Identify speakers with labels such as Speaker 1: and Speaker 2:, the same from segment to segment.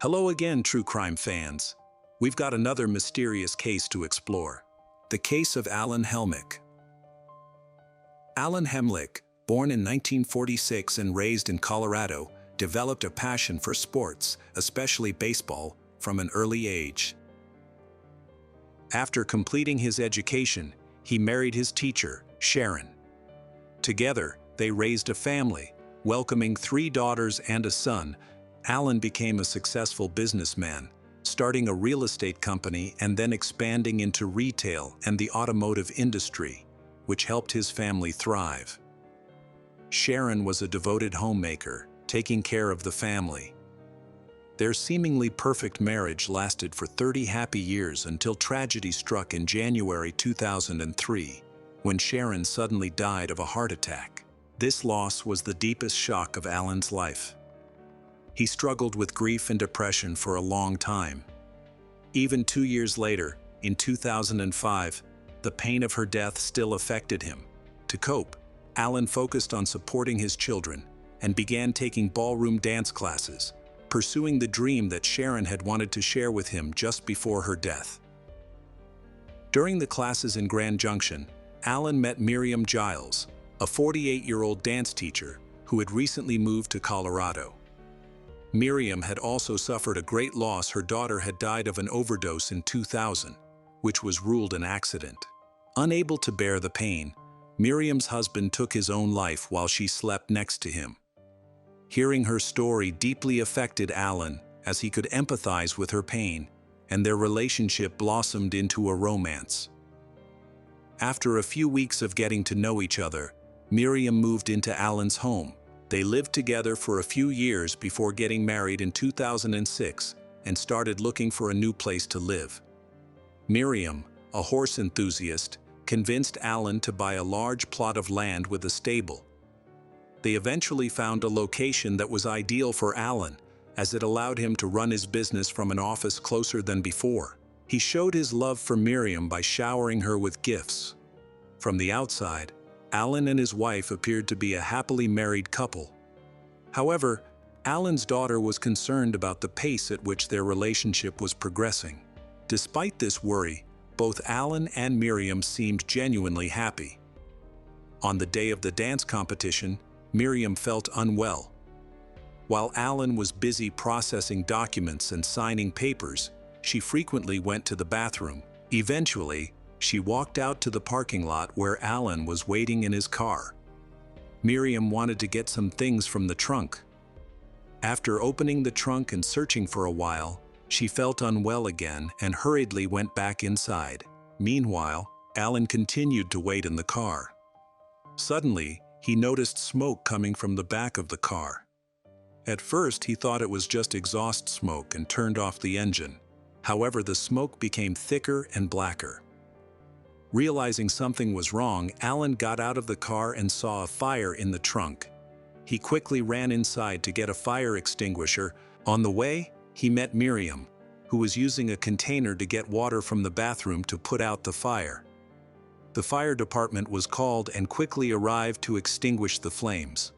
Speaker 1: Hello again, true crime fans. We've got another mysterious case to explore. The case of Miriam Helmick. Miriam Helmick, born in 1946 and raised in Colorado, developed a passion for sports, especially baseball, from an early age. After completing his education, he married his teacher, Sharon. Together, they raised a family, welcoming 3 daughters and a son. Alan became a successful businessman, starting a real estate company and then expanding into retail and the automotive industry, which helped his family thrive. Sharon was a devoted homemaker, taking care of the family. Their seemingly perfect marriage lasted for 30 happy years until tragedy struck in January 2003, when Sharon suddenly died of a heart attack. This loss was the deepest shock of Alan's life. He struggled with grief and depression for a long time. Even 2 years later, in 2005, the pain of her death still affected him. To cope, Alan focused on supporting his children and began taking ballroom dance classes, pursuing the dream that Sharon had wanted to share with him just before her death. During the classes in Grand Junction, Alan met Miriam Giles, a 48-year-old dance teacher who had recently moved to Colorado. Miriam had also suffered a great loss. Her daughter had died of an overdose in 2000, which was ruled an accident. Unable to bear the pain, Miriam's husband took his own life while she slept next to him. Hearing her story deeply affected Alan, as he could empathize with her pain, and their relationship blossomed into a romance. After a few weeks of getting to know each other, Miriam moved into Alan's home. They lived together for a few years before getting married in 2006 and started looking for a new place to live. Miriam, a horse enthusiast, convinced Alan to buy a large plot of land with a stable. They eventually found a location that was ideal for Alan, as it allowed him to run his business from an office closer than before. He showed his love for Miriam by showering her with gifts. From the outside, Alan and his wife appeared to be a happily married couple. However, Alan's daughter was concerned about the pace at which their relationship was progressing. Despite this worry, both Alan and Miriam seemed genuinely happy. On the day of the dance competition, Miriam felt unwell. While Alan was busy processing documents and signing papers, she frequently went to the bathroom. Eventually, she walked out to the parking lot where Alan was waiting in his car. Miriam wanted to get some things from the trunk. After opening the trunk and searching for a while, she felt unwell again and hurriedly went back inside. Meanwhile, Alan continued to wait in the car. Suddenly, he noticed smoke coming from the back of the car. At first, he thought it was just exhaust smoke and turned off the engine. However, the smoke became thicker and blacker. Realizing something was wrong, Alan got out of the car and saw a fire in the trunk. He quickly ran inside to get a fire extinguisher. On the way, he met Miriam, who was using a container to get water from the bathroom to put out the fire. The fire department was called and quickly arrived to extinguish the flames.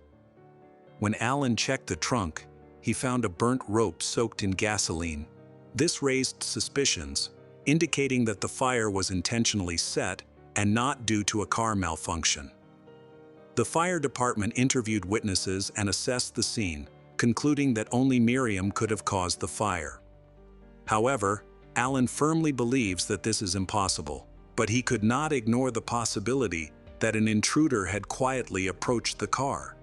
Speaker 1: When Alan checked the trunk, he found a burnt rope soaked in gasoline. This raised suspicions, indicating that the fire was intentionally set and not due to a car malfunction. The fire department interviewed witnesses and assessed the scene, concluding that only Miriam could have caused the fire. However, Alan firmly believes that this is impossible, but he could not ignore the possibility that an intruder had quietly approached the car.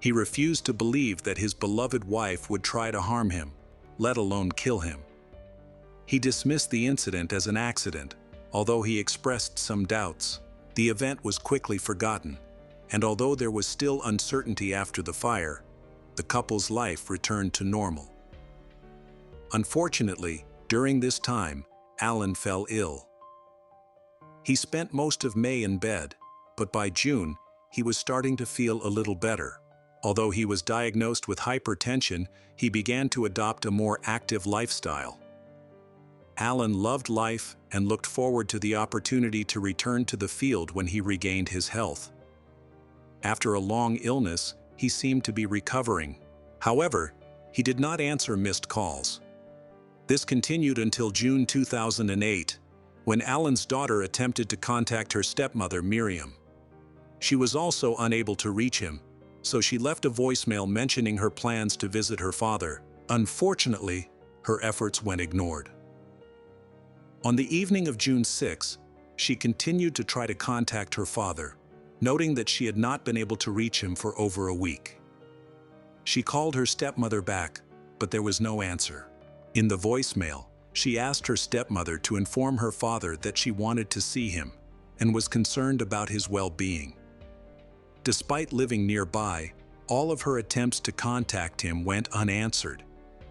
Speaker 1: He refused to believe that his beloved wife would try to harm him, let alone kill him. He dismissed the incident as an accident, although he expressed some doubts. The event was quickly forgotten, and although there was still uncertainty after the fire, the couple's life returned to normal. Unfortunately, during this time, Alan fell ill. He spent most of May in bed, but by June, he was starting to feel a little better. Although he was diagnosed with hypertension, he began to adopt a more active lifestyle. Alan loved life and looked forward to the opportunity to return to the field when he regained his health. After a long illness, he seemed to be recovering. However, he did not answer missed calls. This continued until June 2008, when Alan's daughter attempted to contact her stepmother, Miriam. She was also unable to reach him, so she left a voicemail mentioning her plans to visit her father. Unfortunately, her efforts went ignored. On the evening of June 6, she continued to try to contact her father, noting that she had not been able to reach him for over a week. She called her stepmother back, but there was no answer. In the voicemail, she asked her stepmother to inform her father that she wanted to see him and was concerned about his well-being. Despite living nearby, all of her attempts to contact him went unanswered,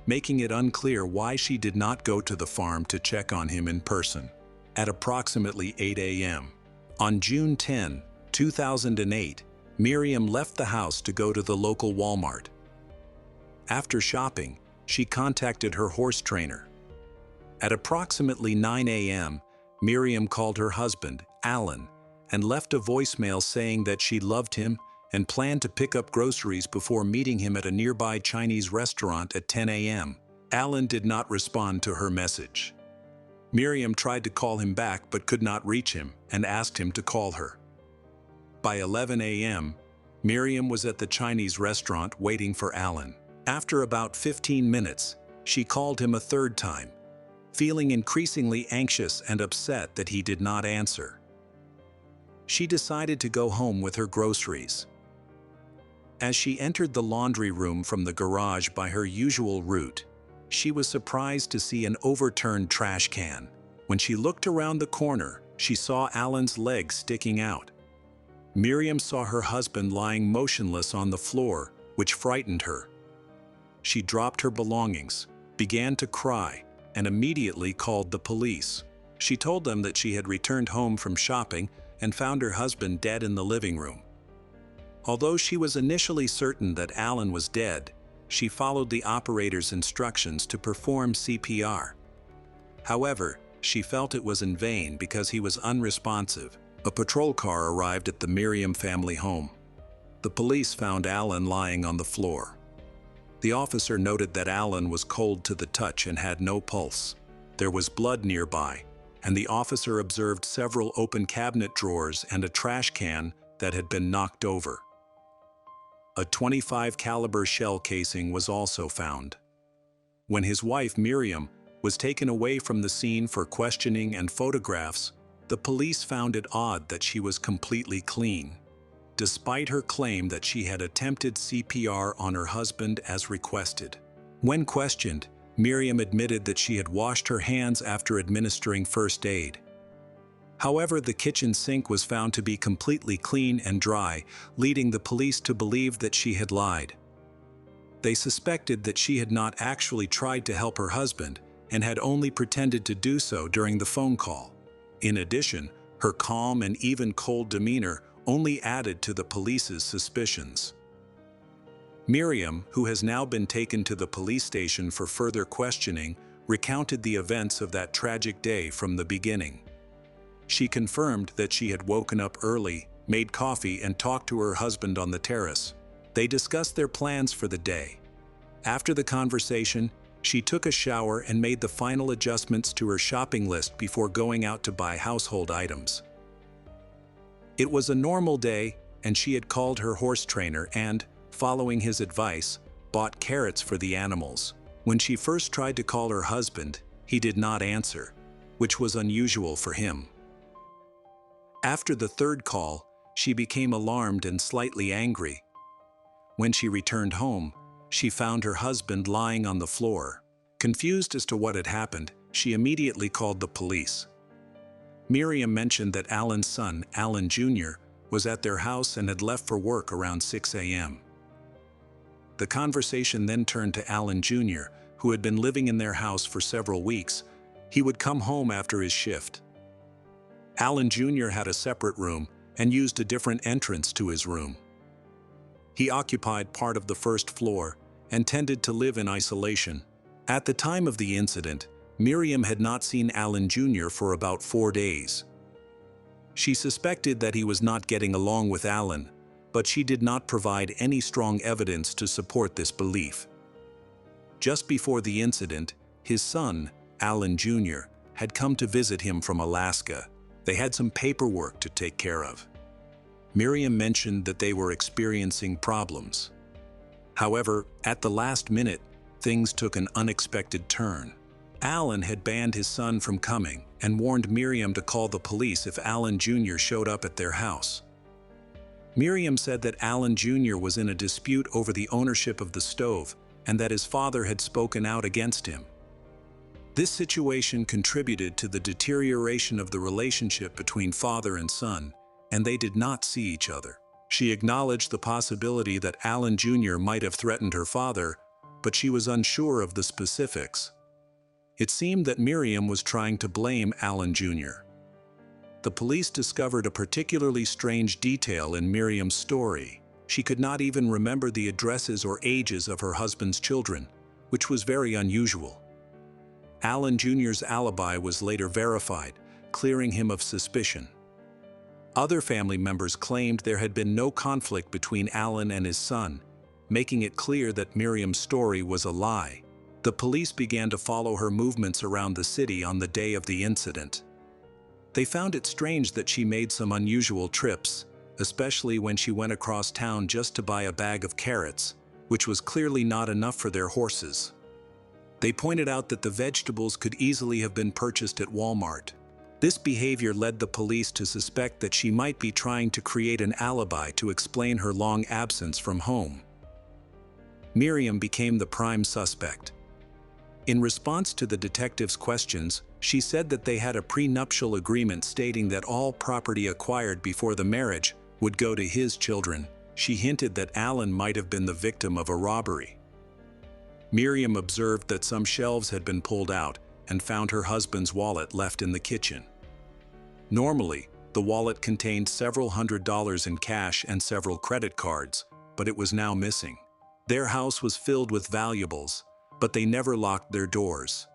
Speaker 1: making it unclear why she did not go to the farm to check on him in person. At approximately 8 a.m. on June 10, 2008, Miriam left the house to go to the local Walmart. After shopping, she contacted her horse trainer. At approximately 9 a.m., Miriam called her husband, Alan, and left a voicemail saying that she loved him and planned to pick up groceries before meeting him at a nearby Chinese restaurant at 10 a.m. Alan did not respond to her message. Miriam tried to call him back but could not reach him and asked him to call her. By 11 a.m., Miriam was at the Chinese restaurant waiting for Alan. After about 15 minutes, she called him a third time, feeling increasingly anxious and upset that he did not answer. She decided to go home with her groceries. As she entered the laundry room from the garage by her usual route, she was surprised to see an overturned trash can. When she looked around the corner, she saw Alan's legs sticking out. Miriam saw her husband lying motionless on the floor, which frightened her. She dropped her belongings, began to cry, and immediately called the police. She told them that she had returned home from shopping and found her husband dead in the living room. Although she was initially certain that Alan was dead, she followed the operator's instructions to perform CPR. However, she felt it was in vain because he was unresponsive. A patrol car arrived at the Miriam family home. The police found Alan lying on the floor. The officer noted that Alan was cold to the touch and had no pulse. There was blood nearby, and the officer observed several open cabinet drawers and a trash can that had been knocked over. A .25 caliber shell casing was also found. When his wife Miriam was taken away from the scene for questioning and photographs, the police found it odd that she was completely clean, despite her claim that she had attempted CPR on her husband as requested. When questioned, Miriam admitted that she had washed her hands after administering first aid. However, the kitchen sink was found to be completely clean and dry, leading the police to believe that she had lied. They suspected that she had not actually tried to help her husband and had only pretended to do so during the phone call. In addition, her calm and even cold demeanor only added to the police's suspicions. Miriam, who has now been taken to the police station for further questioning, recounted the events of that tragic day from the beginning. She confirmed that she had woken up early, made coffee, and talked to her husband on the terrace. They discussed their plans for the day. After the conversation, she took a shower and made the final adjustments to her shopping list before going out to buy household items. It was a normal day, and she had called her horse trainer and, following his advice, bought carrots for the animals. When she first tried to call her husband, he did not answer, which was unusual for him. After the third call, she became alarmed and slightly angry. When she returned home, she found her husband lying on the floor. Confused as to what had happened, she immediately called the police. Miriam mentioned that Alan's son, Alan Jr., was at their house and had left for work around 6 a.m. The conversation then turned to Alan Jr., who had been living in their house for several weeks. He would come home after his shift. Alan Jr. had a separate room and used a different entrance to his room. He occupied part of the first floor and tended to live in isolation. At the time of the incident, Miriam had not seen Alan Jr. for about 4 days. She suspected that he was not getting along with Alan, but she did not provide any strong evidence to support this belief. Just before the incident, his son, Alan Jr., had come to visit him from Alaska. They had some paperwork to take care of. Miriam mentioned that they were experiencing problems. However, at the last minute, things took an unexpected turn. Alan had banned his son from coming and warned Miriam to call the police if Alan Jr. showed up at their house. Miriam said that Alan Jr. was in a dispute over the ownership of the stove and that his father had spoken out against him. This situation contributed to the deterioration of the relationship between father and son, and they did not see each other. She acknowledged the possibility that Alan Jr. might have threatened her father, but she was unsure of the specifics. It seemed that Miriam was trying to blame Alan Jr. The police discovered a particularly strange detail in Miriam's story. She could not even remember the addresses or ages of her husband's children, which was very unusual. Alan Jr.'s alibi was later verified, clearing him of suspicion. Other family members claimed there had been no conflict between Alan and his son, making it clear that Miriam's story was a lie. The police began to follow her movements around the city on the day of the incident. They found it strange that she made some unusual trips, especially when she went across town just to buy a bag of carrots, which was clearly not enough for their horses. They pointed out that the vegetables could easily have been purchased at Walmart. This behavior led the police to suspect that she might be trying to create an alibi to explain her long absence from home. Miriam became the prime suspect. In response to the detectives' questions, she said that they had a prenuptial agreement stating that all property acquired before the marriage would go to his children. She hinted that Alan might have been the victim of a robbery. Miriam observed that some shelves had been pulled out and found her husband's wallet left in the kitchen. Normally, the wallet contained several $100s in cash and several credit cards, but it was now missing. Their house was filled with valuables, but they never locked their doors.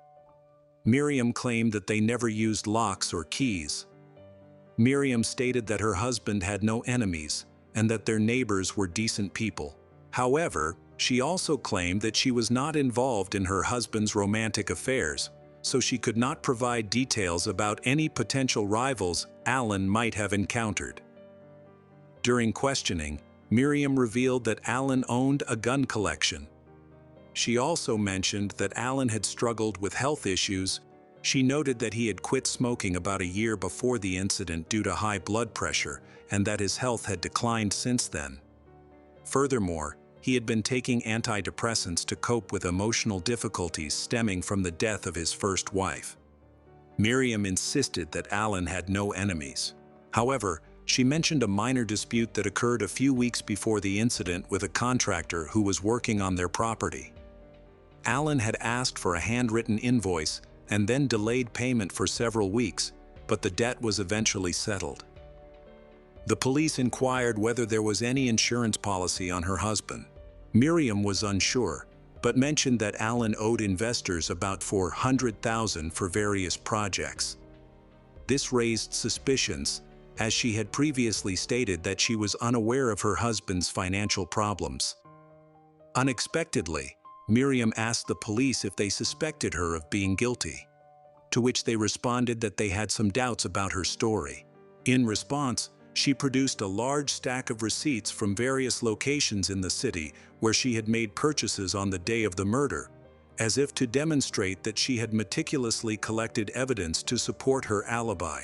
Speaker 1: Miriam claimed that they never used locks or keys. Miriam stated that her husband had no enemies and that their neighbors were decent people. However, she also claimed that she was not involved in her husband's romantic affairs, so she could not provide details about any potential rivals Alan might have encountered. During questioning, Miriam revealed that Alan owned a gun collection. She also mentioned that Alan had struggled with health issues. She noted that he had quit smoking about a year before the incident due to high blood pressure and that his health had declined since then. Furthermore, he had been taking antidepressants to cope with emotional difficulties stemming from the death of his first wife. Miriam insisted that Alan had no enemies. However, she mentioned a minor dispute that occurred a few weeks before the incident with a contractor who was working on their property. Alan had asked for a handwritten invoice and then delayed payment for several weeks, but the debt was eventually settled. The police inquired whether there was any insurance policy on her husband. Miriam was unsure, but mentioned that Alan owed investors about $400,000 for various projects. This raised suspicions, as she had previously stated that she was unaware of her husband's financial problems. Unexpectedly, Miriam asked the police if they suspected her of being guilty, to which they responded that they had some doubts about her story. In response, she produced a large stack of receipts from various locations in the city where she had made purchases on the day of the murder, as if to demonstrate that she had meticulously collected evidence to support her alibi.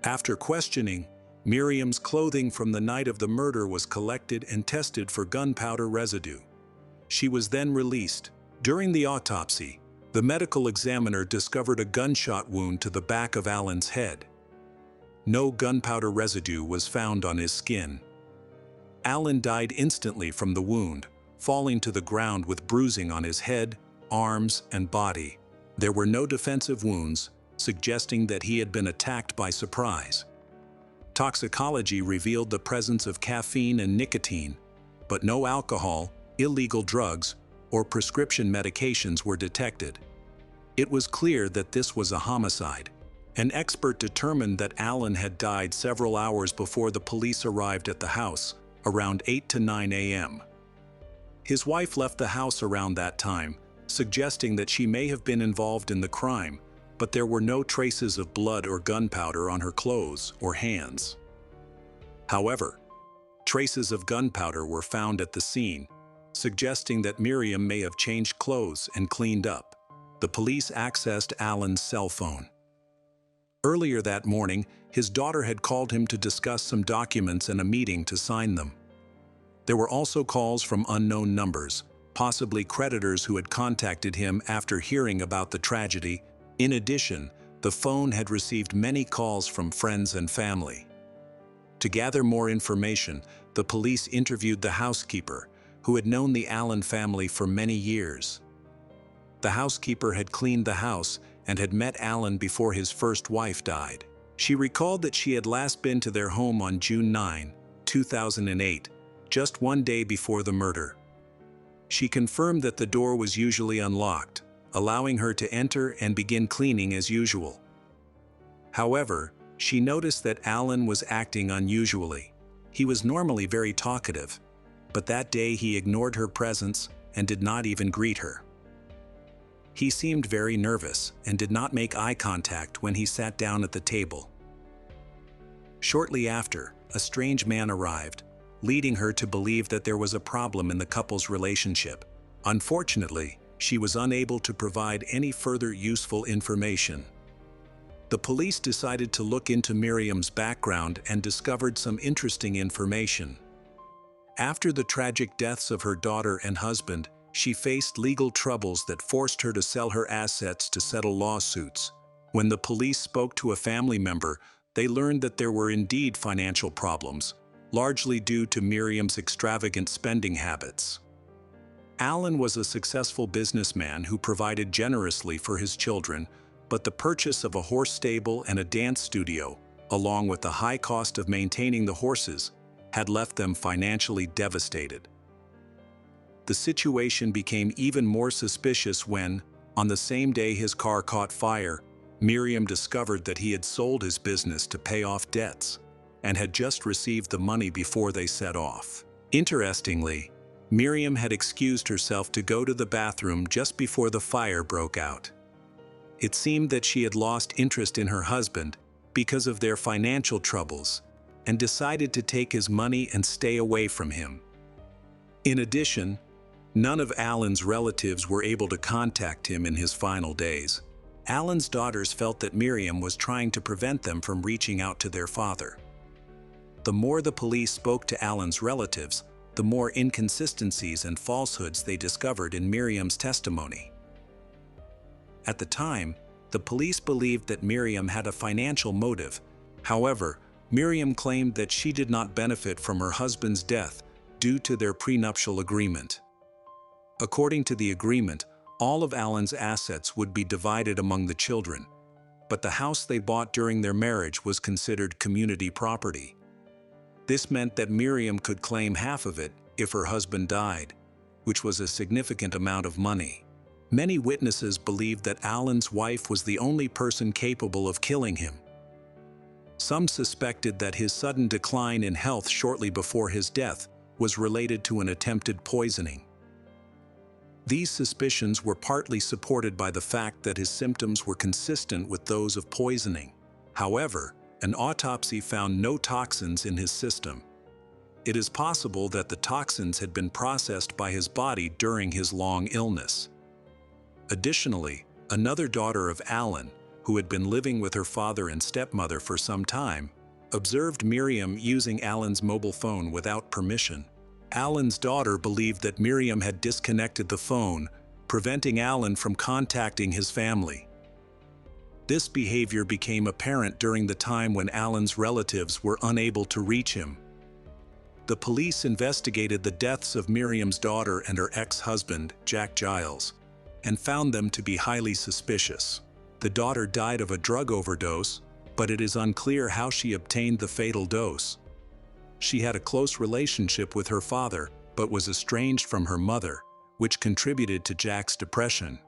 Speaker 1: After questioning, Miriam's clothing from the night of the murder was collected and tested for gunpowder residue. She was then released. During the autopsy, the medical examiner discovered a gunshot wound to the back of Alan's head. No gunpowder residue was found on his skin. Alan died instantly from the wound, falling to the ground with bruising on his head, arms, and body. There were no defensive wounds, suggesting that he had been attacked by surprise. Toxicology revealed the presence of caffeine and nicotine, but no alcohol, illegal drugs, or prescription medications were detected. It was clear that this was a homicide. An expert determined that Alan had died several hours before the police arrived at the house, around 8 to 9 a.m. His wife left the house around that time, suggesting that she may have been involved in the crime, but there were no traces of blood or gunpowder on her clothes or hands. However, traces of gunpowder were found at the scene, suggesting that Miriam may have changed clothes and cleaned up. The police accessed Alan's cell phone. Earlier that morning, his daughter had called him to discuss some documents and a meeting to sign them. There were also calls from unknown numbers, possibly creditors who had contacted him after hearing about the tragedy. In addition, the phone had received many calls from friends and family. To gather more information, the police interviewed the housekeeper, who had known the Allen family for many years. The housekeeper had cleaned the house and had met Allen before his first wife died. She recalled that she had last been to their home on June 9, 2008, just one day before the murder. She confirmed that the door was usually unlocked, allowing her to enter and begin cleaning as usual. However, she noticed that Allen was acting unusually. He was normally very talkative, but that day he ignored her presence and did not even greet her. He seemed very nervous and did not make eye contact when he sat down at the table. Shortly after, a strange man arrived, leading her to believe that there was a problem in the couple's relationship. Unfortunately, she was unable to provide any further useful information. The police decided to look into Miriam's background and discovered some interesting information. After the tragic deaths of her daughter and husband, she faced legal troubles that forced her to sell her assets to settle lawsuits. When the police spoke to a family member, they learned that there were indeed financial problems, largely due to Miriam's extravagant spending habits. Allen was a successful businessman who provided generously for his children, but the purchase of a horse stable and a dance studio, along with the high cost of maintaining the horses, had left them financially devastated. The situation became even more suspicious when, on the same day his car caught fire, Miriam discovered that he had sold his business to pay off debts and had just received the money before they set off. Interestingly, Miriam had excused herself to go to the bathroom just before the fire broke out. It seemed that she had lost interest in her husband because of their financial troubles and decided to take his money and stay away from him. In addition, none of Allen's relatives were able to contact him in his final days. Allen's daughters felt that Miriam was trying to prevent them from reaching out to their father. The more the police spoke to Allen's relatives, the more inconsistencies and falsehoods they discovered in Miriam's testimony. At the time, the police believed that Miriam had a financial motive. However, Miriam claimed that she did not benefit from her husband's death due to their prenuptial agreement. According to the agreement, all of Allen's assets would be divided among the children, but the house they bought during their marriage was considered community property. This meant that Miriam could claim half of it if her husband died, which was a significant amount of money. Many witnesses believed that Allen's wife was the only person capable of killing him. Some suspected that his sudden decline in health shortly before his death was related to an attempted poisoning. These suspicions were partly supported by the fact that his symptoms were consistent with those of poisoning. However, an autopsy found no toxins in his system. It is possible that the toxins had been processed by his body during his long illness. Additionally, another daughter of Allen, who had been living with her father and stepmother for some time, observed Miriam using Allen's mobile phone without permission. Allen's daughter believed that Miriam had disconnected the phone, preventing Allen from contacting his family. This behavior became apparent during the time when Allen's relatives were unable to reach him. The police investigated the deaths of Miriam's daughter and her ex-husband, Jack Giles, and found them to be highly suspicious. The daughter died of a drug overdose, but it is unclear how she obtained the fatal dose. She had a close relationship with her father, but was estranged from her mother, which contributed to Jack's depression.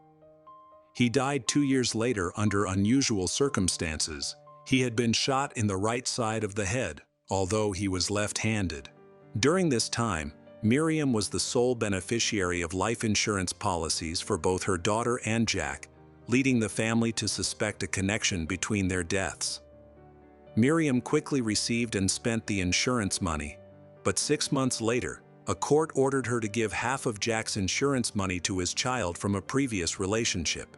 Speaker 1: He died 2 years later under unusual circumstances. He had been shot in the right side of the head, although he was left-handed. During this time, Miriam was the sole beneficiary of life insurance policies for both her daughter and Jack, leading the family to suspect a connection between their deaths. Miriam quickly received and spent the insurance money, but 6 months later, a court ordered her to give half of Jack's insurance money to his child from a previous relationship.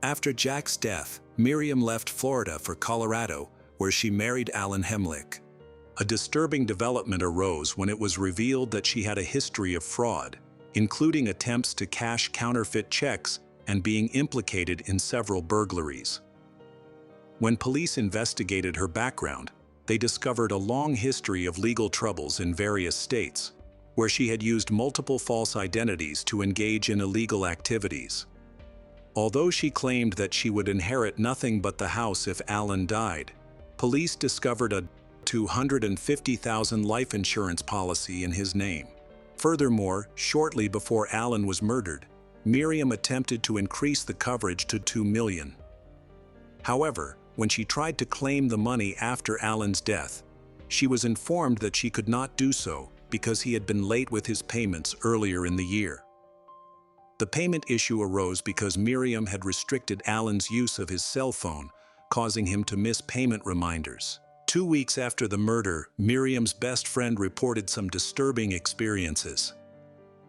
Speaker 1: After Jack's death, Miriam left Florida for Colorado, where she married Miriam Helmick. A disturbing development arose when it was revealed that she had a history of fraud, including attempts to cash counterfeit checks and being implicated in several burglaries. When police investigated her background, they discovered a long history of legal troubles in various states, where she had used multiple false identities to engage in illegal activities. Although she claimed that she would inherit nothing but the house if Alan died, police discovered a $250,000 life insurance policy in his name. Furthermore, shortly before Alan was murdered, Miriam attempted to increase the coverage to $2 million. However, when she tried to claim the money after Alan's death, she was informed that she could not do so because he had been late with his payments earlier in the year. The payment issue arose because Miriam had restricted Alan's use of his cell phone, causing him to miss payment reminders. 2 weeks after the murder, Miriam's best friend reported some disturbing experiences.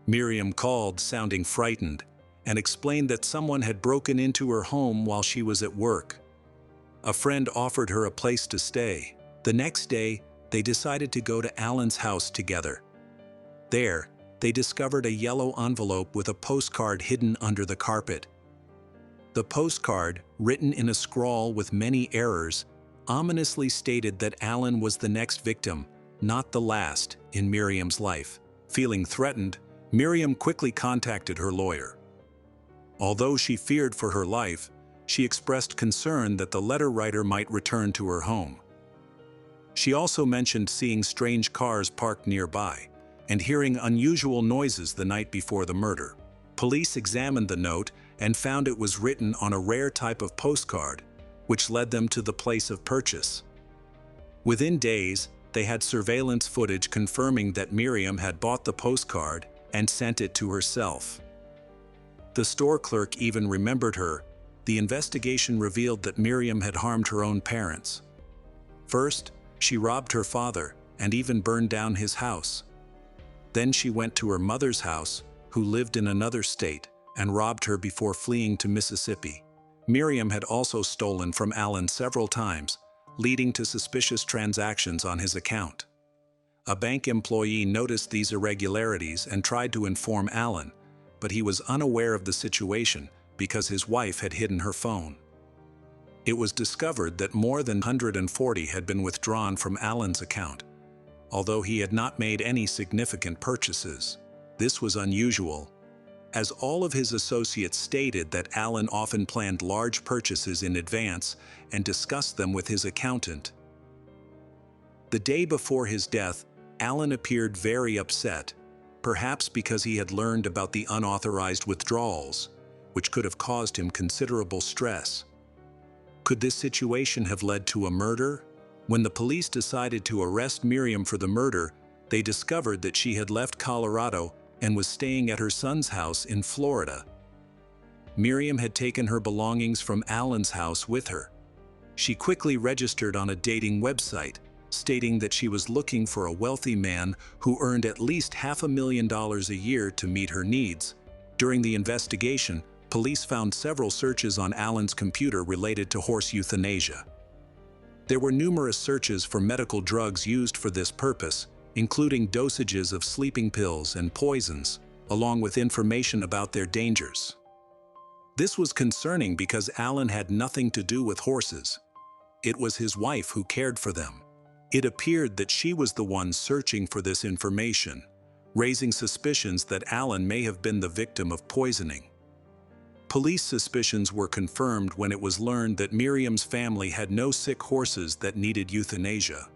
Speaker 1: Miriam called, sounding frightened, and explained that someone had broken into her home while she was at work. A friend offered her a place to stay. The next day, they decided to go to Alan's house together. There, they discovered a yellow envelope with a postcard hidden under the carpet. The postcard, written in a scrawl with many errors, ominously stated that Alan was the next victim, not the last, in Miriam's life. Feeling threatened, Miriam quickly contacted her lawyer. Although she feared for her life, she expressed concern that the letter writer might return to her home. She also mentioned seeing strange cars parked nearby and hearing unusual noises the night before the murder. Police examined the note and found it was written on a rare type of postcard, which led them to the place of purchase. Within days, they had surveillance footage confirming that Miriam had bought the postcard and sent it to herself. The store clerk even remembered her. The investigation revealed that Miriam had harmed her own parents. First, she robbed her father and even burned down his house. Then she went to her mother's house, who lived in another state, and robbed her before fleeing to Mississippi. Miriam had also stolen from Alan several times, leading to suspicious transactions on his account. A bank employee noticed these irregularities and tried to inform Alan, but he was unaware of the situation because his wife had hidden her phone. It was discovered that more than $140 had been withdrawn from Alan's account, although he had not made any significant purchases. This was unusual, as all of his associates stated that Alan often planned large purchases in advance and discussed them with his accountant. The day before his death, Alan appeared very upset, perhaps because he had learned about the unauthorized withdrawals, which could have caused him considerable stress. Could this situation have led to a murder? When the police decided to arrest Miriam for the murder, they discovered that she had left Colorado and was staying at her son's house in Florida. Miriam had taken her belongings from Alan's house with her. She quickly registered on a dating website, stating that she was looking for a wealthy man who earned at least $500,000 a year to meet her needs. During the investigation, police found several searches on Alan's computer related to horse euthanasia. There were numerous searches for medical drugs used for this purpose, including dosages of sleeping pills and poisons, along with information about their dangers. This was concerning because Alan had nothing to do with horses. It was his wife who cared for them. It appeared that she was the one searching for this information, raising suspicions that Alan may have been the victim of poisoning. Police suspicions were confirmed when it was learned that Miriam's family had no sick horses that needed euthanasia.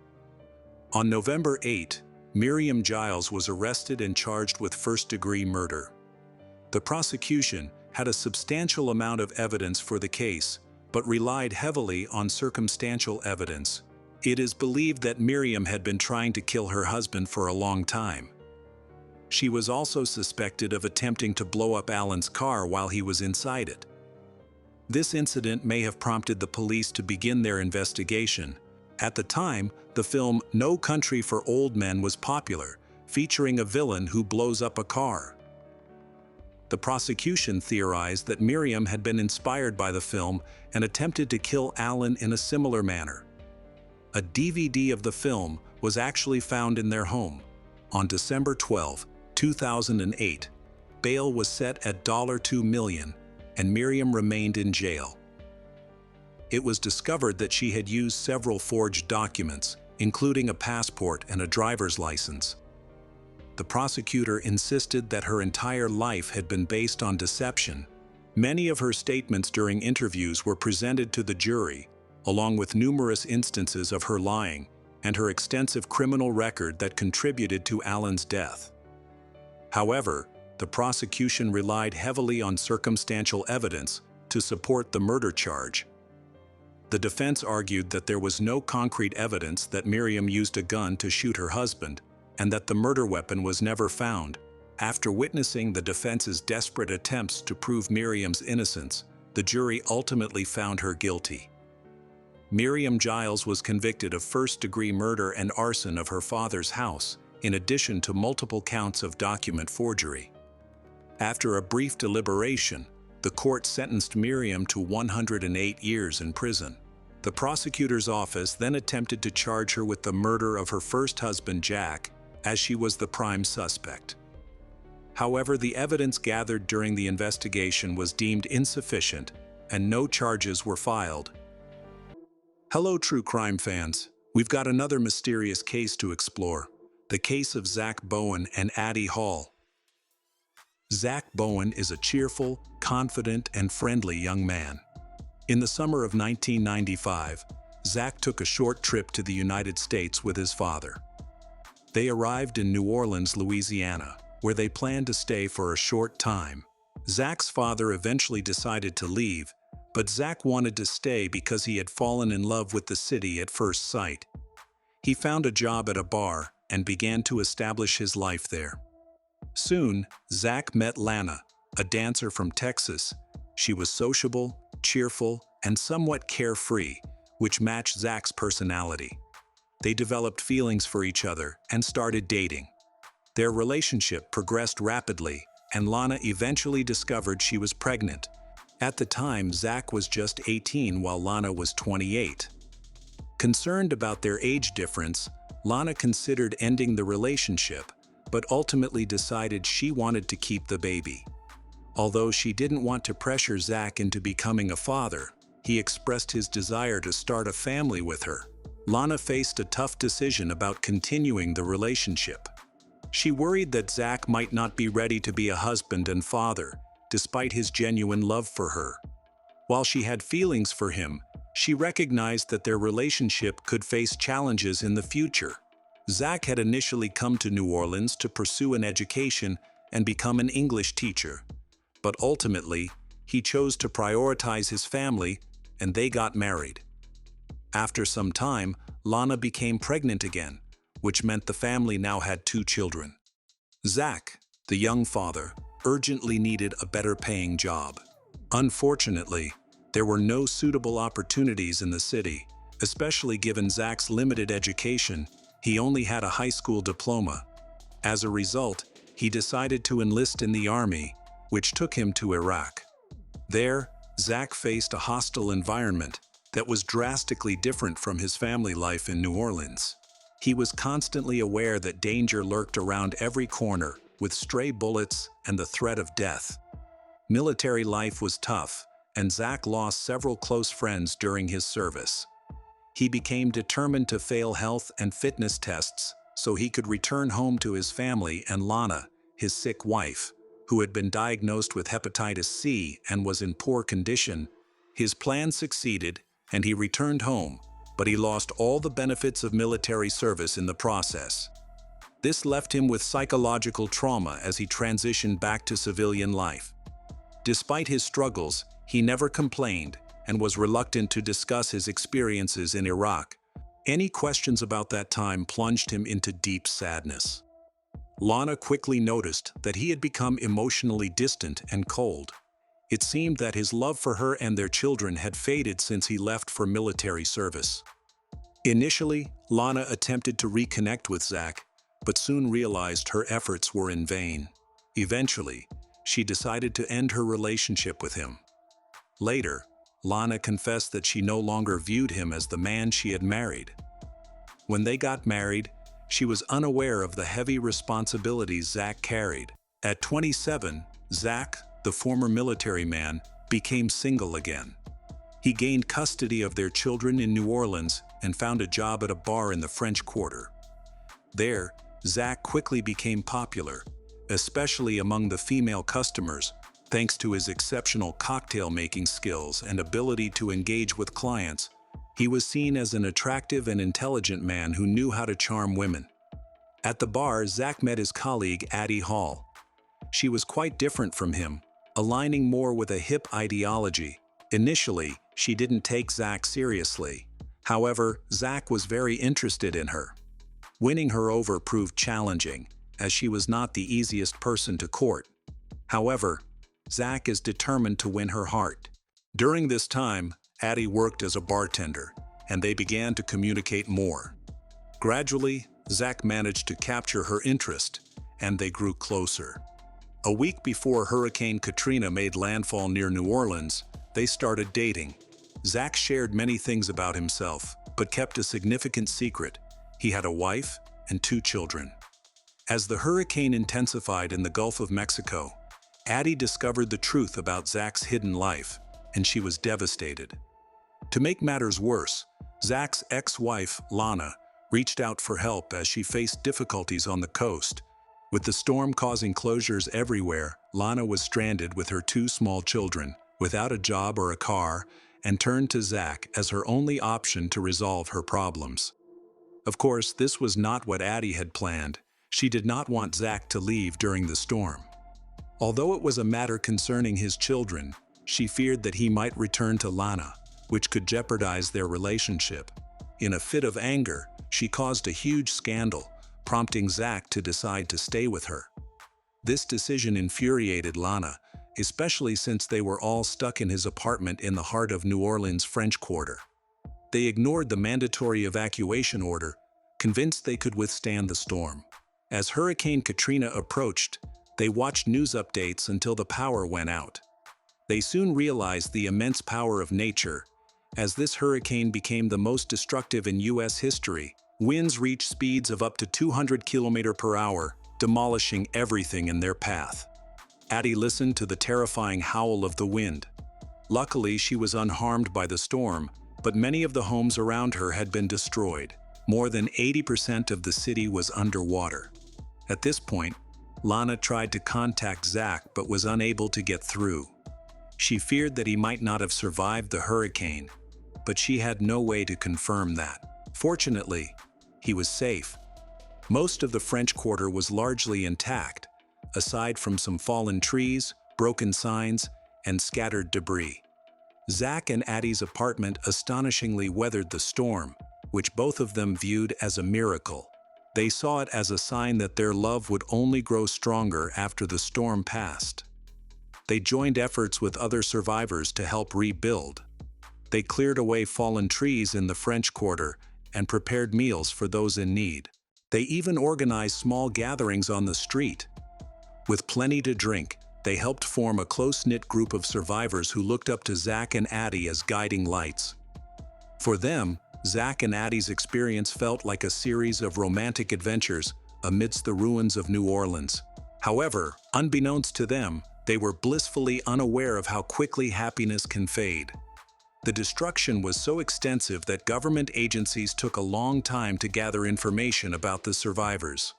Speaker 1: On November 8, Miriam Giles was arrested and charged with first-degree murder. The prosecution had a substantial amount of evidence for the case, but relied heavily on circumstantial evidence. It is believed that Miriam had been trying to kill her husband for a long time. She was also suspected of attempting to blow up Alan's car while he was inside it. This incident may have prompted the police to begin their investigation. At the time, the film No Country for Old Men was popular, featuring a villain who blows up a car. The prosecution theorized that Miriam had been inspired by the film and attempted to kill Alan in a similar manner. A DVD of the film was actually found in their home. On December 12, 2008, bail was set at $2 million, and Miriam remained in jail. It was discovered that she had used several forged documents, including a passport and a driver's license. The prosecutor insisted that her entire life had been based on deception. Many of her statements during interviews were presented to the jury, along with numerous instances of her lying and her extensive criminal record that contributed to Alan's death. However, the prosecution relied heavily on circumstantial evidence to support the murder charge. The defense argued that there was no concrete evidence that Miriam used a gun to shoot her husband, and that the murder weapon was never found. After witnessing the defense's desperate attempts to prove Miriam's innocence, the jury ultimately found her guilty. Miriam Giles was convicted of first-degree murder and arson of her father's house, in addition to multiple counts of document forgery. After a brief deliberation, the court sentenced Miriam to 108 years in prison. The prosecutor's office then attempted to charge her with the murder of her first husband, Jack, as she was the prime suspect. However, the evidence gathered during the investigation was deemed insufficient, and no charges were filed. Hello, true crime fans. We've got another mysterious case to explore. The case of Zach Bowen and Addie Hall. Zach Bowen is a cheerful, confident, and friendly young man. In the summer of 1995, Zach took a short trip to the United States with his father. They arrived in New Orleans, Louisiana, where they planned to stay for a short time. Zach's father eventually decided to leave, but Zach wanted to stay because he had fallen in love with the city at first sight. He found a job at a bar and began to establish his life there. Soon, Zach met Lana, a dancer from Texas. She was sociable, cheerful, and somewhat carefree, which matched Zach's personality. They developed feelings for each other and started dating. Their relationship progressed rapidly, and Lana eventually discovered she was pregnant. At the time, Zach was just 18 while Lana was 28. Concerned about their age difference, Lana considered ending the relationship, but ultimately decided she wanted to keep the baby. Although she didn't want to pressure Zach into becoming a father, he expressed his desire to start a family with her. Lana faced a tough decision about continuing the relationship. She worried that Zach might not be ready to be a husband and father, despite his genuine love for her. While she had feelings for him, she recognized that their relationship could face challenges in the future. Zach had initially come to New Orleans to pursue an education and become an English teacher, but ultimately, he chose to prioritize his family, and they got married. After some time, Lana became pregnant again, which meant the family now had 2 children. Zach, the young father, urgently needed a better-paying job. Unfortunately, there were no suitable opportunities in the city, especially given Zach's limited education. He only had a high school diploma. As a result, he decided to enlist in the army, which took him to Iraq. There, Zach faced a hostile environment that was drastically different from his family life in New Orleans. He was constantly aware that danger lurked around every corner, with stray bullets and the threat of death. Military life was tough, and Zach lost several close friends during his service. He became determined to fail health and fitness tests so he could return home to his family and Lana, his sick wife, who had been diagnosed with hepatitis C and was in poor condition. His plan succeeded, and he returned home, but he lost all the benefits of military service in the process. This left him with psychological trauma as he transitioned back to civilian life. Despite his struggles, he never complained and was reluctant to discuss his experiences in Iraq. Any questions about that time plunged him into deep sadness. Lana quickly noticed that he had become emotionally distant and cold. It seemed that his love for her and their children had faded since he left for military service. Initially, Lana attempted to reconnect with Zach, but soon realized her efforts were in vain. Eventually, she decided to end her relationship with him. Later, Lana confessed that she no longer viewed him as the man she had married. When they got married, she was unaware of the heavy responsibilities Zach carried. At 27, Zach, the former military man, became single again. He gained custody of their children in New Orleans and found a job at a bar in the French Quarter. There, Zach quickly became popular, especially among the female customers, thanks to his exceptional cocktail-making skills and ability to engage with clients. He was seen as an attractive and intelligent man who knew how to charm women. At the bar, Zach met his colleague Addie Hall. She was quite different from him, aligning more with a hip ideology. Initially, she didn't take Zach seriously. However, Zach was very interested in her. Winning her over proved challenging, as she was not the easiest person to court. However, Zach is determined to win her heart. During this time, Addie worked as a bartender, and they began to communicate more. Gradually, Zach managed to capture her interest, and they grew closer. A week before Hurricane Katrina made landfall near New Orleans, they started dating. Zach shared many things about himself, but kept a significant secret. He had a wife and 2 children. As the hurricane intensified in the Gulf of Mexico, Addie discovered the truth about Zach's hidden life, and she was devastated. To make matters worse, Zach's ex-wife, Lana, reached out for help as she faced difficulties on the coast. With the storm causing closures everywhere, Lana was stranded with her 2 small children, without a job or a car, and turned to Zach as her only option to resolve her problems. Of course, this was not what Addie had planned. She did not want Zach to leave during the storm. Although it was a matter concerning his children, she feared that he might return to Lana, which could jeopardize their relationship. In a fit of anger, she caused a huge scandal, prompting Zach to decide to stay with her. This decision infuriated Lana, especially since they were all stuck in his apartment in the heart of New Orleans' French Quarter. They ignored the mandatory evacuation order, convinced they could withstand the storm. As Hurricane Katrina approached, they watched news updates until the power went out. They soon realized the immense power of nature, as this hurricane became the most destructive in U.S. history. Winds reached speeds of up to 200 km/h, demolishing everything in their path. Addie listened to the terrifying howl of the wind. Luckily, she was unharmed by the storm, but many of the homes around her had been destroyed. More than 80% of the city was underwater. At this point, Lana tried to contact Zach but was unable to get through. She feared that he might not have survived the hurricane, but she had no way to confirm that. Fortunately, he was safe. Most of the French Quarter was largely intact, aside from some fallen trees, broken signs, and scattered debris. Zach and Addie's apartment astonishingly weathered the storm, which both of them viewed as a miracle. They saw it as a sign that their love would only grow stronger after the storm passed. They joined efforts with other survivors to help rebuild. They cleared away fallen trees in the French Quarter and prepared meals for those in need. They even organized small gatherings on the street. With plenty to drink, they helped form a close-knit group of survivors who looked up to Zach and Addie as guiding lights. For them, Zach and Addie's experience felt like a series of romantic adventures amidst the ruins of New Orleans. However, unbeknownst to them, they were blissfully unaware of how quickly happiness can fade. The destruction was so extensive that government agencies took a long time to gather information about the survivors.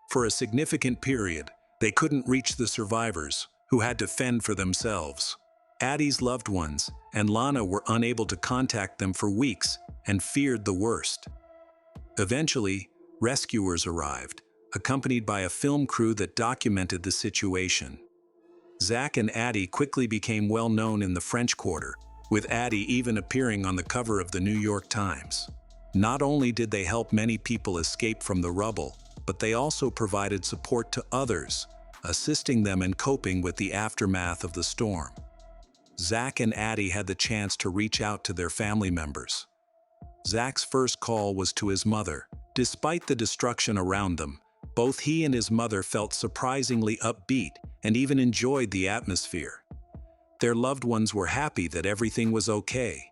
Speaker 1: For a significant period, they couldn't reach the survivors, who had to fend for themselves. Addie's loved ones and Lana were unable to contact them for weeks and feared the worst. Eventually, rescuers arrived, accompanied by a film crew that documented the situation. Zach and Addie quickly became well known in the French Quarter, with Addie even appearing on the cover of the New York Times. Not only did they help many people escape from the rubble, but they also provided support to others, assisting them in coping with the aftermath of the storm. Zach and Addie had the chance to reach out to their family members. Zach's first call was to his mother. Despite the destruction around them, both he and his mother felt surprisingly upbeat and even enjoyed the atmosphere. Their loved ones were happy that everything was okay.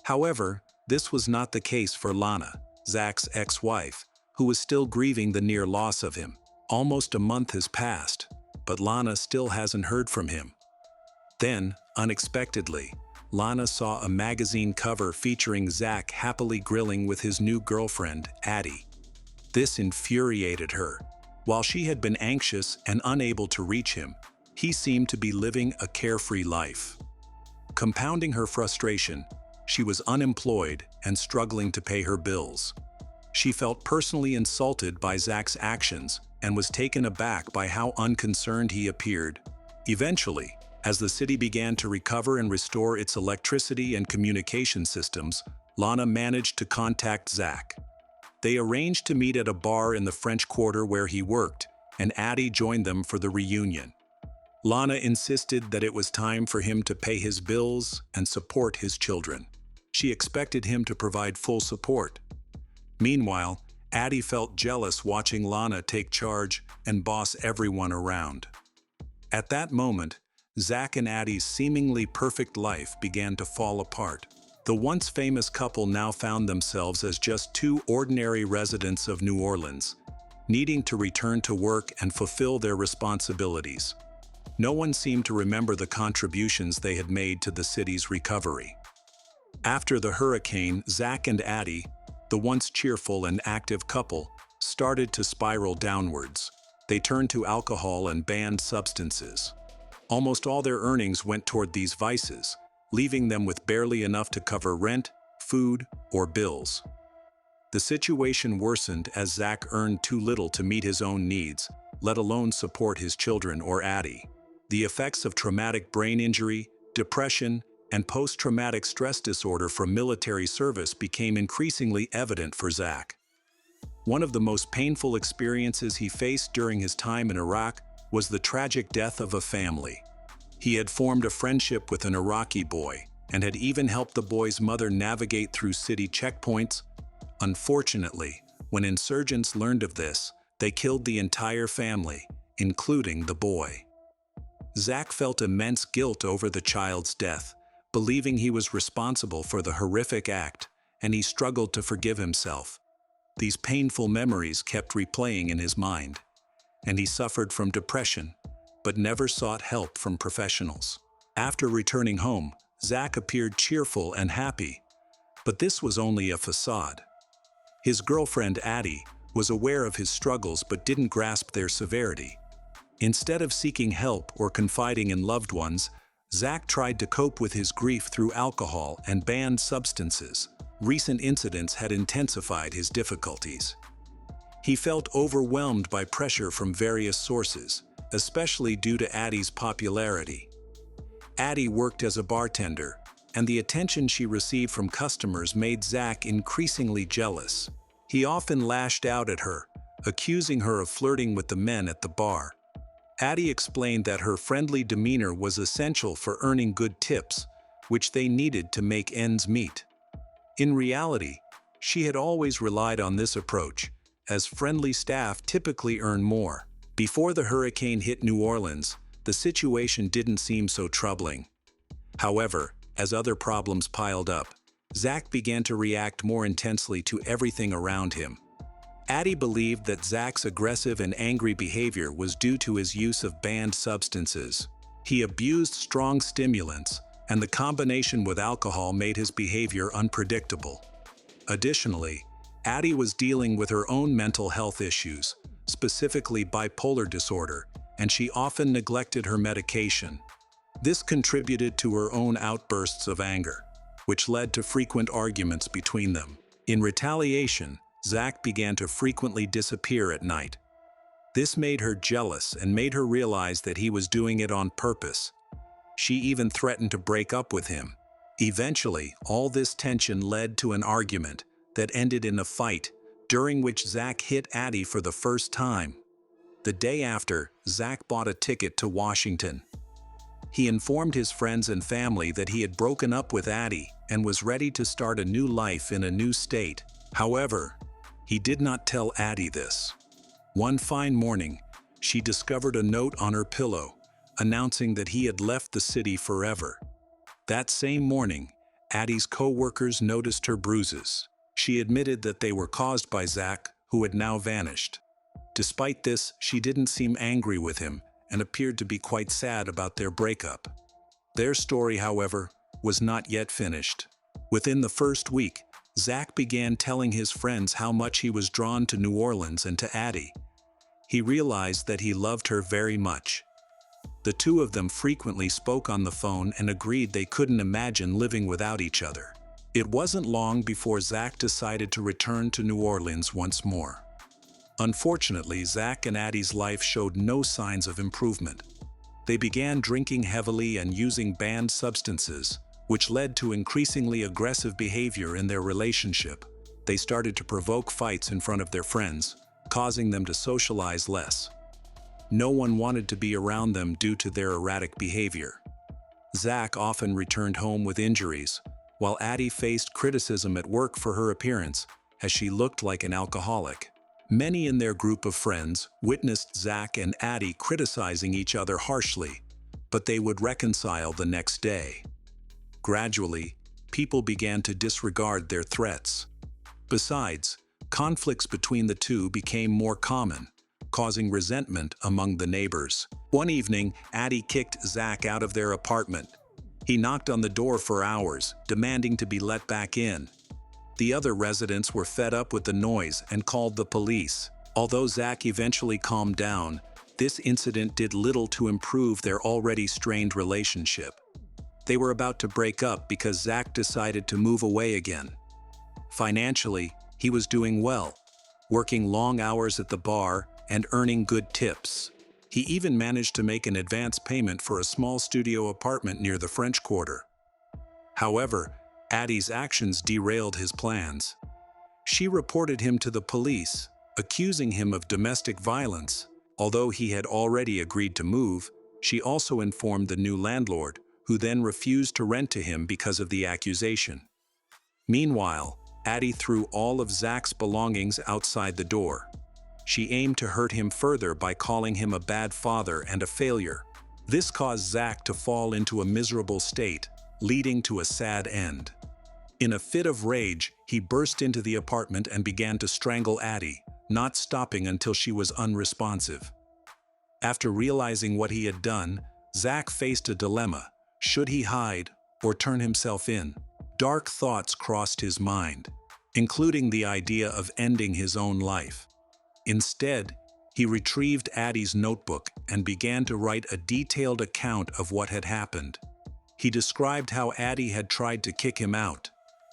Speaker 1: However, this was not the case for Lana, Zach's ex-wife, who was still grieving the near loss of him. Almost a month has passed, but Lana still hasn't heard from him. Then, unexpectedly, Lana saw a magazine cover featuring Zach happily grilling with his new girlfriend, Addie. This infuriated her. While she had been anxious and unable to reach him, he seemed to be living a carefree life. Compounding her frustration, she was unemployed and struggling to pay her bills. She felt personally insulted by Zach's actions and was taken aback by how unconcerned he appeared. Eventually, as the city began to recover and restore its electricity and communication systems, Lana managed to contact Zach. They arranged to meet at a bar in the French Quarter where he worked, and Addie joined them for the reunion. Lana insisted that it was time for him to pay his bills and support his children. She expected him to provide full support. Meanwhile, Addie felt jealous watching Lana take charge and boss everyone around. At that moment, Zach and Addie's seemingly perfect life began to fall apart. The once famous couple now found themselves as just two ordinary residents of New Orleans, needing to return to work and fulfill their responsibilities. No one seemed to remember the contributions they had made to the city's recovery. After the hurricane, Zach and Addie, the once cheerful and active couple, started to spiral downwards. They turned to alcohol and banned substances. Almost all their earnings went toward these vices, leaving them with barely enough to cover rent, food, or bills. The situation worsened as Zach earned too little to meet his own needs, let alone support his children or Addie. The effects of traumatic brain injury, depression, and post-traumatic stress disorder from military service became increasingly evident for Zach. One of the most painful experiences he faced during his time in Iraq was the tragic death of a family. He had formed a friendship with an Iraqi boy and had even helped the boy's mother navigate through city checkpoints. Unfortunately, when insurgents learned of this, they killed the entire family, including the boy. Zach felt immense guilt over the child's death, believing he was responsible for the horrific act, and he struggled to forgive himself. These painful memories kept replaying in his mind, and he suffered from depression, but never sought help from professionals. After returning home, Zach appeared cheerful and happy, but this was only a facade. His girlfriend Addie was aware of his struggles but didn't grasp their severity. Instead of seeking help or confiding in loved ones, Zach tried to cope with his grief through alcohol and banned substances. Recent incidents had intensified his difficulties. He felt overwhelmed by pressure from various sources, especially due to Addie's popularity. Addie worked as a bartender, and the attention she received from customers made Zach increasingly jealous. He often lashed out at her, accusing her of flirting with the men at the bar. Addie explained that her friendly demeanor was essential for earning good tips, which they needed to make ends meet. In reality, she had always relied on this approach, as friendly staff typically earn more. Before the hurricane hit New Orleans, the situation didn't seem so troubling. However, as other problems piled up, Zach began to react more intensely to everything around him. Addie believed that Zach's aggressive and angry behavior was due to his use of banned substances. He abused strong stimulants, and the combination with alcohol made his behavior unpredictable. Additionally, Addie was dealing with her own mental health issues, specifically bipolar disorder, and she often neglected her medication. This contributed to her own outbursts of anger, which led to frequent arguments between them. In retaliation, Zach began to frequently disappear at night. This made her jealous and made her realize that he was doing it on purpose. She even threatened to break up with him. Eventually, all this tension led to an argument that ended in a fight during which Zach hit Addie for the first time. The day after, Zach bought a ticket to Washington. He informed his friends and family that he had broken up with Addie and was ready to start a new life in a new state. However, he did not tell Addie this. One fine morning, she discovered a note on her pillow, announcing that he had left the city forever. That same morning, Addie's co-workers noticed her bruises. She admitted that they were caused by Zach, who had now vanished. Despite this, she didn't seem angry with him and appeared to be quite sad about their breakup. Their story, however, was not yet finished. Within the first week, Zach began telling his friends how much he was drawn to New Orleans and to Addie. He realized that he loved her very much. The two of them frequently spoke on the phone and agreed they couldn't imagine living without each other. It wasn't long before Zach decided to return to New Orleans once more. Unfortunately, Zach and Addie's life showed no signs of improvement. They began drinking heavily and using banned substances, which led to increasingly aggressive behavior in their relationship. They started to provoke fights in front of their friends, causing them to socialize less. No one wanted to be around them due to their erratic behavior. Zach often returned home with injuries, while Addie faced criticism at work for her appearance, as she looked like an alcoholic. Many in their group of friends witnessed Zach and Addie criticizing each other harshly, but they would reconcile the next day. Gradually, people began to disregard their threats. Besides, conflicts between the two became more common, causing resentment among the neighbors. One evening, Addie kicked Zach out of their apartment. He knocked on the door for hours, demanding to be let back in. The other residents were fed up with the noise and called the police. Although Zach eventually calmed down, this incident did little to improve their already strained relationship. They were about to break up because Zach decided to move away again. Financially, he was doing well, working long hours at the bar and earning good tips. He even managed to make an advance payment for a small studio apartment near the French Quarter. However, Addie's actions derailed his plans. She reported him to the police, accusing him of domestic violence. Although he had already agreed to move, she also informed the new landlord, who then refused to rent to him because of the accusation. Meanwhile, Addie threw all of Zach's belongings outside the door. She aimed to hurt him further by calling him a bad father and a failure. This caused Zach to fall into a miserable state, leading to a sad end. In a fit of rage, he burst into the apartment and began to strangle Addie, not stopping until she was unresponsive. After realizing what he had done, Zach faced a dilemma. Should he hide or turn himself in? Dark thoughts crossed his mind, including the idea of ending his own life. Instead, he retrieved Addie's notebook and began to write a detailed account of what had happened. He described how Addie had tried to kick him out,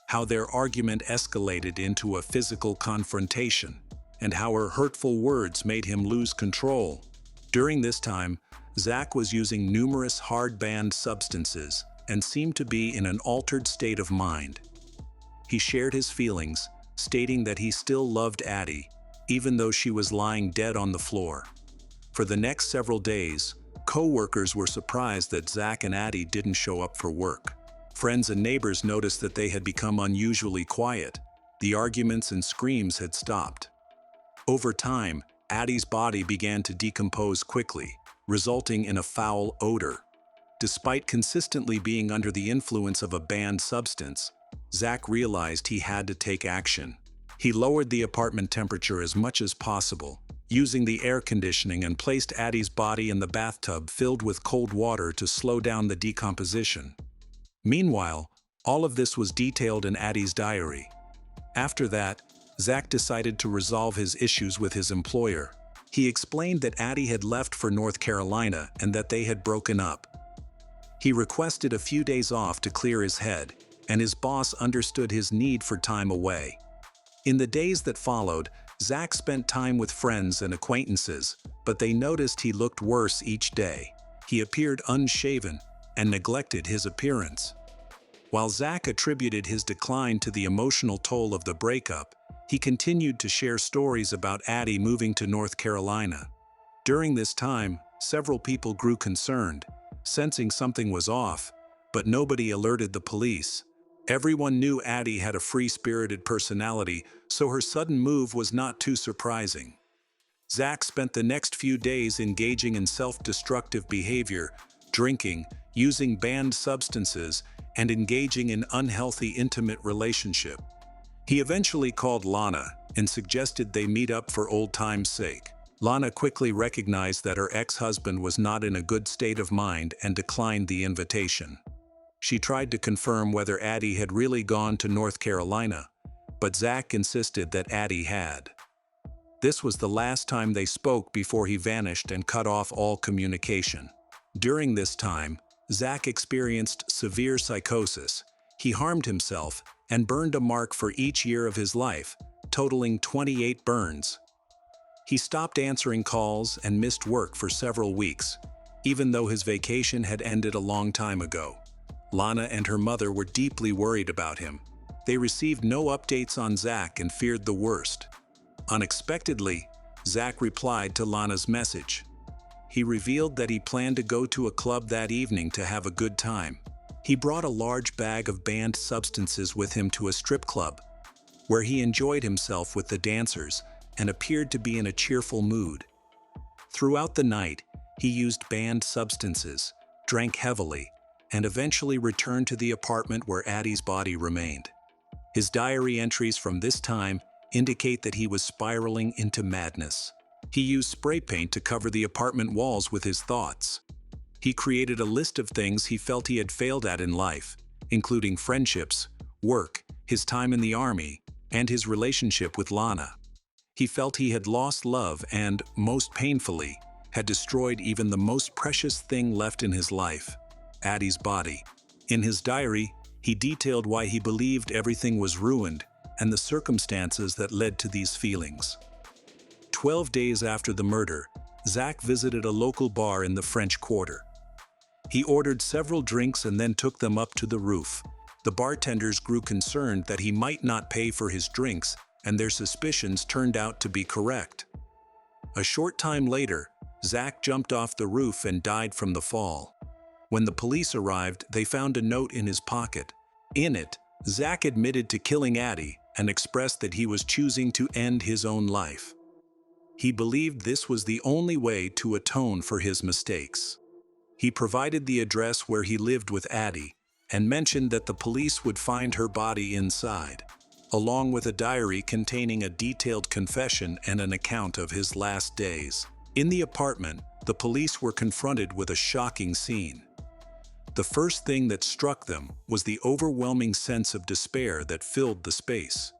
Speaker 1: how their argument escalated into a physical confrontation, and how her hurtful words made him lose control. During this time, Zach was using numerous hard-banned substances and seemed to be in an altered state of mind. He shared his feelings, stating that he still loved Addie, even though she was lying dead on the floor. For the next several days, co-workers were surprised that Zach and Addie didn't show up for work. Friends and neighbors noticed that they had become unusually quiet. The arguments and screams had stopped. Over time, Addie's body began to decompose quickly, resulting in a foul odor. Despite consistently being under the influence of a banned substance, Zach realized he had to take action. He lowered the apartment temperature as much as possible, using the air conditioning, and placed Addie's body in the bathtub filled with cold water to slow down the decomposition. Meanwhile, all of this was detailed in Addie's diary. After that, Zach decided to resolve his issues with his employer. He explained that Addie had left for North Carolina and that they had broken up. He requested a few days off to clear his head, and his boss understood his need for time away. In the days that followed, Zach spent time with friends and acquaintances, but they noticed he looked worse each day. He appeared unshaven and neglected his appearance. While Zach attributed his decline to the emotional toll of the breakup, He continued to share stories about Addie moving to North Carolina. During this time, several people grew concerned, sensing something was off, but nobody alerted the police. Everyone knew Addie had a free-spirited personality, so her sudden move was not too surprising. Zach spent the next few days engaging in self-destructive behavior, drinking, using banned substances, and engaging in unhealthy intimate relationship. He eventually called Lana and suggested they meet up for old time's sake. Lana quickly recognized that her ex-husband was not in a good state of mind and declined the invitation. She tried to confirm whether Addie had really gone to North Carolina, but Zach insisted that Addie had. This was the last time they spoke before he vanished and cut off all communication. During this time, Zach experienced severe psychosis. He harmed himself and burned a mark for each year of his life, totaling 28 burns. He stopped answering calls and missed work for several weeks, even though his vacation had ended a long time ago. Lana and her mother were deeply worried about him. They received no updates on Zach and feared the worst. Unexpectedly, Zach replied to Lana's message. He revealed that he planned to go to a club that evening to have a good time. He brought a large bag of banned substances with him to a strip club, where he enjoyed himself with the dancers and appeared to be in a cheerful mood. Throughout the night, he used banned substances, drank heavily, and eventually returned to the apartment where Addie's body remained. His diary entries from this time indicate that he was spiraling into madness. He used spray paint to cover the apartment walls with his thoughts. He created a list of things he felt he had failed at in life, including friendships, work, his time in the army, and his relationship with Lana. He felt he had lost love and, most painfully, had destroyed even the most precious thing left in his life, Addie's body. In his diary, he detailed why he believed everything was ruined and the circumstances that led to these feelings. 12 days after the murder, Zach visited a local bar in the French Quarter. He ordered several drinks and then took them up to the roof. The bartenders grew concerned that he might not pay for his drinks, and their suspicions turned out to be correct. A short time later, Zach jumped off the roof and died from the fall. When the police arrived, they found a note in his pocket. In it, Zach admitted to killing Addie and expressed that he was choosing to end his own life. He believed this was the only way to atone for his mistakes. He provided the address where he lived with Addie and mentioned that the police would find her body inside, along with a diary containing a detailed confession and an account of his last days. In the apartment, the police were confronted with a shocking scene. The first thing that struck them was the overwhelming sense of despair that filled the space.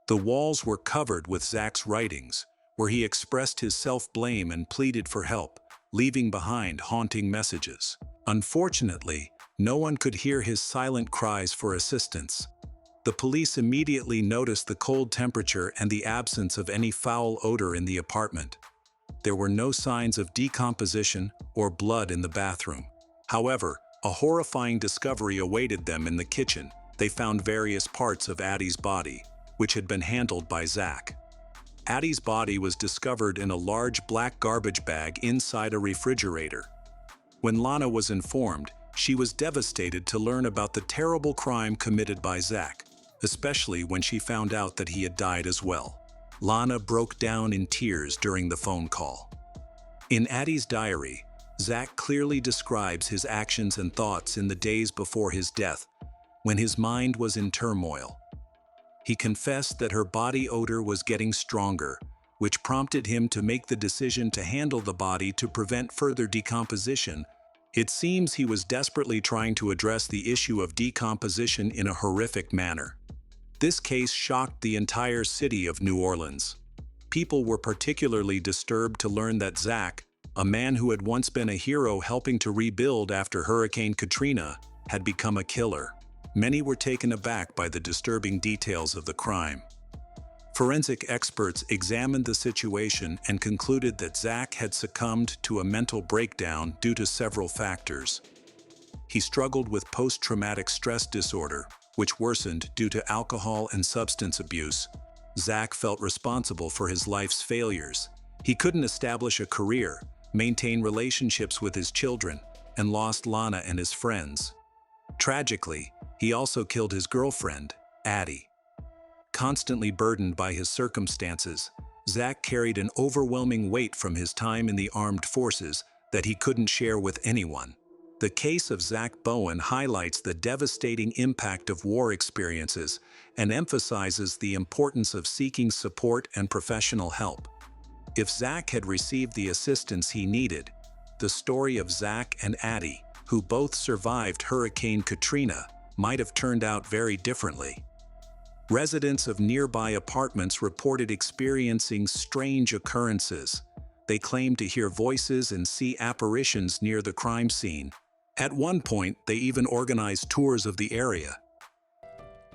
Speaker 1: The walls were covered with Zach's writings, where he expressed his self-blame and pleaded for help, leaving behind haunting messages. Unfortunately, no one could hear his silent cries for assistance. The police immediately noticed the cold temperature and the absence of any foul odor in the apartment. There were no signs of decomposition or blood in the bathroom. However, a horrifying discovery awaited them in the kitchen. They found various parts of Addie's body, which had been handled by Zach. Addie's body was discovered in a large black garbage bag inside a refrigerator. When Lana was informed, she was devastated to learn about the terrible crime committed by Zach, especially when she found out that he had died as well. Lana broke down in tears during the phone call. In Addie's diary, Zach clearly describes his actions and thoughts in the days before his death, when his mind was in turmoil. He confessed that her body odor was getting stronger, which prompted him to make the decision to handle the body to prevent further decomposition. It seems he was desperately trying to address the issue of decomposition in a horrific manner. This case shocked the entire city of New Orleans. People were particularly disturbed to learn that Zach, a man who had once been a hero helping to rebuild after Hurricane Katrina, had become a killer. Many were taken aback by the disturbing details of the crime. Forensic experts examined the situation and concluded that Zach had succumbed to a mental breakdown due to several factors. He struggled with post-traumatic stress disorder, which worsened due to alcohol and substance abuse. Zach felt responsible for his life's failures. He couldn't establish a career, maintain relationships with his children, and lost Lana and his friends. Tragically, he also killed his girlfriend, Addie. Constantly burdened by his circumstances, Zach carried an overwhelming weight from his time in the armed forces that he couldn't share with anyone. The case of Zach Bowen highlights the devastating impact of war experiences and emphasizes the importance of seeking support and professional help. If Zach had received the assistance he needed, the story of Zach and Addie, who both survived Hurricane Katrina, might have turned out very differently. Residents of nearby apartments reported experiencing strange occurrences. They claimed to hear voices and see apparitions near the crime scene. At one point, they even organized tours of the area.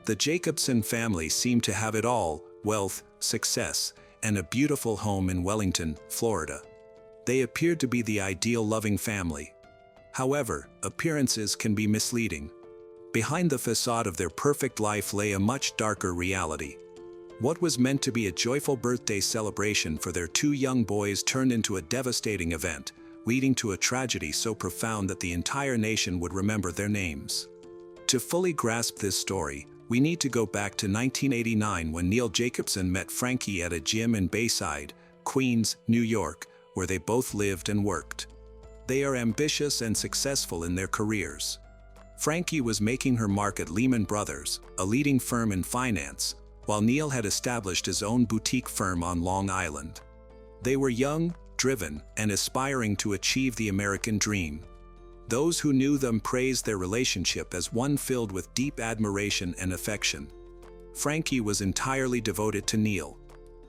Speaker 1: The Jacobson family seemed to have it all: wealth, success, and a beautiful home in Wellington, Florida. They appeared to be the ideal loving family. However, appearances can be misleading. Behind the facade of their perfect life lay a much darker reality. What was meant to be a joyful birthday celebration for their two young boys turned into a devastating event, leading to a tragedy so profound that the entire nation would remember their names. To fully grasp this story, we need to go back to 1989 when Neil Jacobson met Frankie at a gym in Bayside, Queens, New York, where they both lived and worked. They are ambitious and successful in their careers. Frankie was making her mark at Lehman Brothers, a leading firm in finance, while Neil had established his own boutique firm on Long Island. They were young, driven, and aspiring to achieve the American dream. Those who knew them praised their relationship as one filled with deep admiration and affection. Frankie was entirely devoted to Neil.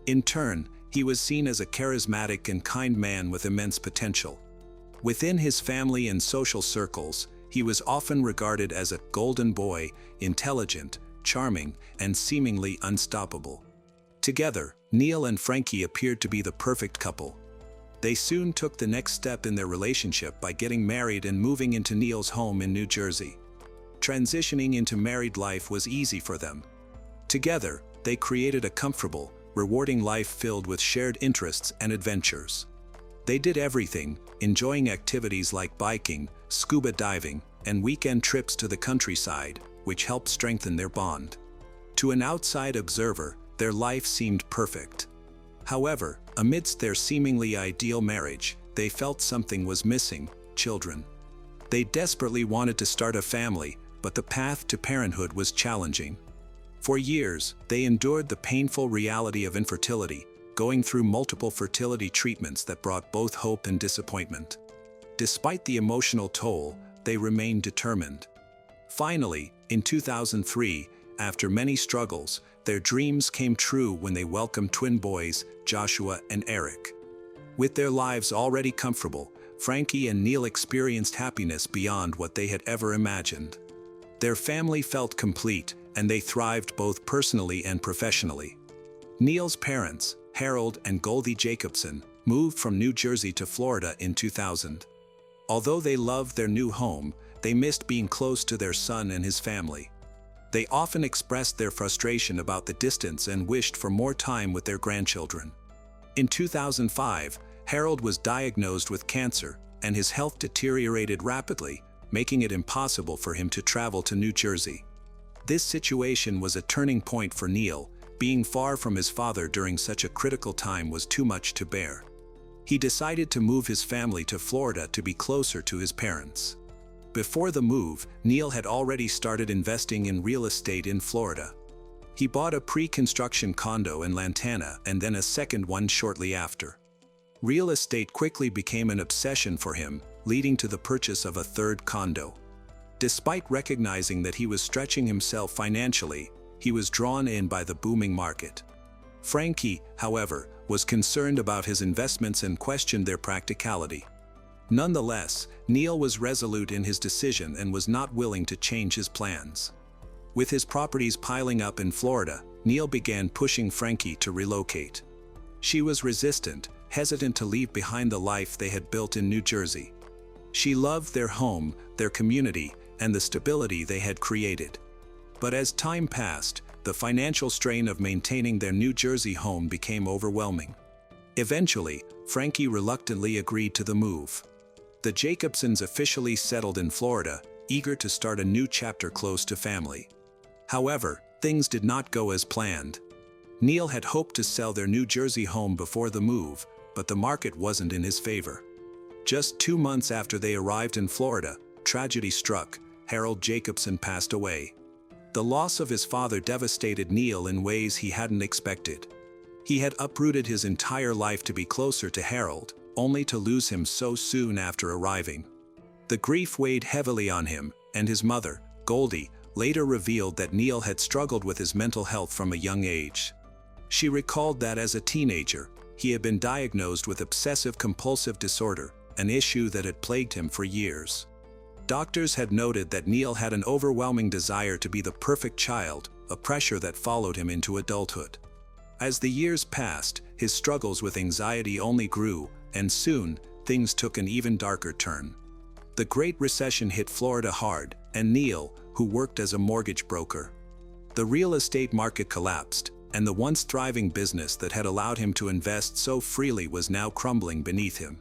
Speaker 1: In turn, he was seen as a charismatic and kind man with immense potential. Within his family and social circles, he was often regarded as a golden boy, intelligent, charming, and seemingly unstoppable. Together, Neil and Frankie appeared to be the perfect couple. They soon took the next step in their relationship by getting married and moving into Neil's home in New Jersey. Transitioning into married life was easy for them. Together, they created a comfortable, rewarding life filled with shared interests and adventures. They did everything, enjoying activities like biking, scuba diving, and weekend trips to the countryside, which helped strengthen their bond. To an outside observer, their life seemed perfect. However, amidst their seemingly ideal marriage, they felt something was missing: children. They desperately wanted to start a family, but the path to parenthood was challenging. For years, they endured the painful reality of infertility, going through multiple fertility treatments that brought both hope and disappointment. Despite the emotional toll, they remained determined. Finally, in 2003, after many struggles, their dreams came true when they welcomed twin boys, Joshua and Eric. With their lives already comfortable, Frankie and Neil experienced happiness beyond what they had ever imagined. Their family felt complete, and they thrived both personally and professionally. Neil's parents, Harold and Goldie Jacobson, moved from New Jersey to Florida in 2000. Although they loved their new home, they missed being close to their son and his family. They often expressed their frustration about the distance and wished for more time with their grandchildren. In 2005, Harold was diagnosed with cancer, and his health deteriorated rapidly, making it impossible for him to travel to New Jersey. This situation was a turning point for Neil. Being far from his father during such a critical time was too much to bear. He decided to move his family to Florida to be closer to his parents. Before the move, Neil had already started investing in real estate in Florida. He bought a pre-construction condo in Lantana and then a second one shortly after. Real estate quickly became an obsession for him, leading to the purchase of a third condo. Despite recognizing that he was stretching himself financially, he was drawn in by the booming market. Frankie, however, was concerned about his investments and questioned their practicality. Nonetheless, Neil was resolute in his decision and was not willing to change his plans. With his properties piling up in Florida, Neil began pushing Frankie to relocate. She was resistant, hesitant to leave behind the life they had built in New Jersey. She loved their home, their community, and the stability they had created. But as time passed, the financial strain of maintaining their New Jersey home became overwhelming. Eventually, Frankie reluctantly agreed to the move. The Jacobsons officially settled in Florida, eager to start a new chapter close to family. However, things did not go as planned. Neil had hoped to sell their New Jersey home before the move, but the market wasn't in his favor. Just 2 months after they arrived in Florida, tragedy struck. Harold Jacobson passed away. The loss of his father devastated Neil in ways he hadn't expected. He had uprooted his entire life to be closer to Harold, only to lose him so soon after arriving. The grief weighed heavily on him, and his mother, Goldie, later revealed that Neil had struggled with his mental health from a young age. She recalled that as a teenager, he had been diagnosed with obsessive-compulsive disorder, an issue that had plagued him for years. Doctors had noted that Neil had an overwhelming desire to be the perfect child, a pressure that followed him into adulthood. As the years passed, his struggles with anxiety only grew, and soon, things took an even darker turn. The Great Recession hit Florida hard, and Neil, who worked as a mortgage broker. The real estate market collapsed, and the once thriving business that had allowed him to invest so freely was now crumbling beneath him.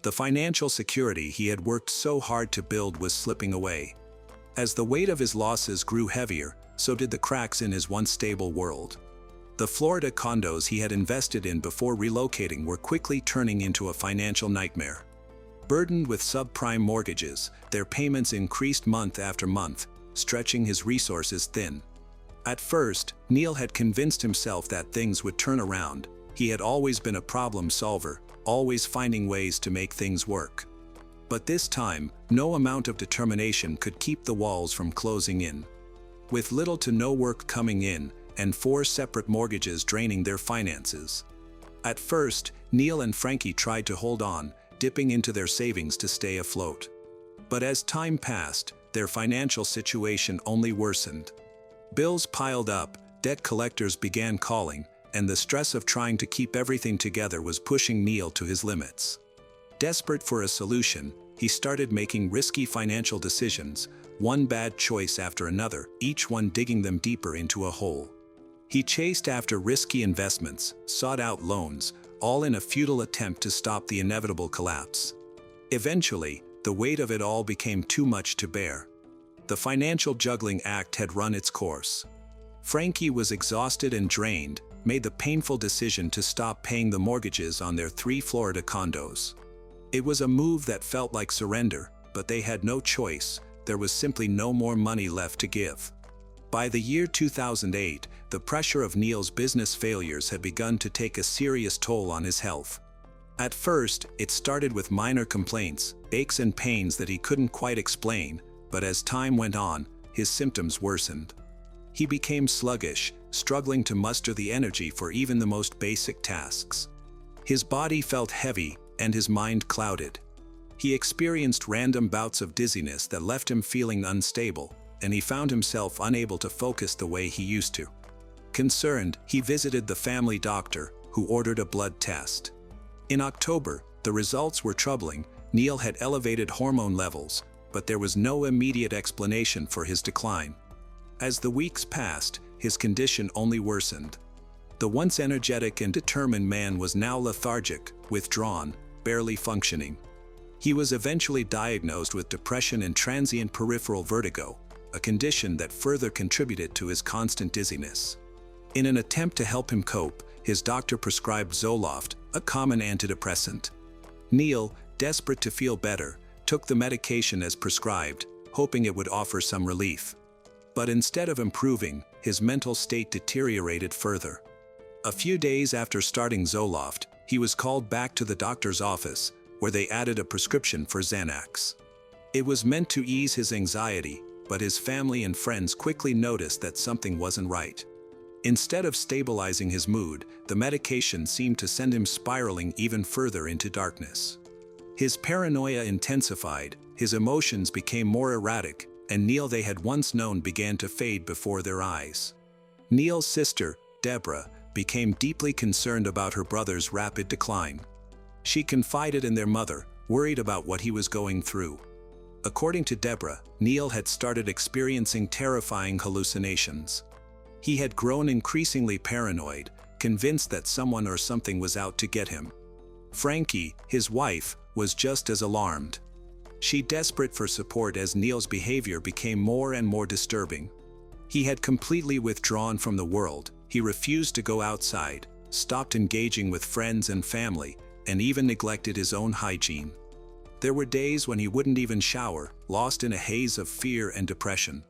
Speaker 1: The financial security he had worked so hard to build was slipping away. As the weight of his losses grew heavier, so did the cracks in his once stable world. The Florida condos he had invested in before relocating were quickly turning into a financial nightmare. Burdened with subprime mortgages, their payments increased month after month, stretching his resources thin. At first, Neil had convinced himself that things would turn around. He had always been a problem solver, always finding ways to make things work. But this time, no amount of determination could keep the walls from closing in. With little to no work coming in, and 4 separate mortgages draining their finances. At first, Neil and Frankie tried to hold on, dipping into their savings to stay afloat. But as time passed, their financial situation only worsened. Bills piled up, debt collectors began calling, and the stress of trying to keep everything together was pushing Neil to his limits. Desperate for a solution, he started making risky financial decisions, one bad choice after another, each one digging them deeper into a hole. He chased after risky investments, sought out loans, all in a futile attempt to stop the inevitable collapse. Eventually, the weight of it all became too much to bear. The financial juggling act had run its course. Frankie was exhausted and drained, made the painful decision to stop paying the mortgages on their 3 Florida condos. It was a move that felt like surrender, but they had no choice. There was simply no more money left to give. By the year 2008, the pressure of Neil's business failures had begun to take a serious toll on his health. At first, it started with minor complaints, aches and pains that he couldn't quite explain, but as time went on, his symptoms worsened. He became sluggish, struggling to muster the energy for even the most basic tasks. His body felt heavy, and his mind clouded. He experienced random bouts of dizziness that left him feeling unstable, and he found himself unable to focus the way he used to. Concerned, he visited the family doctor, who ordered a blood test. In October, the results were troubling. Neil had elevated hormone levels, but there was no immediate explanation for his decline. As the weeks passed, his condition only worsened. The once energetic and determined man was now lethargic, withdrawn, barely functioning. He was eventually diagnosed with depression and transient peripheral vertigo, a condition that further contributed to his constant dizziness. In an attempt to help him cope, his doctor prescribed Zoloft, a common antidepressant. Neil, desperate to feel better, took the medication as prescribed, hoping it would offer some relief. But instead of improving, his mental state deteriorated further. A few days after starting Zoloft, he was called back to the doctor's office, where they added a prescription for Xanax. It was meant to ease his anxiety, but his family and friends quickly noticed that something wasn't right. Instead of stabilizing his mood, the medication seemed to send him spiraling even further into darkness. His paranoia intensified, his emotions became more erratic, and Neil they had once known began to fade before their eyes. Neil's sister, Deborah, became deeply concerned about her brother's rapid decline. She confided in their mother, worried about what he was going through. According to Deborah, Neil had started experiencing terrifying hallucinations. He had grown increasingly paranoid, convinced that someone or something was out to get him. Frankie, his wife, was just as alarmed. She desperate for support as Neil's behavior became more and more disturbing. He had completely withdrawn from the world, he refused to go outside, stopped engaging with friends and family, and even neglected his own hygiene. There were days when he wouldn't even shower, lost in a haze of fear and depression.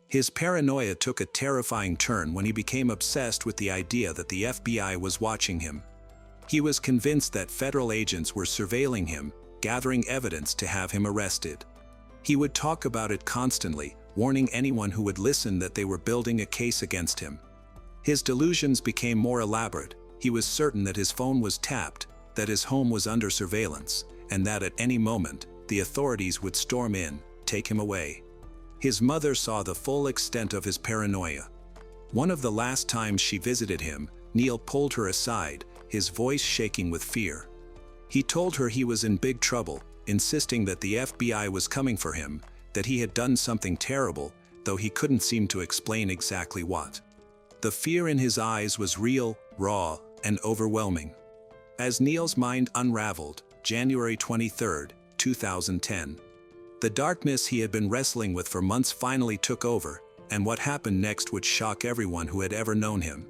Speaker 1: His paranoia took a terrifying turn when he became obsessed with the idea that the FBI was watching him. He was convinced that federal agents were surveilling him, gathering evidence to have him arrested. He would talk about it constantly, warning anyone who would listen that they were building a case against him. His delusions became more elaborate. He was certain that his phone was tapped, that his home was under surveillance, and that at any moment, the authorities would storm in, take him away. His mother saw the full extent of his paranoia. One of the last times she visited him, Neil pulled her aside, his voice shaking with fear. He told her he was in big trouble, insisting that the FBI was coming for him, that he had done something terrible, though he couldn't seem to explain exactly what. The fear in his eyes was real, raw, and overwhelming. As Neil's mind unraveled, January 23, 2010. The darkness he had been wrestling with for months finally took over, and what happened next would shock everyone who had ever known him.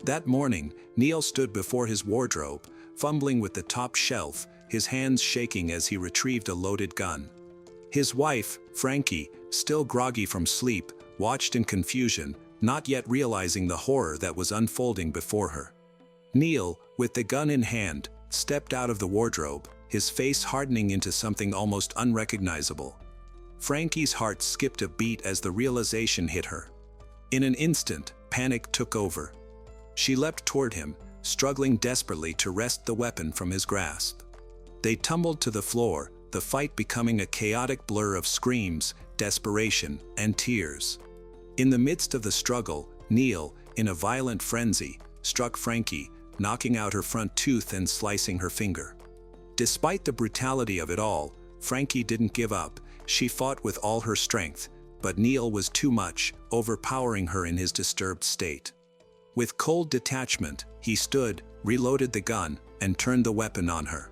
Speaker 1: That morning, Neil stood before his wardrobe, fumbling with the top shelf, his hands shaking as he retrieved a loaded gun. His wife, Frankie, still groggy from sleep, watched in confusion, not yet realizing the horror that was unfolding before her. Neil, with the gun in hand, stepped out of the wardrobe, his face hardening into something almost unrecognizable. Frankie's heart skipped a beat as the realization hit her. In an instant, panic took over. She leapt toward him, struggling desperately to wrest the weapon from his grasp. They tumbled to the floor, the fight becoming a chaotic blur of screams, desperation, and tears. In the midst of the struggle, Neil, in a violent frenzy, struck Frankie, knocking out her front tooth and slicing her finger. Despite the brutality of it all, Frankie didn't give up. She fought with all her strength, but Neil was too much, overpowering her in his disturbed state. With cold detachment, he stood, reloaded the gun, and turned the weapon on her.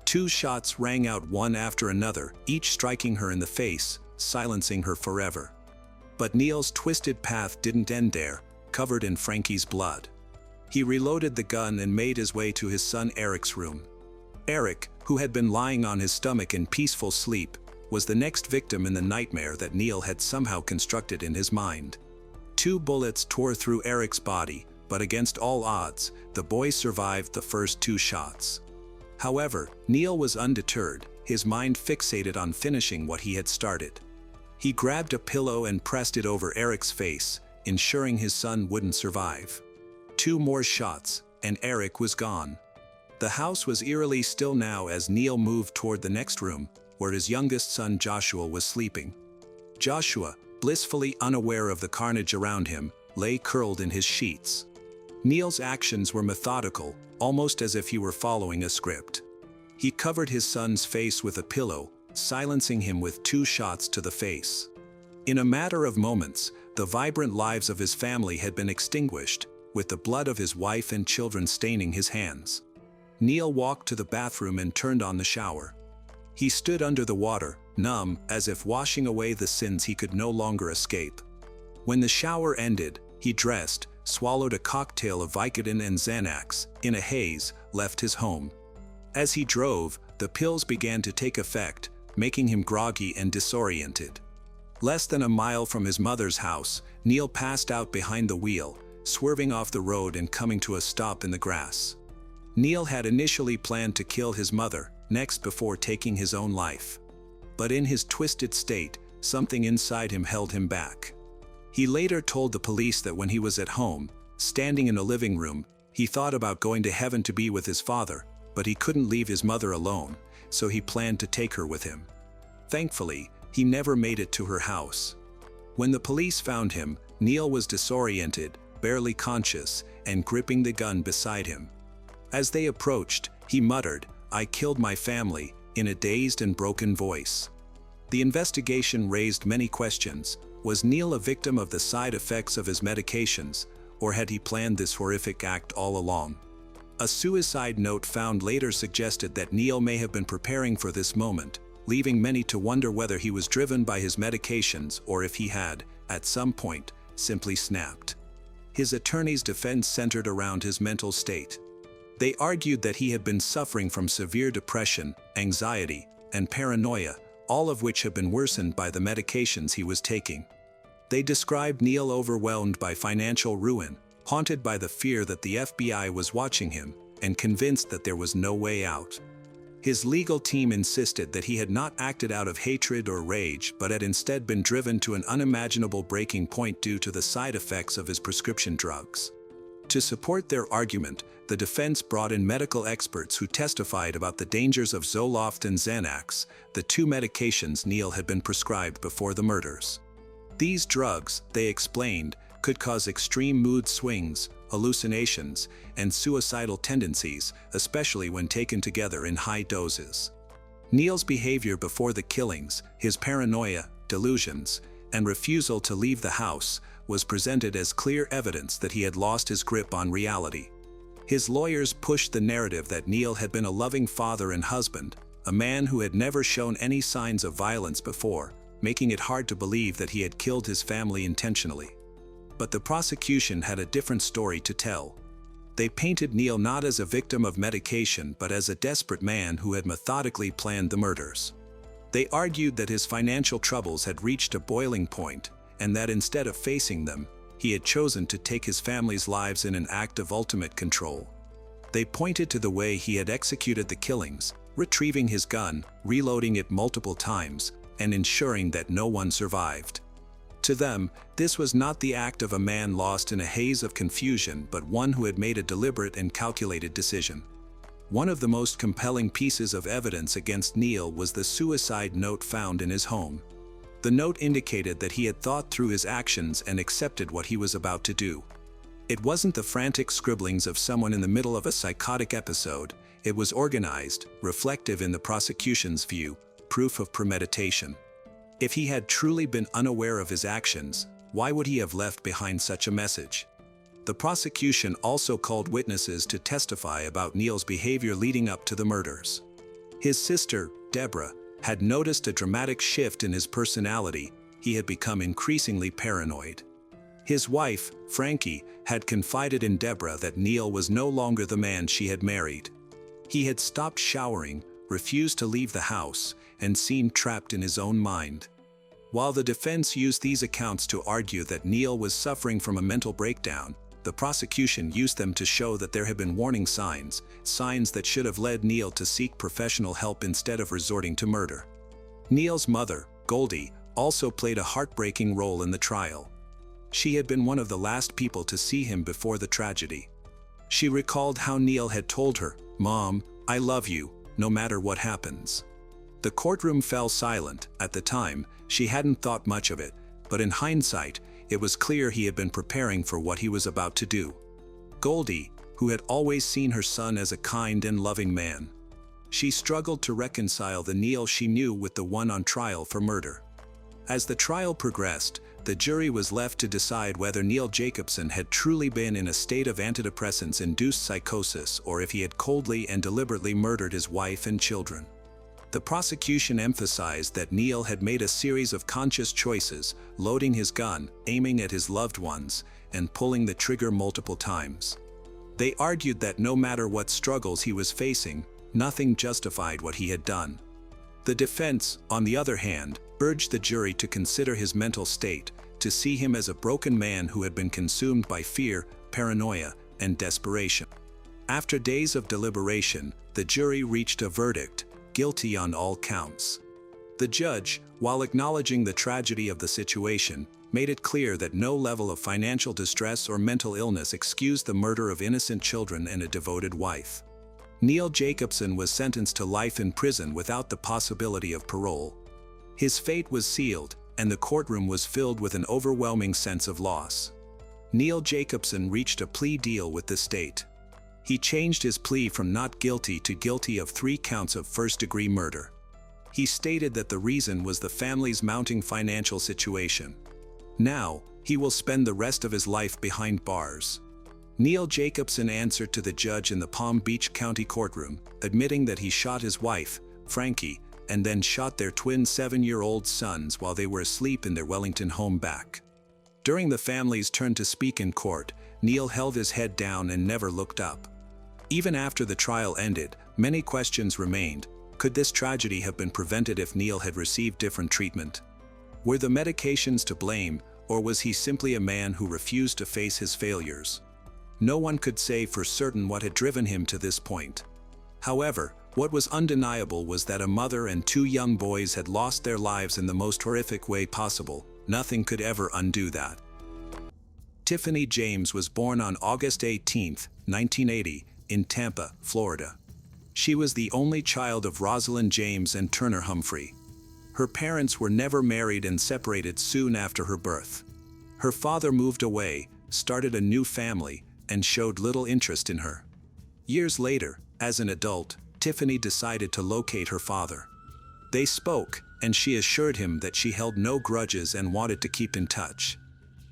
Speaker 1: 2 shots rang out one after another, each striking her in the face, silencing her forever. But Neil's twisted path didn't end there, covered in Frankie's blood. He reloaded the gun and made his way to his son Eric's room. Eric, who had been lying on his stomach in peaceful sleep, was the next victim in the nightmare that Neil had somehow constructed in his mind. 2 bullets tore through Eric's body, but against all odds, the boy survived the first 2 shots. However, Neil was undeterred, his mind fixated on finishing what he had started. He grabbed a pillow and pressed it over Eric's face, ensuring his son wouldn't survive. 2 more shots, and Eric was gone. The house was eerily still now as Neil moved toward the next room, where his youngest son Joshua was sleeping. Joshua, blissfully unaware of the carnage around him, lay curled in his sheets. Neil's actions were methodical, almost as if he were following a script. He covered his son's face with a pillow, silencing him with 2 shots to the face. In a matter of moments, the vibrant lives of his family had been extinguished, with the blood of his wife and children staining his hands. Neil walked to the bathroom and turned on the shower. He stood under the water, numb, as if washing away the sins he could no longer escape. When the shower ended, he dressed, swallowed a cocktail of Vicodin and Xanax, in a haze, left his home. As he drove, the pills began to take effect, making him groggy and disoriented. Less than a mile from his mother's house, Neil passed out behind the wheel, swerving off the road and coming to a stop in the grass. Neil had initially planned to kill his mother, next before taking his own life. But in his twisted state, something inside him held him back. He later told the police that when he was at home, standing in a living room, he thought about going to heaven to be with his father, but he couldn't leave his mother alone, so he planned to take her with him. Thankfully, he never made it to her house. When the police found him, Neil was disoriented, barely conscious, and gripping the gun beside him. As they approached, he muttered, "I killed my family," in a dazed and broken voice. The investigation raised many questions. Was Neil a victim of the side effects of his medications, or had he planned this horrific act all along? A suicide note found later suggested that Neil may have been preparing for this moment, leaving many to wonder whether he was driven by his medications or if he had, at some point, simply snapped. His attorney's defense centered around his mental state. They argued that he had been suffering from severe depression, anxiety, and paranoia, all of which had been worsened by the medications he was taking. They described Neil overwhelmed by financial ruin, haunted by the fear that the FBI was watching him, and convinced that there was no way out. His legal team insisted that he had not acted out of hatred or rage but had instead been driven to an unimaginable breaking point due to the side effects of his prescription drugs. To support their argument, the defense brought in medical experts who testified about the dangers of Zoloft and Xanax, the two medications Neil had been prescribed before the murders. These drugs, they explained, could cause extreme mood swings, hallucinations, and suicidal tendencies, especially when taken together in high doses. Neil's behavior before the killings, his paranoia, delusions, and refusal to leave the house, was presented as clear evidence that he had lost his grip on reality. His lawyers pushed the narrative that Neil had been a loving father and husband, a man who had never shown any signs of violence before, making it hard to believe that he had killed his family intentionally. But the prosecution had a different story to tell. They painted Neil not as a victim of medication but as a desperate man who had methodically planned the murders. They argued that his financial troubles had reached a boiling point, and that instead of facing them, he had chosen to take his family's lives in an act of ultimate control. They pointed to the way he had executed the killings, retrieving his gun, reloading it multiple times, and ensuring that no one survived. To them, this was not the act of a man lost in a haze of confusion but one who had made a deliberate and calculated decision. One of the most compelling pieces of evidence against Neil was the suicide note found in his home. The note indicated that he had thought through his actions and accepted what he was about to do. It wasn't the frantic scribblings of someone in the middle of a psychotic episode, it was organized, reflective in the prosecution's view, proof of premeditation. If he had truly been unaware of his actions, why would he have left behind such a message? The prosecution also called witnesses to testify about Neil's behavior leading up to the murders. His sister, Deborah, had noticed a dramatic shift in his personality. He had become increasingly paranoid. His wife, Frankie, had confided in Deborah that Neil was no longer the man she had married. He had stopped showering, refused to leave the house, and seemed trapped in his own mind. While the defense used these accounts to argue that Neil was suffering from a mental breakdown, the prosecution used them to show that there had been warning signs, signs that should have led Neil to seek professional help instead of resorting to murder. Neil's mother, Goldie, also played a heartbreaking role in the trial. She had been one of the last people to see him before the tragedy. She recalled how Neil had told her, "Mom, I love you, no matter what happens." The courtroom fell silent. At the time, she hadn't thought much of it, but in hindsight, it was clear he had been preparing for what he was about to do. Goldie, who had always seen her son as a kind and loving man. She struggled to reconcile the Neil she knew with the one on trial for murder. As the trial progressed, the jury was left to decide whether Neil Jacobson had truly been in a state of antidepressants-induced psychosis or if he had coldly and deliberately murdered his wife and children. The prosecution emphasized that Neil had made a series of conscious choices, loading his gun, aiming at his loved ones, and pulling the trigger multiple times. They argued that no matter what struggles he was facing, nothing justified what he had done. The defense, on the other hand, urged the jury to consider his mental state, to see him as a broken man who had been consumed by fear, paranoia, and desperation. After days of deliberation, the jury reached a verdict: guilty on all counts. The judge, while acknowledging the tragedy of the situation, made it clear that no level of financial distress or mental illness excused the murder of innocent children and a devoted wife. Neil Jacobson was sentenced to life in prison without the possibility of parole. His fate was sealed, and the courtroom was filled with an overwhelming sense of loss. Neil Jacobson reached a plea deal with the state. He changed his plea from not guilty to guilty of 3 counts of first-degree murder. He stated that the reason was the family's mounting financial situation. Now, he will spend the rest of his life behind bars. Neil Jacobson answered to the judge in the Palm Beach County courtroom, admitting that he shot his wife, Frankie, and then shot their twin 7-year-old sons while they were asleep in their Wellington home back. During the family's turn to speak in court, Neil held his head down and never looked up. Even after the trial ended, many questions remained. Could this tragedy have been prevented if Neil had received different treatment? Were the medications to blame, or was he simply a man who refused to face his failures? No one could say for certain what had driven him to this point. However, what was undeniable was that a mother and 2 young boys had lost their lives in the most horrific way possible. Nothing could ever undo that. Tiffany James was born on August 18, 1980, in Tampa, Florida. She was the only child of Rosalind James and Turner Humphrey. Her parents were never married and separated soon after her birth. Her father moved away, started a new family, and showed little interest in her. Years later, as an adult, Tiffany decided to locate her father. They spoke, and she assured him that she held no grudges and wanted to keep in touch.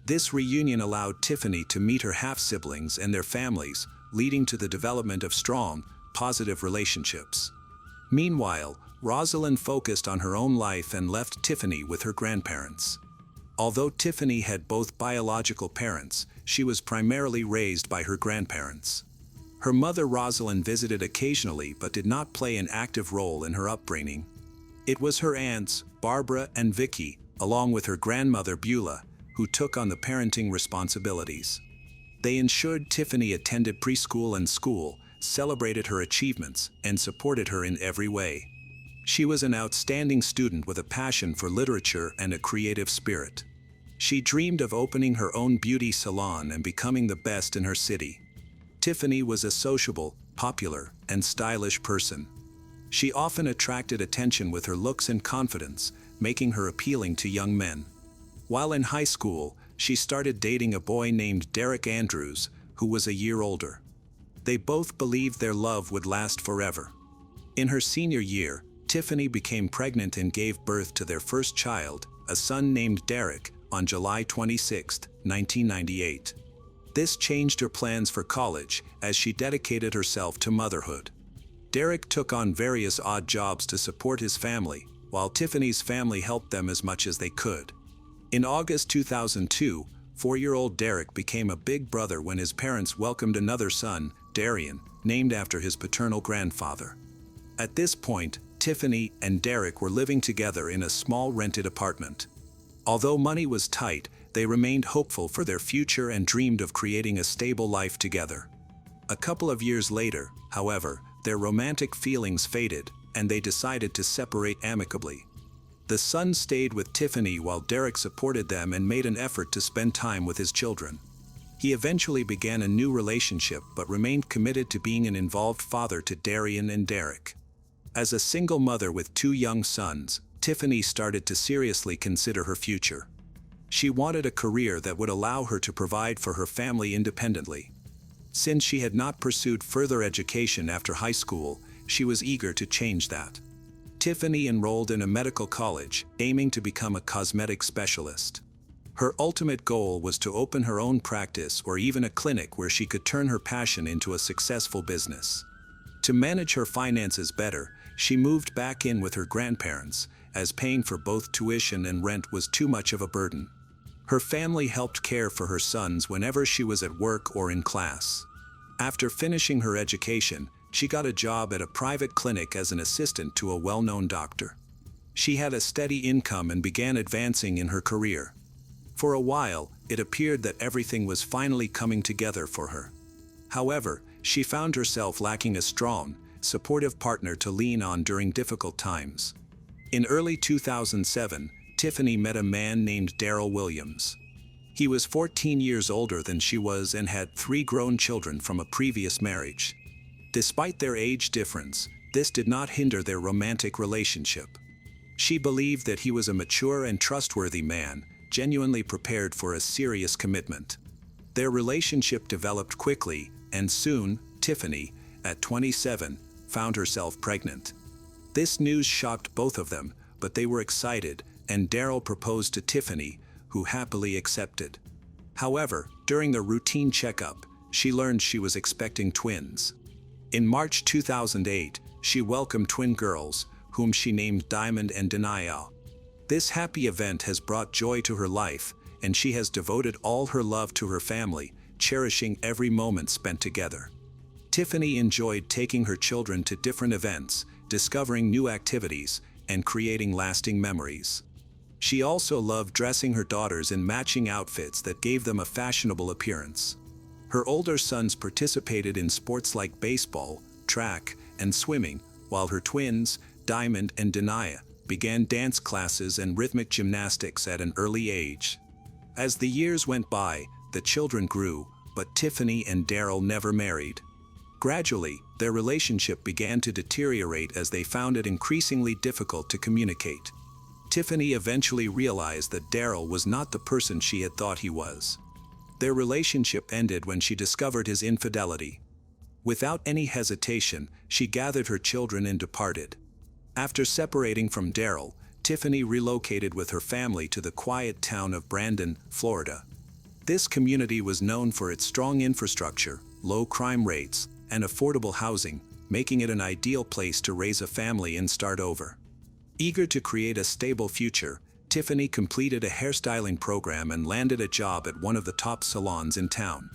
Speaker 1: This reunion allowed Tiffany to meet her half-siblings and their families, leading to the development of strong, positive relationships. Meanwhile, Rosalind focused on her own life and left Tiffany with her grandparents. Although Tiffany had both biological parents, she was primarily raised by her grandparents. Her mother Rosalind visited occasionally but did not play an active role in her upbringing. It was her aunts, Barbara and Vicky, along with her grandmother Beulah, who took on the parenting responsibilities. They ensured Tiffany attended preschool and school, celebrated her achievements, and supported her in every way. She was an outstanding student with a passion for literature and a creative spirit. She dreamed of opening her own beauty salon and becoming the best in her city. Tiffany was a sociable, popular, and stylish person. She often attracted attention with her looks and confidence, making her appealing to young men. While in high school, she started dating a boy named Derek Andrews, who was a year older. They both believed their love would last forever. In her senior year, Tiffany became pregnant and gave birth to their first child, a son named Derek, on July 26, 1998. This changed her plans for college as she dedicated herself to motherhood. Derek took on various odd jobs to support his family, while Tiffany's family helped them as much as they could. In August 2002, 4-year-old Derek became a big brother when his parents welcomed another son, Darian, named after his paternal grandfather. At this point, Tiffany and Derek were living together in a small rented apartment. Although money was tight, they remained hopeful for their future and dreamed of creating a stable life together. A couple of years later, however, their romantic feelings faded, and they decided to separate amicably. The son stayed with Tiffany while Derek supported them and made an effort to spend time with his children. He eventually began a new relationship but remained committed to being an involved father to Darian and Derek. As a single mother with 2 young sons, Tiffany started to seriously consider her future. She wanted a career that would allow her to provide for her family independently. Since she had not pursued further education after high school, she was eager to change that. Tiffany enrolled in a medical college, aiming to become a cosmetic specialist. Her ultimate goal was to open her own practice or even a clinic where she could turn her passion into a successful business. To manage her finances better, she moved back in with her grandparents, as paying for both tuition and rent was too much of a burden. Her family helped care for her sons whenever she was at work or in class. After finishing her education, she got a job at a private clinic as an assistant to a well-known doctor. She had a steady income and began advancing in her career. For a while, it appeared that everything was finally coming together for her. However, she found herself lacking a strong, supportive partner to lean on during difficult times. In early 2007, Tiffany met a man named Daryl Williams. He was 14 years older than she was and had 3 grown children from a previous marriage. Despite their age difference, this did not hinder their romantic relationship. She believed that he was a mature and trustworthy man, genuinely prepared for a serious commitment. Their relationship developed quickly, and soon, Tiffany, at 27, found herself pregnant. This news shocked both of them, but they were excited, and Daryl proposed to Tiffany, who happily accepted. However, during a routine checkup, she learned she was expecting twins. In March 2008, she welcomed twin girls, whom she named Diamond and Denia. This happy event has brought joy to her life, and she has devoted all her love to her family, cherishing every moment spent together. Tiffany enjoyed taking her children to different events, discovering new activities, and creating lasting memories. She also loved dressing her daughters in matching outfits that gave them a fashionable appearance. Her older sons participated in sports like baseball, track, and swimming, while her twins, Diamond and Denia, began dance classes and rhythmic gymnastics at an early age. As the years went by, the children grew, but Tiffany and Daryl never married. Gradually, their relationship began to deteriorate as they found it increasingly difficult to communicate. Tiffany eventually realized that Daryl was not the person she had thought he was. Their relationship ended when she discovered his infidelity. Without any hesitation, she gathered her children and departed. After separating from Daryl, Tiffany relocated with her family to the quiet town of Brandon, Florida. This community was known for its strong infrastructure, low crime rates, and affordable housing, making it an ideal place to raise a family and start over. Eager to create a stable future, Tiffany completed a hairstyling program and landed a job at one of the top salons in town.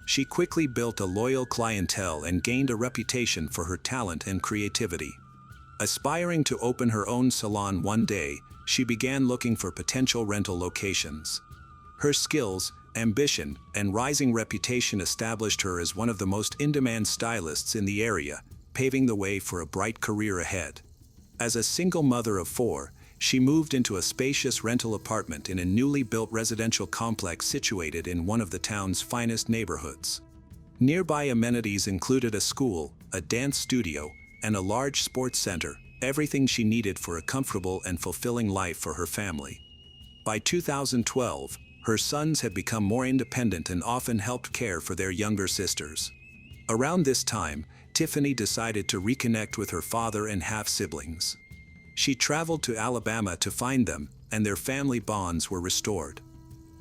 Speaker 1: She quickly built a loyal clientele and gained a reputation for her talent and creativity. Aspiring to open her own salon one day, she began looking for potential rental locations. Her skills, ambition, and rising reputation established her as one of the most in-demand stylists in the area, paving the way for a bright career ahead. As a single mother of 4, she moved into a spacious rental apartment in a newly built residential complex situated in one of the town's finest neighborhoods. Nearby amenities included a school, a dance studio, and a large sports center, everything she needed for a comfortable and fulfilling life for her family. By 2012, her sons had become more independent and often helped care for their younger sisters. Around this time, Tiffany decided to reconnect with her father and half-siblings. She traveled to Alabama to find them, and their family bonds were restored.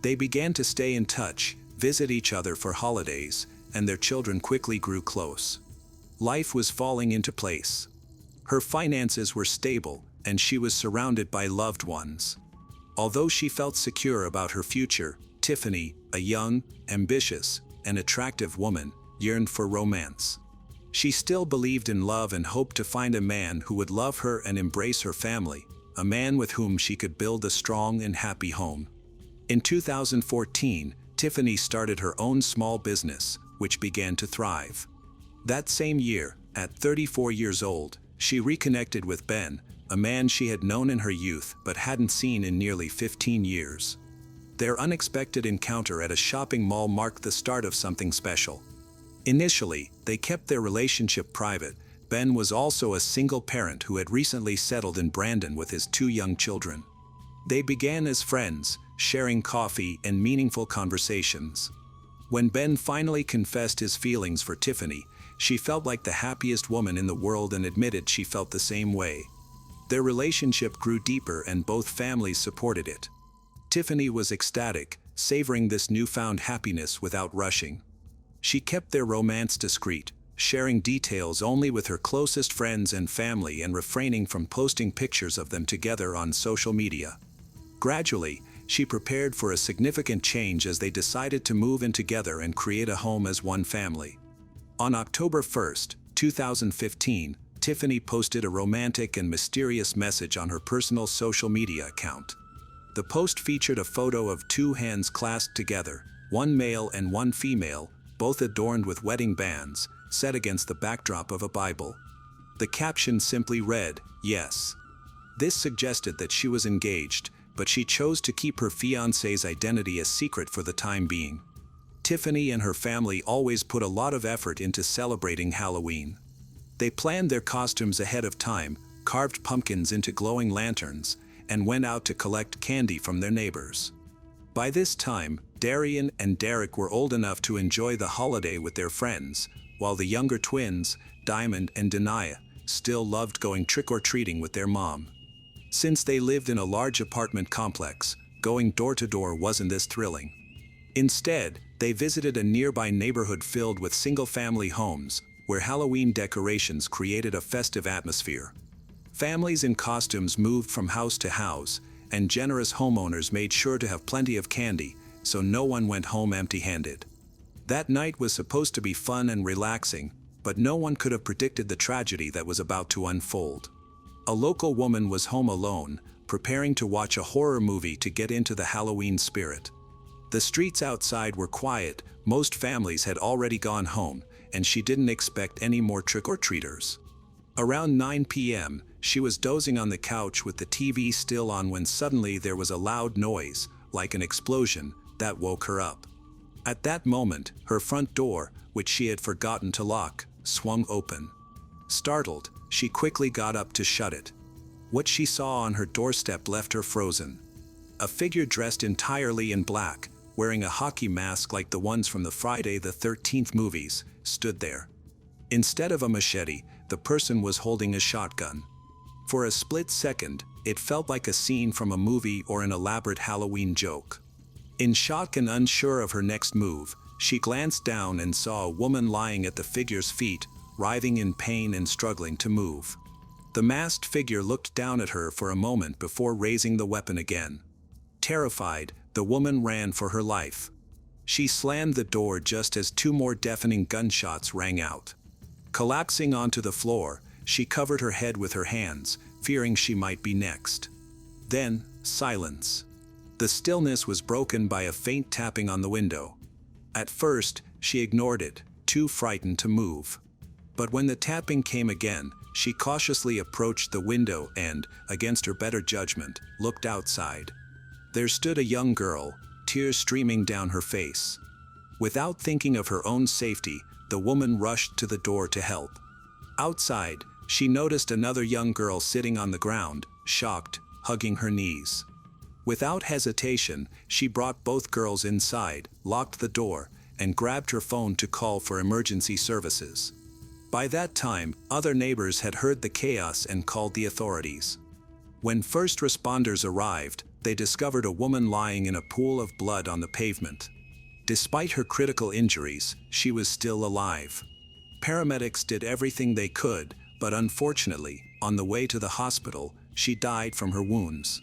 Speaker 1: They began to stay in touch, visit each other for holidays, and their children quickly grew close. Life was falling into place. Her finances were stable, and she was surrounded by loved ones. Although she felt secure about her future, Tiffany, a young, ambitious, and attractive woman, yearned for romance. She still believed in love and hoped to find a man who would love her and embrace her family, a man with whom she could build a strong and happy home. In 2014, Tiffany started her own small business, which began to thrive. That same year, at 34 years old, she reconnected with Ben, a man she had known in her youth but hadn't seen in nearly 15 years. Their unexpected encounter at a shopping mall marked the start of something special. Initially, they kept their relationship private. Ben was also a single parent who had recently settled in Brandon with his 2 young children. They began as friends, sharing coffee and meaningful conversations. When Ben finally confessed his feelings for Tiffany, she felt like the happiest woman in the world and admitted she felt the same way. Their relationship grew deeper and both families supported it. Tiffany was ecstatic, savoring this newfound happiness without rushing. She kept their romance discreet, sharing details only with her closest friends and family and refraining from posting pictures of them together on social media. Gradually, she prepared for a significant change as they decided to move in together and create a home as one family. On October 1, 2015, Tiffany posted a romantic and mysterious message on her personal social media account. The post featured a photo of 2 hands clasped together, one male and one female, both adorned with wedding bands, set against the backdrop of a Bible. The caption simply read, "Yes." This suggested that she was engaged, but she chose to keep her fiancé's identity a secret for the time being. Tiffany and her family always put a lot of effort into celebrating Halloween. They planned their costumes ahead of time, carved pumpkins into glowing lanterns, and went out to collect candy from their neighbors. By this time, Darian and Derek were old enough to enjoy the holiday with their friends, while the younger twins, Diamond and Denia, still loved going trick-or-treating with their mom. Since they lived in a large apartment complex, Going door to door wasn't this thrilling. Instead, they visited a nearby neighborhood filled with single-family homes, where Halloween decorations created a festive atmosphere. Families in costumes moved from house to house, and generous homeowners made sure to have plenty of candy, so no one went home empty-handed. That night was supposed to be fun and relaxing, but no one could have predicted the tragedy that was about to unfold. A local woman was home alone, preparing to watch a horror movie to get into the Halloween spirit. The streets outside were quiet, most families had already gone home, and she didn't expect any more trick-or-treaters. Around 9 p.m., she was dozing on the couch with the TV still on when suddenly there was a loud noise, like an explosion, that woke her up. At that moment, her front door, which she had forgotten to lock, swung open. Startled, she quickly got up to shut it. What she saw on her doorstep left her frozen. A figure dressed entirely in black, wearing a hockey mask like the ones from the Friday the 13th movies, stood there. Instead of a machete, the person was holding a shotgun. For a split second, it felt like a scene from a movie or an elaborate Halloween joke. In shock and unsure of her next move, she glanced down and saw a woman lying at the figure's feet, writhing in pain and struggling to move. The masked figure looked down at her for a moment before raising the weapon again. Terrified, the woman ran for her life. She slammed the door just as two more deafening gunshots rang out. Collapsing onto the floor, she covered her head with her hands, fearing she might be next. Then, silence. The stillness was broken by a faint tapping on the window. At first, she ignored it, too frightened to move. But when the tapping came again, she cautiously approached the window and, against her better judgment, looked outside. There stood a young girl, tears streaming down her face. Without thinking of her own safety, the woman rushed to the door to help. Outside, she noticed another young girl sitting on the ground, shocked, hugging her knees. Without hesitation, she brought both girls inside, locked the door, and grabbed her phone to call for emergency services. By that time, other neighbors had heard the chaos and called the authorities. When first responders arrived, they discovered a woman lying in a pool of blood on the pavement. Despite her critical injuries, she was still alive. Paramedics did everything they could, but unfortunately, on the way to the hospital, she died from her wounds.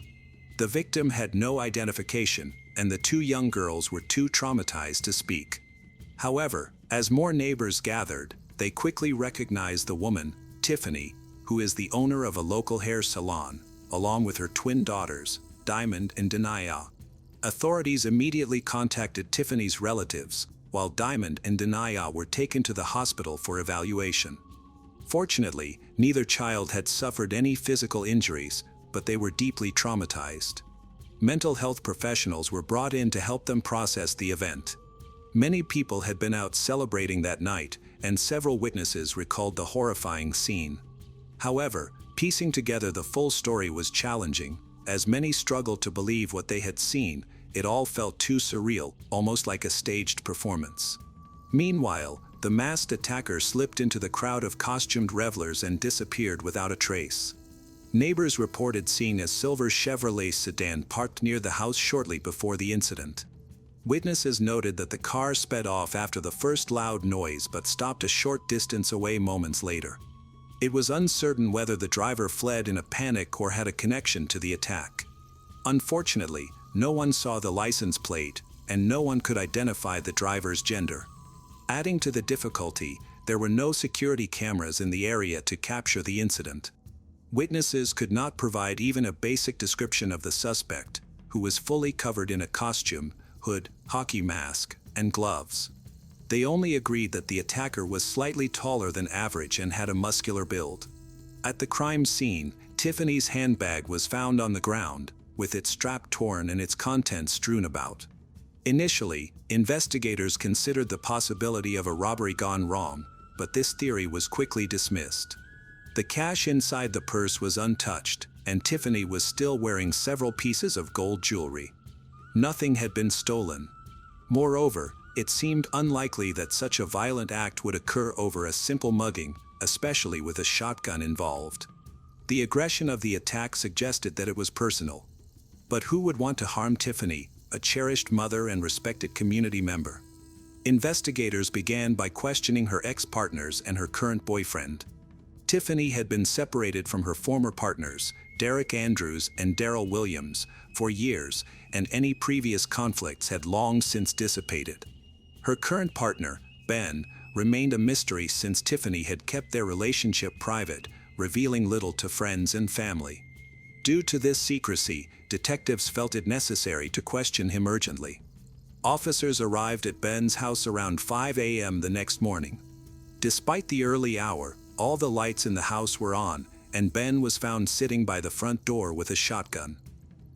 Speaker 1: The victim had no identification, and the two young girls were too traumatized to speak. However, as more neighbors gathered, they quickly recognized the woman, Tiffany, who is the owner of a local hair salon, along with her twin daughters, Diamond and Denaya. Authorities immediately contacted Tiffany's relatives, while Diamond and Denaya were taken to the hospital for evaluation. Fortunately, neither child had suffered any physical injuries, but they were deeply traumatized. Mental health professionals were brought in to help them process the event. Many people had been out celebrating that night, and several witnesses recalled the horrifying scene. However, piecing together the full story was challenging, as many struggled to believe what they had seen. It all felt too surreal, almost like a staged performance. Meanwhile, the masked attacker slipped into the crowd of costumed revelers and disappeared without a trace. Neighbors reported seeing a silver Chevrolet sedan parked near the house shortly before the incident. Witnesses noted that the car sped off after the first loud noise but stopped a short distance away moments later. It was uncertain whether the driver fled in a panic or had a connection to the attack. Unfortunately, no one saw the license plate, and no one could identify the driver's gender. Adding to the difficulty, there were no security cameras in the area to capture the incident. Witnesses could not provide even a basic description of the suspect, who was fully covered in a costume, hood, hockey mask, and gloves. They only agreed that the attacker was slightly taller than average and had a muscular build. At the crime scene, Tiffany's handbag was found on the ground, with its strap torn and its contents strewn about. Initially, investigators considered the possibility of a robbery gone wrong, but this theory was quickly dismissed. The cash inside the purse was untouched, and Tiffany was still wearing several pieces of gold jewelry. Nothing had been stolen. Moreover, it seemed unlikely that such a violent act would occur over a simple mugging, especially with a shotgun involved. The aggression of the attack suggested that it was personal. But who would want to harm Tiffany, a cherished mother and respected community member? Investigators began by questioning her ex-partners and her current boyfriend. Tiffany had been separated from her former partners, Derek Andrews and Daryl Williams, for years, and any previous conflicts had long since dissipated. Her current partner, Ben, remained a mystery since Tiffany had kept their relationship private, revealing little to friends and family. Due to this secrecy, detectives felt it necessary to question him urgently. Officers arrived at Ben's house around 5 a.m. the next morning. Despite the early hour, all the lights in the house were on, and Ben was found sitting by the front door with a shotgun.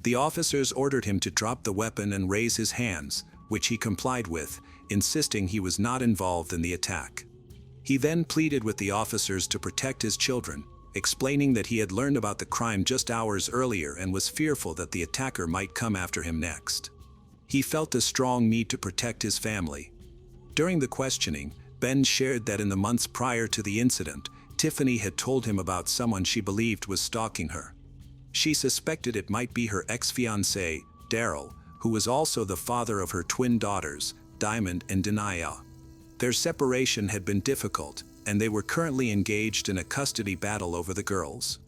Speaker 1: The officers ordered him to drop the weapon and raise his hands, which he complied with, insisting he was not involved in the attack. He then pleaded with the officers to protect his children, explaining that he had learned about the crime just hours earlier and was fearful that the attacker might come after him next. He felt a strong need to protect his family. During the questioning, Ben shared that in the months prior to the incident, Tiffany had told him about someone she believed was stalking her. She suspected it might be her ex-fiancé, Daryl, who was also the father of her twin daughters, Diamond and Denia. Their separation had been difficult, and they were currently engaged in a custody battle over the girls.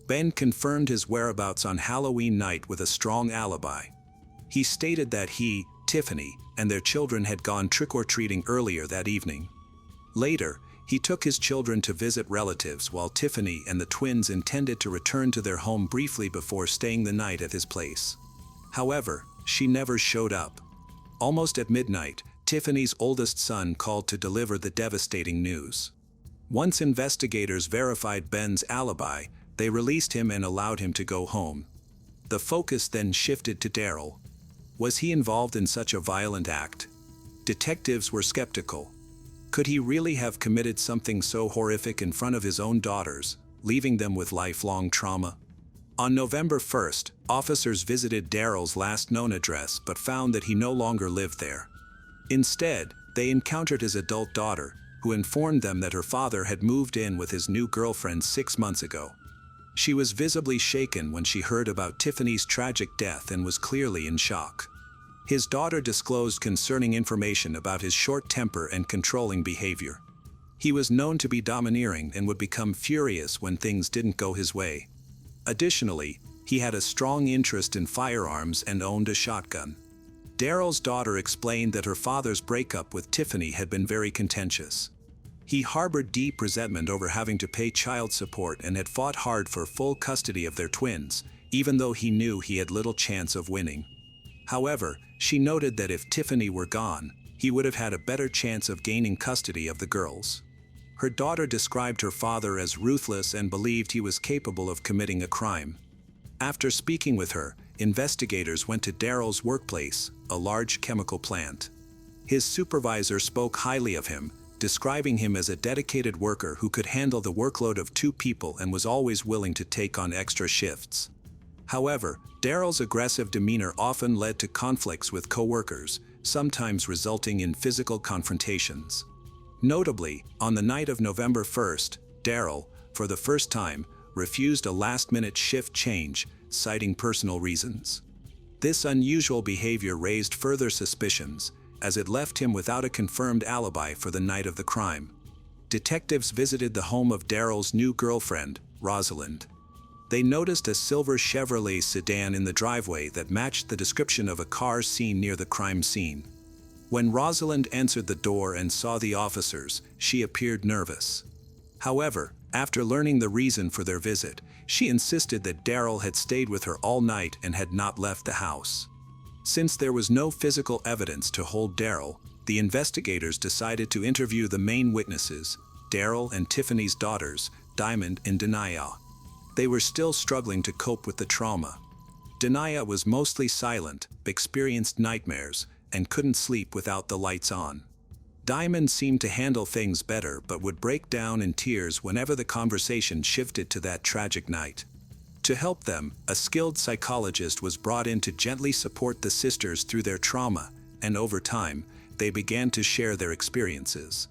Speaker 1: Ben confirmed his whereabouts on Halloween night with a strong alibi. He stated that he, Tiffany, and their children had gone trick-or-treating earlier that evening. Later, he took his children to visit relatives while Tiffany and the twins intended to return to their home briefly before staying the night at his place. However, she never showed up. Almost at midnight, Tiffany's oldest son called to deliver the devastating news. Once investigators verified Ben's alibi, they released him and allowed him to go home. The focus then shifted to Daryl. Was he involved in such a violent act? Detectives were skeptical. Could he really have committed something so horrific in front of his own daughters, leaving them with lifelong trauma? On November 1st, officers visited Daryl's last known address but found that he no longer lived there. Instead, they encountered his adult daughter, who informed them that her father had moved in with his new girlfriend 6 months ago. She was visibly shaken when she heard about Tiffany's tragic death and was clearly in shock. His daughter disclosed concerning information about his short temper and controlling behavior. He was known to be domineering and would become furious when things didn't go his way. Additionally, he had a strong interest in firearms and owned a shotgun. Daryl's daughter explained that her father's breakup with Tiffany had been very contentious. He harbored deep resentment over having to pay child support and had fought hard for full custody of their twins, even though he knew he had little chance of winning. However, she noted that if Tiffany were gone, he would have had a better chance of gaining custody of the girls. Her daughter described her father as ruthless and believed he was capable of committing a crime. After speaking with her, investigators went to Daryl's workplace, a large chemical plant. His supervisor spoke highly of him, describing him as a dedicated worker who could handle the workload of 2 people and was always willing to take on extra shifts. However, Daryl's aggressive demeanor often led to conflicts with co-workers, sometimes resulting in physical confrontations. Notably, on the night of November 1st, Daryl, for the first time, refused a last-minute shift change, citing personal reasons. This unusual behavior raised further suspicions, as it left him without a confirmed alibi for the night of the crime. Detectives visited the home of Daryl's new girlfriend, Rosalind. They noticed a silver Chevrolet sedan in the driveway that matched the description of a car seen near the crime scene. When Rosalind answered the door and saw the officers, she appeared nervous. However, after learning the reason for their visit, she insisted that Daryl had stayed with her all night and had not left the house. Since there was no physical evidence to hold Daryl, the investigators decided to interview the main witnesses, Daryl and Tiffany's daughters, Diamond and Denia. They were still struggling to cope with the trauma. Denia was mostly silent, experienced nightmares, and couldn't sleep without the lights on. Diamond seemed to handle things better but would break down in tears whenever the conversation shifted to that tragic night. To help them, a skilled psychologist was brought in to gently support the sisters through their trauma, and over time, they began to share their experiences.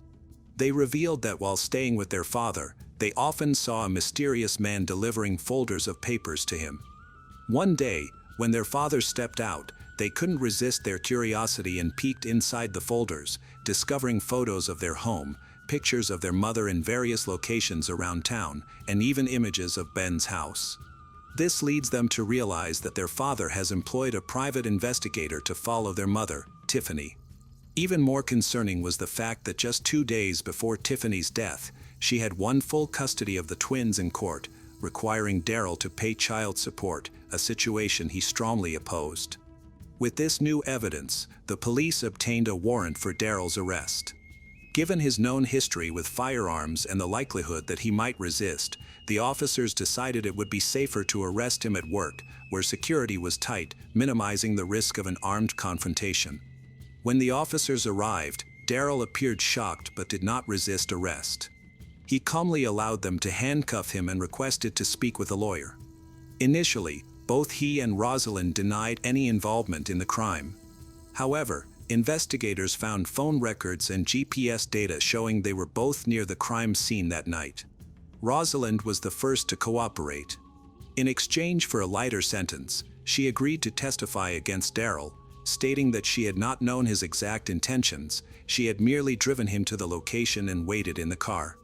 Speaker 1: They revealed that while staying with their father, they often saw a mysterious man delivering folders of papers to him. One day, When their father stepped out, they couldn't resist their curiosity and peeked inside the folders, discovering photos of their home, pictures of their mother in various locations around town, and even images of Ben's house. This leads them to realize that their father has employed a private investigator to follow their mother, Tiffany. Even more concerning was the fact that just 2 days before Tiffany's death, she had won full custody of the twins in court, requiring Daryl to pay child support, a situation he strongly opposed. With this new evidence, the police obtained a warrant for Daryl's arrest. Given his known history with firearms and the likelihood that he might resist, the officers decided it would be safer to arrest him at work, where security was tight, minimizing the risk of an armed confrontation. When the officers arrived, Daryl appeared shocked but did not resist arrest. He calmly allowed them to handcuff him and requested to speak with a lawyer. Initially, both he and Rosalind denied any involvement in the crime. However, investigators found phone records and GPS data showing they were both near the crime scene that night. Rosalind was the first to cooperate. In exchange for a lighter sentence, she agreed to testify against Daryl, stating that she had not known his exact intentions, she had merely driven him to the location and waited in the car.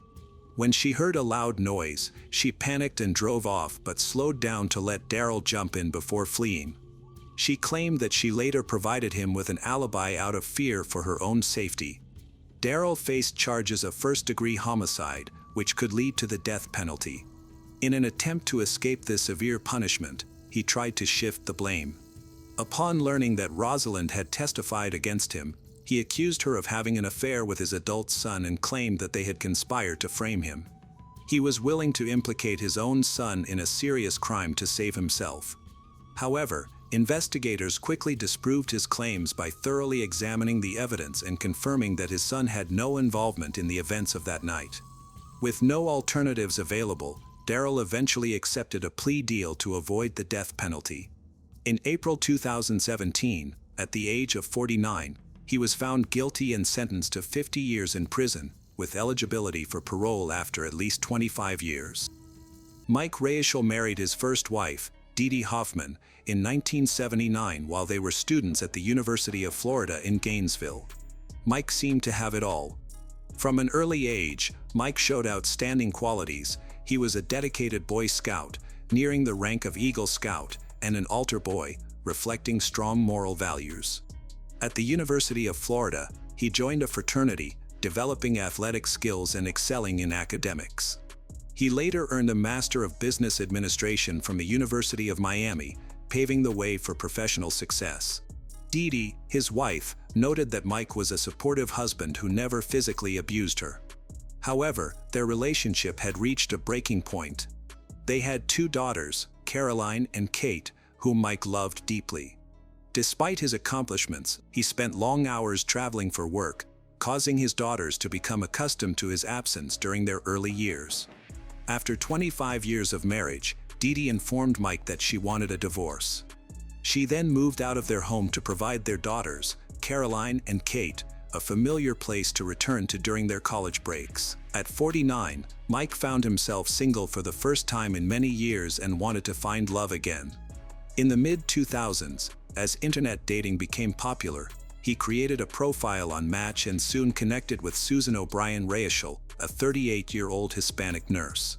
Speaker 1: When she heard a loud noise, she panicked and drove off but slowed down to let Daryl jump in before fleeing. She claimed that she later provided him with an alibi out of fear for her own safety. Daryl faced charges of first-degree homicide, which could lead to the death penalty. In an attempt to escape this severe punishment, he tried to shift the blame. Upon learning that Rosalind had testified against him, he accused her of having an affair with his adult son and claimed that they had conspired to frame him. He was willing to implicate his own son in a serious crime to save himself. However, investigators quickly disproved his claims by thoroughly examining the evidence and confirming that his son had no involvement in the events of that night. With no alternatives available, Daryl eventually accepted a plea deal to avoid the death penalty. In April 2017, at the age of 49, he was found guilty and sentenced to 50 years in prison, with eligibility for parole after at least 25 years. Mike Reischel married his first wife, Dee Dee Hoffman, in 1979 while they were students at the University of Florida in Gainesville. Mike seemed to have it all. From an early age, Mike showed outstanding qualities. He was a dedicated Boy Scout, nearing the rank of Eagle Scout, and an altar boy, reflecting strong moral values. At the University of Florida, he joined a fraternity, developing athletic skills and excelling in academics. He later earned a Master of Business Administration from the University of Miami, paving the way for professional success. Dee Dee, his wife, noted that Mike was a supportive husband who never physically abused her. However, their relationship had reached a breaking point. They had 2 daughters, Caroline and Kate, whom Mike loved deeply. Despite his accomplishments, he spent long hours traveling for work, causing his daughters to become accustomed to his absence during their early years. After 25 years of marriage, Dee Dee informed Mike that she wanted a divorce. She then moved out of their home to provide their daughters, Caroline and Kate, a familiar place to return to during their college breaks. At 49, Mike found himself single for the first time in many years and wanted to find love again. In the mid-2000s, as internet dating became popular, he created a profile on Match and soon connected with Susan O'Brien Reischel, a 38-year-old Hispanic nurse.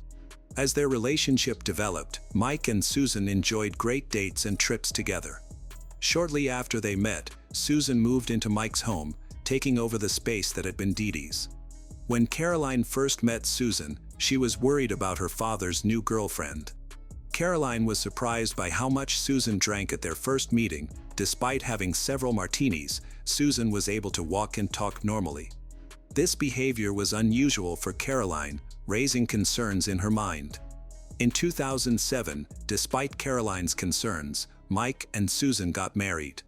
Speaker 1: As their relationship developed, Mike and Susan enjoyed great dates and trips together. Shortly after they met, Susan moved into Mike's home, taking over the space that had been Dee Dee's. When Caroline first met Susan, she was worried about her father's new girlfriend. Caroline was surprised by how much Susan drank at their first meeting. Despite having several martinis, Susan was able to walk and talk normally. This behavior was unusual for Caroline, raising concerns in her mind. In 2007, despite Caroline's concerns, Mike and Susan got married.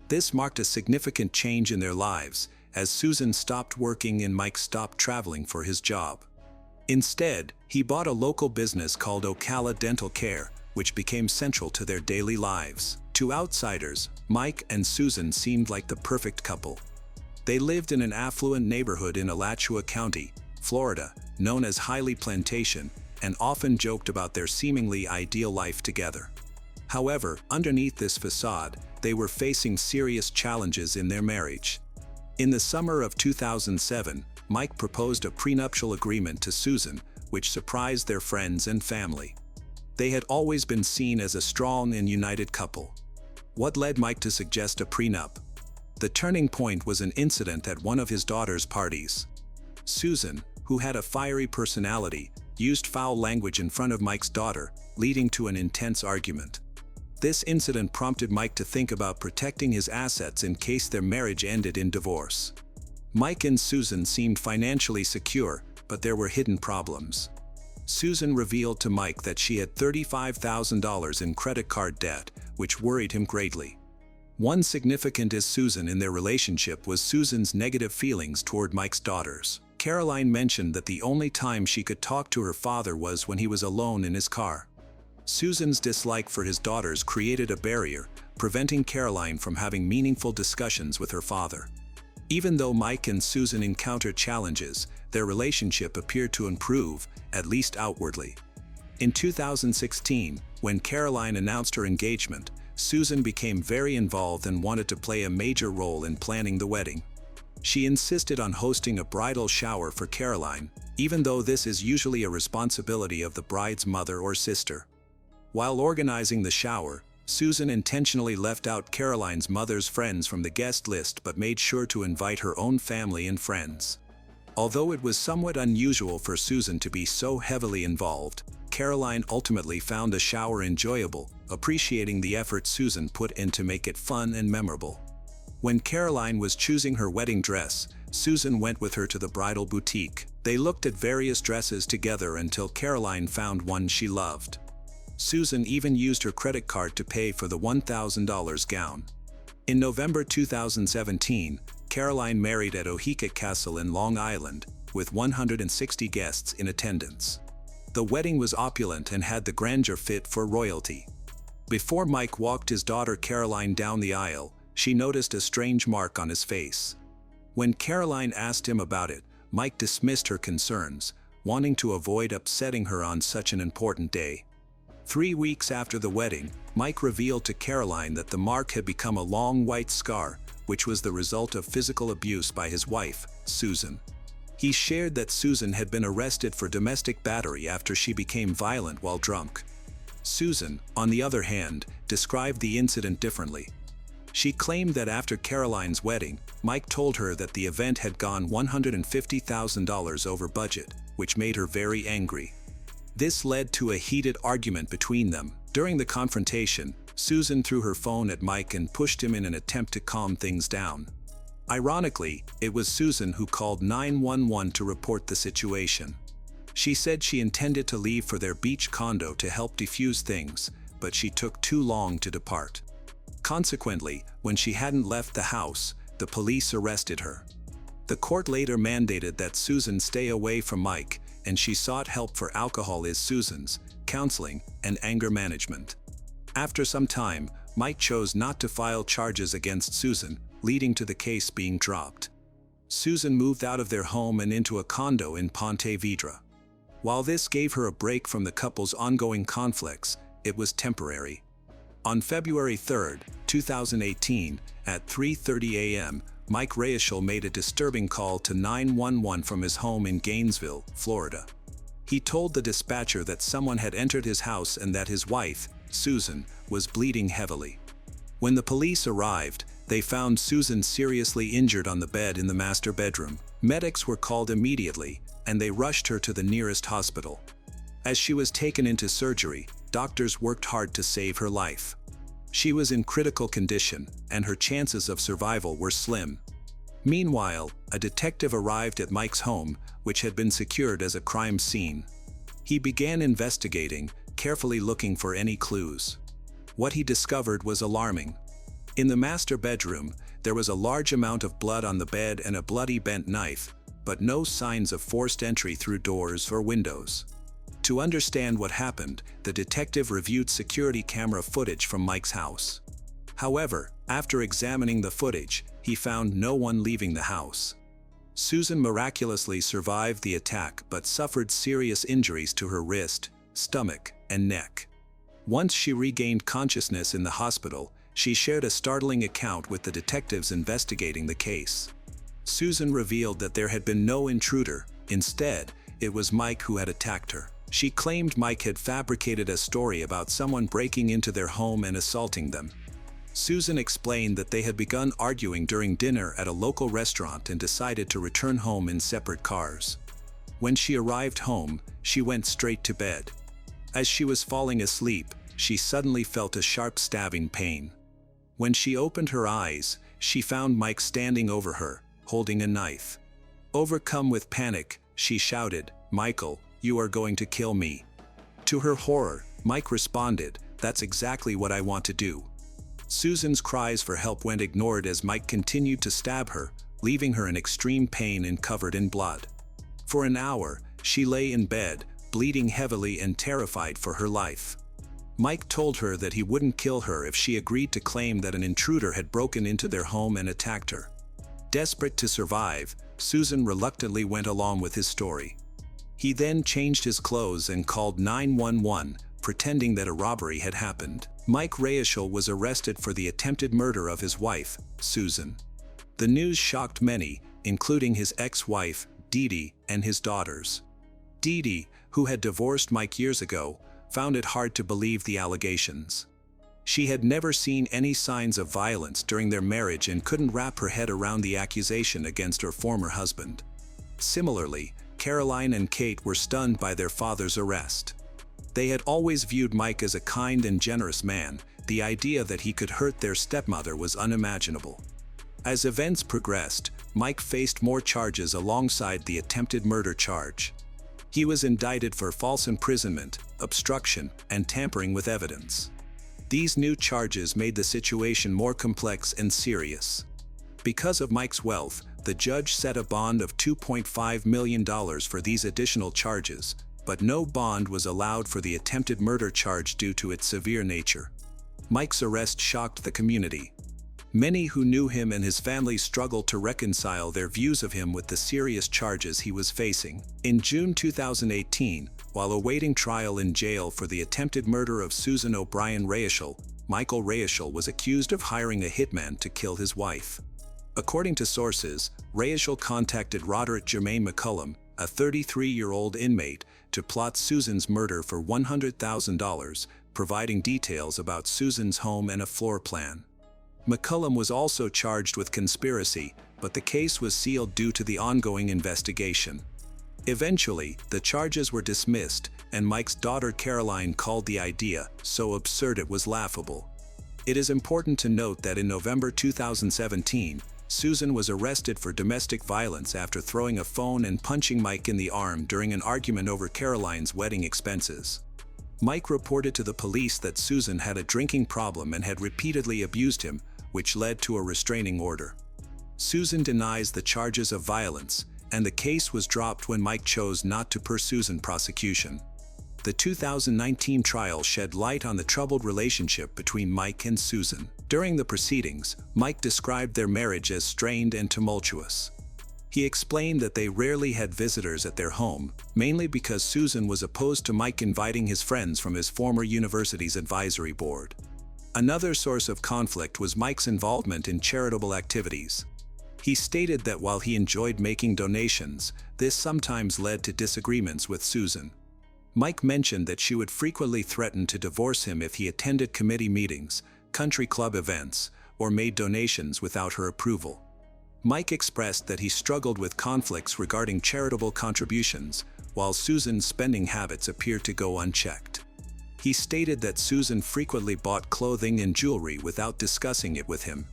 Speaker 1: This marked a significant change in their lives, as Susan stopped working and Mike stopped traveling for his job. Instead, he bought a local business called Ocala Dental Care, which became central to their daily lives. To outsiders, Mike and Susan seemed like the perfect couple. They lived in an affluent neighborhood in Alachua County, Florida, known as Highly Plantation, and often joked about their seemingly ideal life together. However, underneath this facade, they were facing serious challenges in their marriage. In the summer of 2007, Mike proposed a prenuptial agreement to Susan, which surprised their friends and family. They had always been seen as a strong and united couple. What led Mike to suggest a prenup? The turning point was an incident at one of his daughter's parties. Susan, who had a fiery personality, used foul language in front of Mike's daughter, leading to an intense argument. This incident prompted Mike to think about protecting his assets in case their marriage ended in divorce. Mike and Susan seemed financially secure, but there were hidden problems. Susan revealed to Mike that she had $35,000 in credit card debt, which worried him greatly. One significant as Susan in their relationship was Susan's negative feelings toward Mike's daughters. Caroline mentioned that the only time she could talk to her father was when he was alone in his car. Susan's dislike for his daughters created a barrier, preventing Caroline from having meaningful discussions with her father. Even though Mike and Susan encountered challenges, their relationship appeared to improve, at least outwardly. In 2016, when Caroline announced her engagement, Susan became very involved and wanted to play a major role in planning the wedding. She insisted on hosting a bridal shower for Caroline, even though this is usually a responsibility of the bride's mother or sister. While organizing the shower, Susan intentionally left out Caroline's mother's friends from the guest list but made sure to invite her own family and friends. Although it was somewhat unusual for Susan to be so heavily involved, Caroline ultimately found the shower enjoyable, appreciating the effort Susan put in to make it fun and memorable. When Caroline was choosing her wedding dress, Susan went with her to the bridal boutique. They looked at various dresses together until Caroline found one she loved. Susan even used her credit card to pay for the $1,000 gown. In November 2017, Caroline married at Ohika Castle in Long Island, with 160 guests in attendance. The wedding was opulent and had the grandeur fit for royalty. Before Mike walked his daughter Caroline down the aisle, she noticed a strange mark on his face. When Caroline asked him about it, Mike dismissed her concerns, wanting to avoid upsetting her on such an important day. 3 weeks after the wedding, Mike revealed to Caroline that the mark had become a long white scar, which was the result of physical abuse by his wife, Susan. He shared that Susan had been arrested for domestic battery after she became violent while drunk. Susan, on the other hand, described the incident differently. She claimed that after Caroline's wedding, Mike told her that the event had gone $150,000 over budget, which made her very angry. This led to a heated argument between them. During the confrontation, Susan threw her phone at Mike and pushed him in an attempt to calm things down. Ironically, it was Susan who called 911 to report the situation. She said she intended to leave for their beach condo to help defuse things, but she took too long to depart. Consequently, when she hadn't left the house, the police arrested her. The court later mandated that Susan stay away from Mike, and she sought help for alcohol is Susan's, counseling, and anger management. After some time, Mike chose not to file charges against Susan, leading to the case being dropped. Susan moved out of their home and into a condo in Ponte Vedra. While this gave her a break from the couple's ongoing conflicts, it was temporary. On February 3, 2018, at 3:30 a.m., Mike Reischel made a disturbing call to 911 from his home in Gainesville, Florida. He told the dispatcher that someone had entered his house and that his wife, Susan, was bleeding heavily. When the police arrived, they found Susan seriously injured on the bed in the master bedroom. Medics were called immediately, and they rushed her to the nearest hospital. As she was taken into surgery, doctors worked hard to save her life. She was in critical condition, and her chances of survival were slim. Meanwhile, a detective arrived at Mike's home, which had been secured as a crime scene. He began investigating, carefully looking for any clues. What he discovered was alarming. In the master bedroom, there was a large amount of blood on the bed and a bloody bent knife, but no signs of forced entry through doors or windows. To understand what happened, the detective reviewed security camera footage from Mike's house. However, after examining the footage, he found no one leaving the house. Susan miraculously survived the attack but suffered serious injuries to her wrist, stomach, and neck. Once she regained consciousness in the hospital, she shared a startling account with the detectives investigating the case. Susan revealed that there had been no intruder. Instead, it was Mike who had attacked her. She claimed Mike had fabricated a story about someone breaking into their home and assaulting them. Susan explained that they had begun arguing during dinner at a local restaurant and decided to return home in separate cars. When she arrived home, she went straight to bed. As she was falling asleep, she suddenly felt a sharp stabbing pain. When she opened her eyes, she found Mike standing over her, holding a knife. Overcome with panic, she shouted, "Michael, you are going to kill me." To her horror, Mike responded, "That's exactly what I want to do." Susan's cries for help went ignored as Mike continued to stab her, leaving her in extreme pain and covered in blood. For an hour, she lay in bed, bleeding heavily and terrified for her life. Mike told her that he wouldn't kill her if she agreed to claim that an intruder had broken into their home and attacked her. Desperate to survive, Susan reluctantly went along with his story. He then changed his clothes and called 911, pretending that a robbery had happened. Mike Reischel was arrested for the attempted murder of his wife, Susan. The news shocked many, including his ex-wife, Dee Dee, and his daughters. Dee Dee, who had divorced Mike years ago, found it hard to believe the allegations. She had never seen any signs of violence during their marriage and couldn't wrap her head around the accusation against her former husband. Similarly, Caroline and Kate were stunned by their father's arrest. They had always viewed Mike as a kind and generous man. The idea that he could hurt their stepmother was unimaginable. As events progressed, Mike faced more charges alongside the attempted murder charge. He was indicted for false imprisonment, obstruction, and tampering with evidence. These new charges made the situation more complex and serious. Because of Mike's wealth, the judge set a bond of $2.5 million for these additional charges, but no bond was allowed for the attempted murder charge due to its severe nature. Mike's arrest shocked the community. Many who knew him and his family struggled to reconcile their views of him with the serious charges he was facing. In June 2018, while awaiting trial in jail for the attempted murder of Susan O'Brien Reischel, Michael Reischel was accused of hiring a hitman to kill his wife. According to sources, Reischel contacted Roderick Jermaine McCullum, a 33-year-old inmate, to plot Susan's murder for $100,000, providing details about Susan's home and a floor plan. McCullum was also charged with conspiracy, but the case was sealed due to the ongoing investigation. Eventually, the charges were dismissed, and Mike's daughter Caroline called the idea so absurd it was laughable. It is important to note that in November 2017, Susan was arrested for domestic violence after throwing a phone and punching Mike in the arm during an argument over Caroline's wedding expenses. Mike reported to the police that Susan had a drinking problem and had repeatedly abused him, which led to a restraining order. Susan denies the charges of violence, and the case was dropped when Mike chose not to pursue Susan prosecution. The 2019 trial shed light on the troubled relationship between Mike and Susan. During the proceedings, Mike described their marriage as strained and tumultuous. He explained that they rarely had visitors at their home, mainly because Susan was opposed to Mike inviting his friends from his former university's advisory board. Another source of conflict was Mike's involvement in charitable activities. He stated that while he enjoyed making donations, this sometimes led to disagreements with Susan. Mike mentioned that she would frequently threaten to divorce him if he attended committee meetings, country club events, or made donations without her approval. Mike expressed that he struggled with conflicts regarding charitable contributions, while Susan's spending habits appeared to go unchecked. He stated that Susan frequently bought clothing and jewelry without discussing it with him.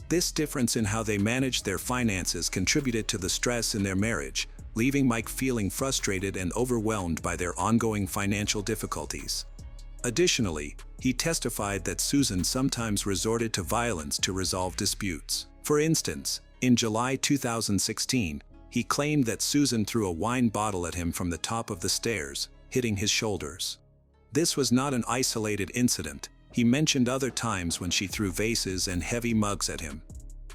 Speaker 1: This difference in how they managed their finances contributed to the stress in their marriage, leaving Mike feeling frustrated and overwhelmed by their ongoing financial difficulties. Additionally, he testified that Susan sometimes resorted to violence to resolve disputes. For instance, in July 2016, he claimed that Susan threw a wine bottle at him from the top of the stairs, hitting his shoulders. This was not an isolated incident. He mentioned other times when she threw vases and heavy mugs at him.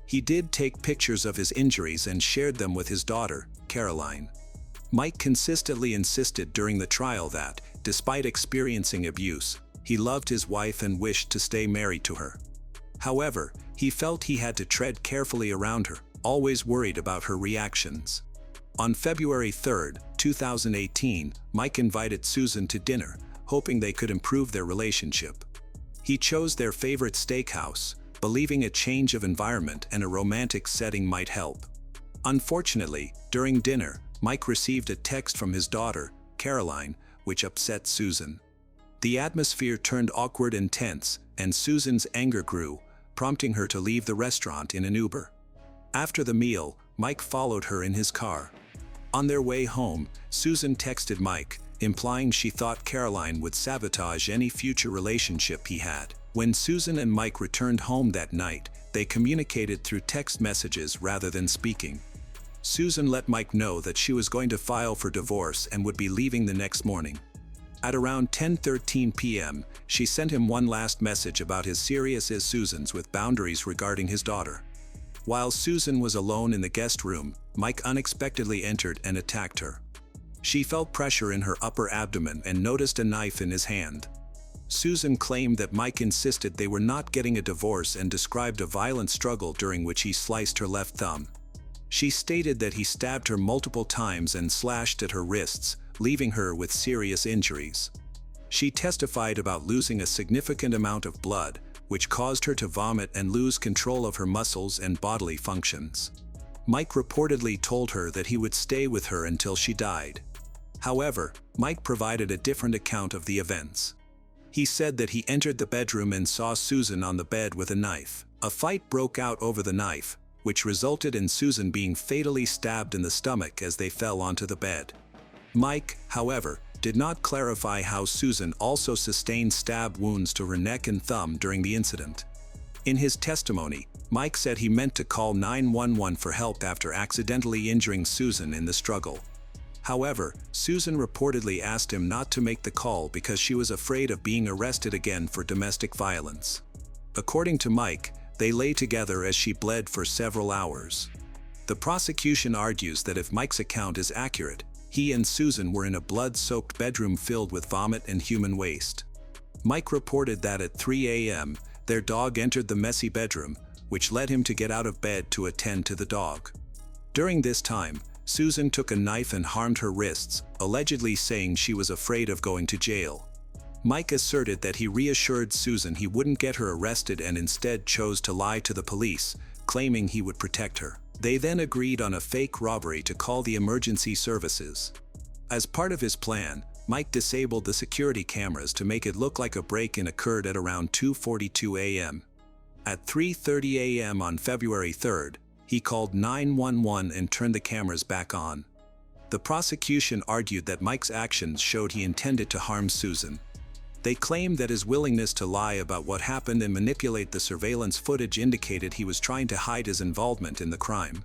Speaker 1: He did take pictures of his injuries and shared them with his daughter, Caroline. Mike consistently insisted during the trial that, despite experiencing abuse, He loved his wife and wished to stay married to her. However, he felt he had to tread carefully around her, always worried about her reactions. On February 3, 2018, Mike invited Susan to dinner, hoping they could improve their relationship. He chose their favorite steakhouse, believing a change of environment and a romantic setting might help. Unfortunately, during dinner, Mike received a text from his daughter, Caroline, which upset Susan. The atmosphere turned awkward and tense, and Susan's anger grew, prompting her to leave the restaurant in an Uber. After the meal, Mike followed her in his car. On their way home, Susan texted Mike, implying she thought Caroline would sabotage any future relationship he had. When Susan and Mike returned home that night, they communicated through text messages rather than speaking. Susan let Mike know that she was going to file for divorce and would be leaving the next morning. At around 10:13 p.m., she sent him one last message about his serious as Susan's with boundaries regarding his daughter. While Susan was alone in the guest room, Mike unexpectedly entered and attacked her. She felt pressure in her upper abdomen and noticed a knife in his hand. Susan claimed that Mike insisted they were not getting a divorce and described a violent struggle during which he sliced her left thumb. She stated that he stabbed her multiple times and slashed at her wrists, leaving her with serious injuries. She testified about losing a significant amount of blood, which caused her to vomit and lose control of her muscles and bodily functions. Mike reportedly told her that he would stay with her until she died. However, Mike provided a different account of the events. He said that he entered the bedroom and saw Susan on the bed with a knife. A fight broke out over the knife, which resulted in Susan being fatally stabbed in the stomach as they fell onto the bed. Mike, however, did not clarify how Susan also sustained stab wounds to her neck and thumb during the incident. In his testimony, Mike said he meant to call 911 for help after accidentally injuring Susan in the struggle. However, Susan reportedly asked him not to make the call because she was afraid of being arrested again for domestic violence. According to Mike, they lay together as she bled for several hours. The prosecution argues that if Mike's account is accurate, he and Susan were in a blood-soaked bedroom filled with vomit and human waste. Mike reported that at 3 a.m., their dog entered the messy bedroom, which led him to get out of bed to attend to the dog. During this time, Susan took a knife and harmed her wrists, allegedly saying she was afraid of going to jail. Mike asserted that he reassured Susan he wouldn't get her arrested and instead chose to lie to the police, claiming he would protect her. They then agreed on a fake robbery to call the emergency services. As part of his plan, Mike disabled the security cameras to make it look like a break-in occurred at around 2:42 a.m. At 3:30 a.m. on February 3rd, he called 911 and turned the cameras back on. The prosecution argued that Mike's actions showed he intended to harm Susan. They claimed that his willingness to lie about what happened and manipulate the surveillance footage indicated he was trying to hide his involvement in the crime.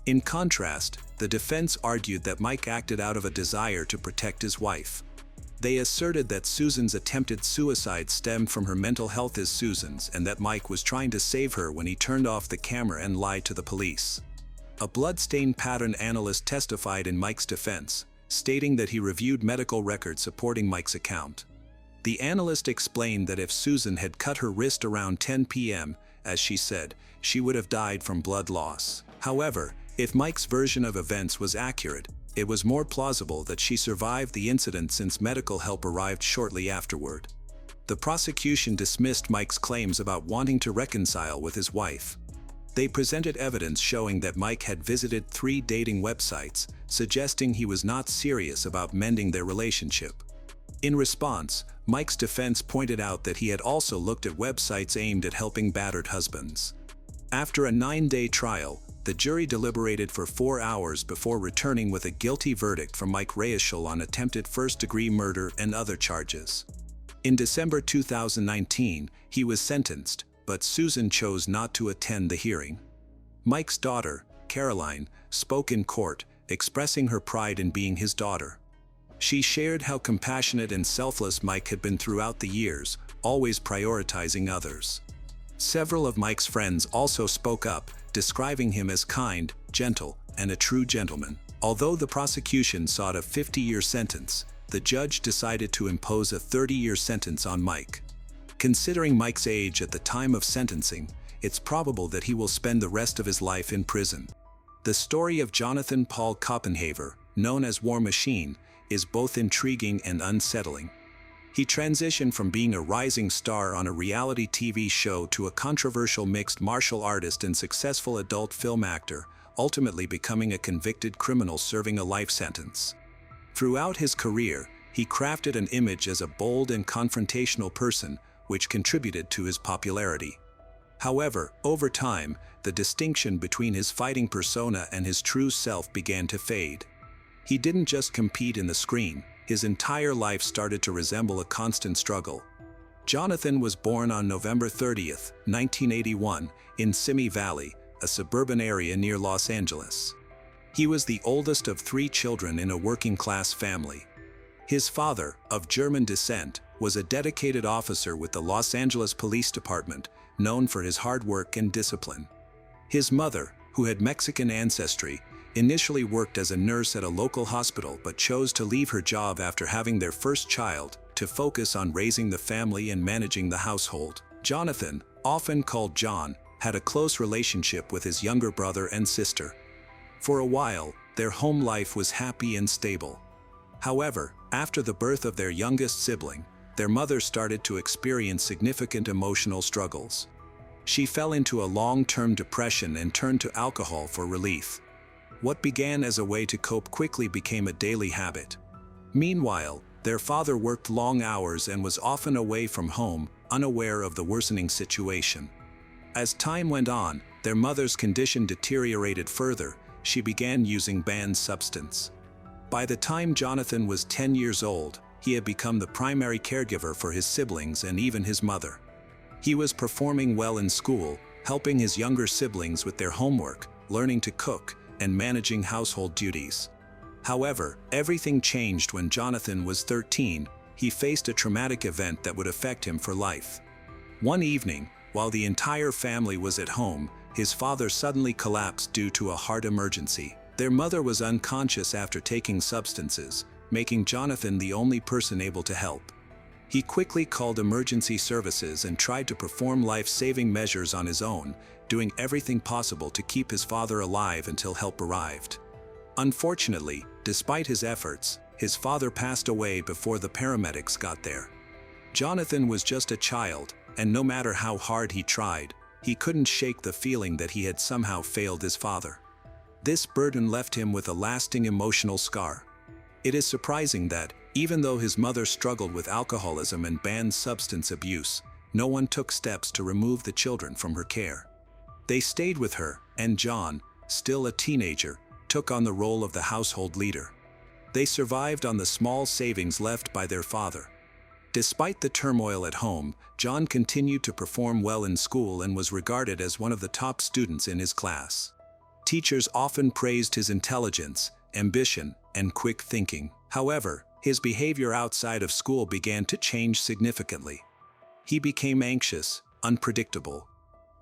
Speaker 1: In contrast, the defense argued that Mike acted out of a desire to protect his wife. They asserted that Susan's attempted suicide stemmed from her mental health as Susan's and that Mike was trying to save her when he turned off the camera and lied to the police. A bloodstain pattern analyst testified in Mike's defense, stating that he reviewed medical records supporting Mike's account. The analyst explained that if Susan had cut her wrist around 10 p.m., as she said, she would have died from blood loss. However, if Mike's version of events was accurate, it was more plausible that she survived the incident since medical help arrived shortly afterward. The prosecution dismissed Mike's claims about wanting to reconcile with his wife. They presented evidence showing that Mike had visited 3 dating websites, suggesting he was not serious about mending their relationship. In response, Mike's defense pointed out that he had also looked at websites aimed at helping battered husbands. After a 9-day trial, the jury deliberated for 4 hours before returning with a guilty verdict for Mike Reischel on attempted first-degree murder and other charges. In December 2019, he was sentenced, but Susan chose not to attend the hearing. Mike's daughter, Caroline, spoke in court, expressing her pride in being his daughter. She shared how compassionate and selfless Mike had been throughout the years, always prioritizing others. Several of Mike's friends also spoke up, describing him as kind, gentle, and a true gentleman. Although the prosecution sought a 50-year sentence, the judge decided to impose a 30-year sentence on Mike. Considering Mike's age at the time of sentencing, it's probable that he will spend the rest of his life in prison. The story of Jonathan Paul Copenhaver, known as War Machine, is both intriguing and unsettling. He transitioned from being a rising star on a reality TV show to a controversial mixed martial artist and successful adult film actor, ultimately becoming a convicted criminal serving a life sentence. Throughout his career, he crafted an image as a bold and confrontational person, which contributed to his popularity. However, over time, the distinction between his fighting persona and his true self began to fade. He didn't just compete in the screen, his entire life started to resemble a constant struggle. Jonathan was born on November 30th, 1981, in Simi Valley, a suburban area near Los Angeles. He was the oldest of 3 children in a working-class family. His father, of German descent, was a dedicated officer with the Los Angeles Police Department, known for his hard work and discipline. His mother, who had Mexican ancestry, initially worked as a nurse at a local hospital but chose to leave her job after having their first child to focus on raising the family and managing the household. Jonathan, often called John, had a close relationship with his younger brother and sister. For a while, their home life was happy and stable. However, after the birth of their youngest sibling, their mother started to experience significant emotional struggles. She fell into a long-term depression and turned to alcohol for relief. What began as a way to cope quickly became a daily habit. Meanwhile, their father worked long hours and was often away from home, unaware of the worsening situation. As time went on, their mother's condition deteriorated further. She began using banned substance. By the time Jonathan was 10 years old, he had become the primary caregiver for his siblings and even his mother. He was performing well in school, helping his younger siblings with their homework, learning to cook, and managing household duties. However, everything changed when Jonathan was 13. He faced a traumatic event that would affect him for life. One evening, while the entire family was at home, his father suddenly collapsed due to a heart emergency. Their mother was unconscious after taking substances, making Jonathan the only person able to help. He quickly called emergency services and tried to perform life-saving measures on his own, doing everything possible to keep his father alive until help arrived. Unfortunately, despite his efforts, his father passed away before the paramedics got there. Jonathan was just a child, and no matter how hard he tried, he couldn't shake the feeling that he had somehow failed his father. This burden left him with a lasting emotional scar. It is surprising that, even though his mother struggled with alcoholism and banned substance abuse, no one took steps to remove the children from her care. They stayed with her, and John, still a teenager, took on the role of the household leader. They survived on the small savings left by their father. Despite the turmoil at home, John continued to perform well in school and was regarded as one of the top students in his class. Teachers often praised his intelligence, ambition, and quick thinking. However, his behavior outside of school began to change significantly. He became anxious, unpredictable.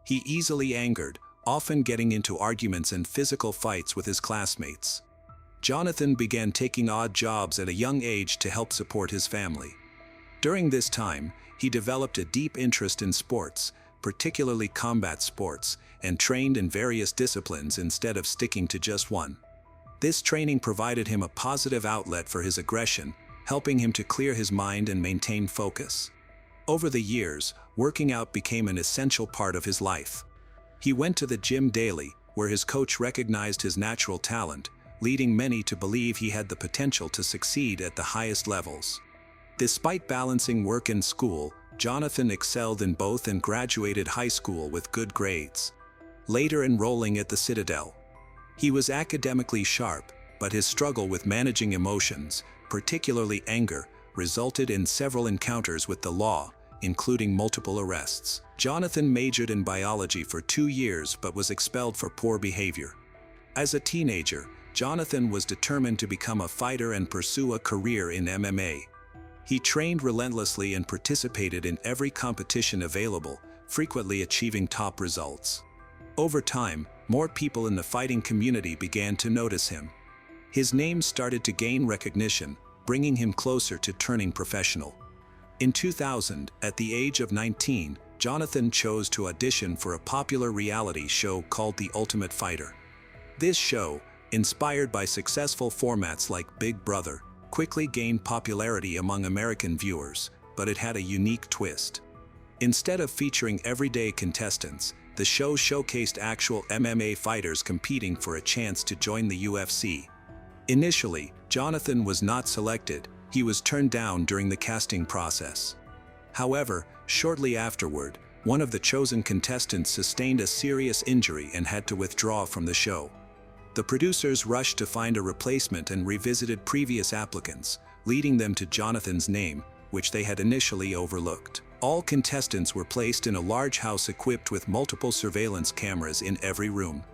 Speaker 1: He easily angered, often getting into arguments and physical fights with his classmates. Jonathan began taking odd jobs at a young age to help support his family. During this time, he developed a deep interest in sports, particularly combat sports, and trained in various disciplines instead of sticking to just one. This training provided him a positive outlet for his aggression, helping him to clear his mind and maintain focus. Over the years, working out became an essential part of his life. He went to the gym daily, where his coach recognized his natural talent, leading many to believe he had the potential to succeed at the highest levels. Despite balancing work and school, Jonathan excelled in both and graduated high school with good grades, later enrolling at the Citadel. He was academically sharp, but his struggle with managing emotions, particularly anger, resulted in several encounters with the law, including multiple arrests. Jonathan majored in biology for 2 years but was expelled for poor behavior. As a teenager, Jonathan was determined to become a fighter and pursue a career in MMA. He trained relentlessly and participated in every competition available, frequently achieving top results. Over time, more people in the fighting community began to notice him. His name started to gain recognition, bringing him closer to turning professional. In 2000, at the age of 19, Jonathan chose to audition for a popular reality show called The Ultimate Fighter. This show, inspired by successful formats like Big Brother, quickly gained popularity among American viewers, but it had a unique twist. Instead of featuring everyday contestants, the show showcased actual MMA fighters competing for a chance to join the UFC. Initially, Jonathan was not selected. He was turned down during the casting process. However, shortly afterward, one of the chosen contestants sustained a serious injury and had to withdraw from the show. The producers rushed to find a replacement and revisited previous applicants, leading them to Jonathan's name, which they had initially overlooked. All contestants were placed in a large house equipped with multiple surveillance cameras in every room.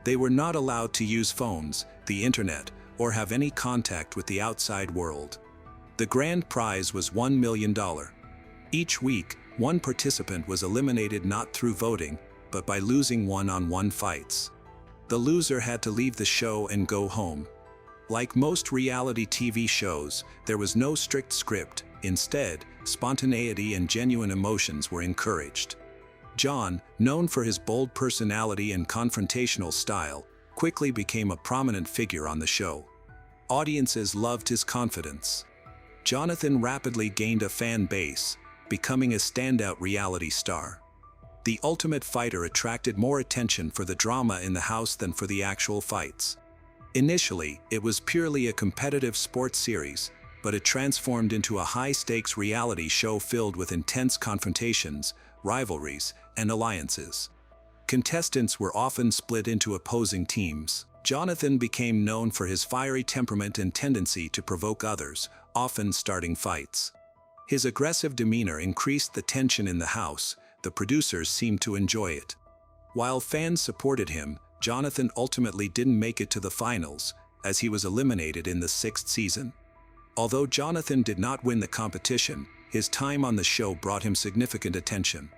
Speaker 1: They were not allowed to use phones, the internet, or have any contact with the outside world. The grand prize was $1 million. Each week, one participant was eliminated not through voting, but by losing one-on-one fights. The loser had to leave the show and go home. Like most reality TV shows, there was no strict script. Instead, spontaneity and genuine emotions were encouraged. John, known for his bold personality and confrontational style, quickly became a prominent figure on the show. Audiences loved his confidence. Jonathan rapidly gained a fan base, becoming a standout reality star. The Ultimate Fighter attracted more attention for the drama in the house than for the actual fights. Initially, it was purely a competitive sports series, but it transformed into a high-stakes reality show filled with intense confrontations, rivalries, and alliances. Contestants were often split into opposing teams. Jonathan became known for his fiery temperament and tendency to provoke others, often starting fights. His aggressive demeanor increased the tension in the house. The producers seemed to enjoy it. While fans supported him, Jonathan ultimately didn't make it to the finals, as he was eliminated in the 6th season. Although Jonathan did not win the competition, his time on the show brought him significant attention.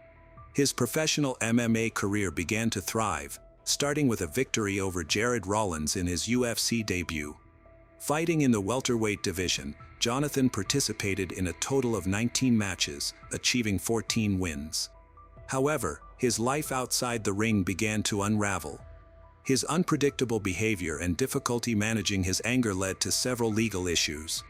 Speaker 1: His professional MMA career began to thrive, starting with a victory over Jared Rollins in his UFC debut. Fighting in the welterweight division, Jonathan participated in a total of 19 matches, achieving 14 wins. However, his life outside the ring began to unravel. His unpredictable behavior and difficulty managing his anger led to several legal issues.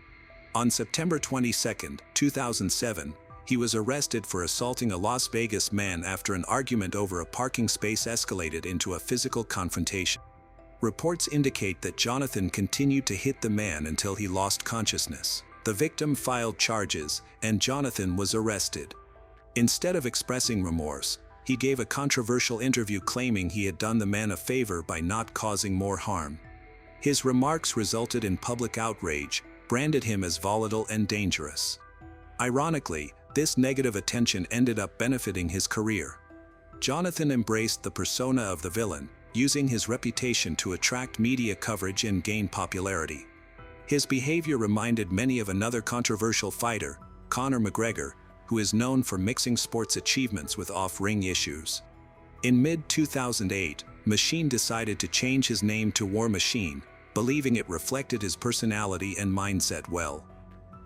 Speaker 1: On September 22, 2007, he was arrested for assaulting a Las Vegas man after an argument over a parking space escalated into a physical confrontation. Reports indicate that Jonathan continued to hit the man until he lost consciousness. The victim filed charges, and Jonathan was arrested. Instead of expressing remorse, he gave a controversial interview claiming he had done the man a favor by not causing more harm. His remarks resulted in public outrage, branded him as volatile and dangerous. Ironically, this negative attention ended up benefiting his career. Jonathan embraced the persona of the villain, using his reputation to attract media coverage and gain popularity. His behavior reminded many of another controversial fighter, Conor McGregor, who is known for mixing sports achievements with off-ring issues. In mid-2008, Machine decided to change his name to War Machine, believing it reflected his personality and mindset well.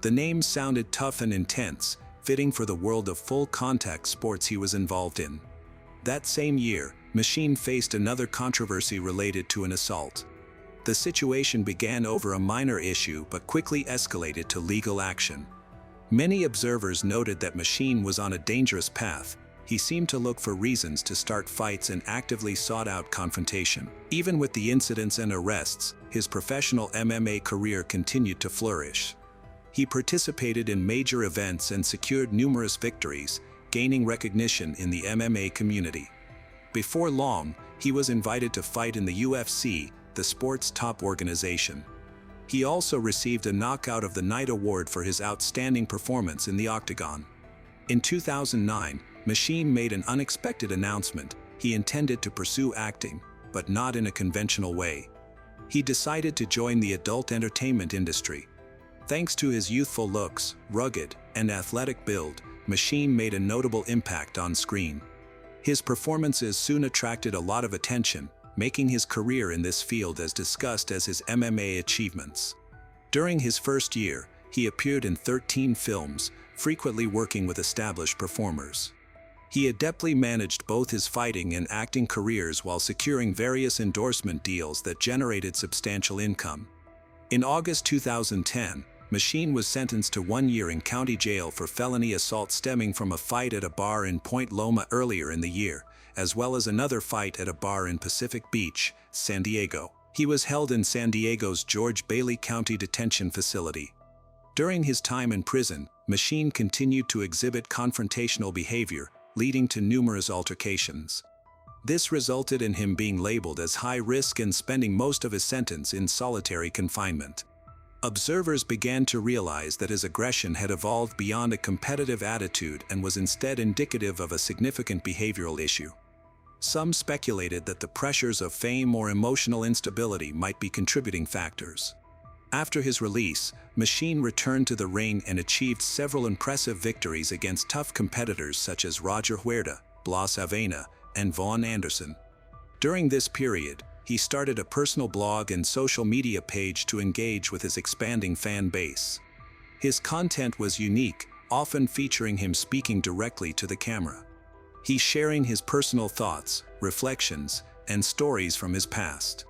Speaker 1: The name sounded tough and intense, fitting for the world of full-contact sports he was involved in. That same year, Machine faced another controversy related to an assault. The situation began over a minor issue but quickly escalated to legal action. Many observers noted that Machine was on a dangerous path. He seemed to look for reasons to start fights and actively sought out confrontation. Even with the incidents and arrests, his professional MMA career continued to flourish. He participated in major events and secured numerous victories, gaining recognition in the MMA community. Before long, he was invited to fight in the UFC, the sport's top organization. He also received a Knockout of the Night award for his outstanding performance in the octagon. In 2009, Machine made an unexpected announcement. He intended to pursue acting, but not in a conventional way. He decided to join the adult entertainment industry. Thanks to his youthful looks, rugged, and athletic build, Machine made a notable impact on screen. His performances soon attracted a lot of attention, making his career in this field as discussed as his MMA achievements. During his first year, He appeared in 13 films, frequently working with established performers. He adeptly managed both his fighting and acting careers while securing various endorsement deals that generated substantial income. In August 2010, Machine was sentenced to 1 year in county jail for felony assault stemming from a fight at a bar in Point Loma earlier in the year, as well as another fight at a bar in Pacific Beach, San Diego. He was held in San Diego's George Bailey County Detention Facility. During his time in prison, Machine continued to exhibit confrontational behavior, leading to numerous altercations. This resulted in him being labeled as high risk and spending most of his sentence in solitary confinement. Observers began to realize that his aggression had evolved beyond a competitive attitude and was instead indicative of a significant behavioral issue. Some speculated that the pressures of fame or emotional instability might be contributing factors. After his release, Machine returned to the ring and achieved several impressive victories against tough competitors such as Roger Huerta, Blas Avena, and Vaughn Anderson. During this period, he started a personal blog and social media page to engage with his expanding fan base. His content was unique, often featuring him speaking directly to the camera. He's sharing his personal thoughts, reflections, and stories from his past.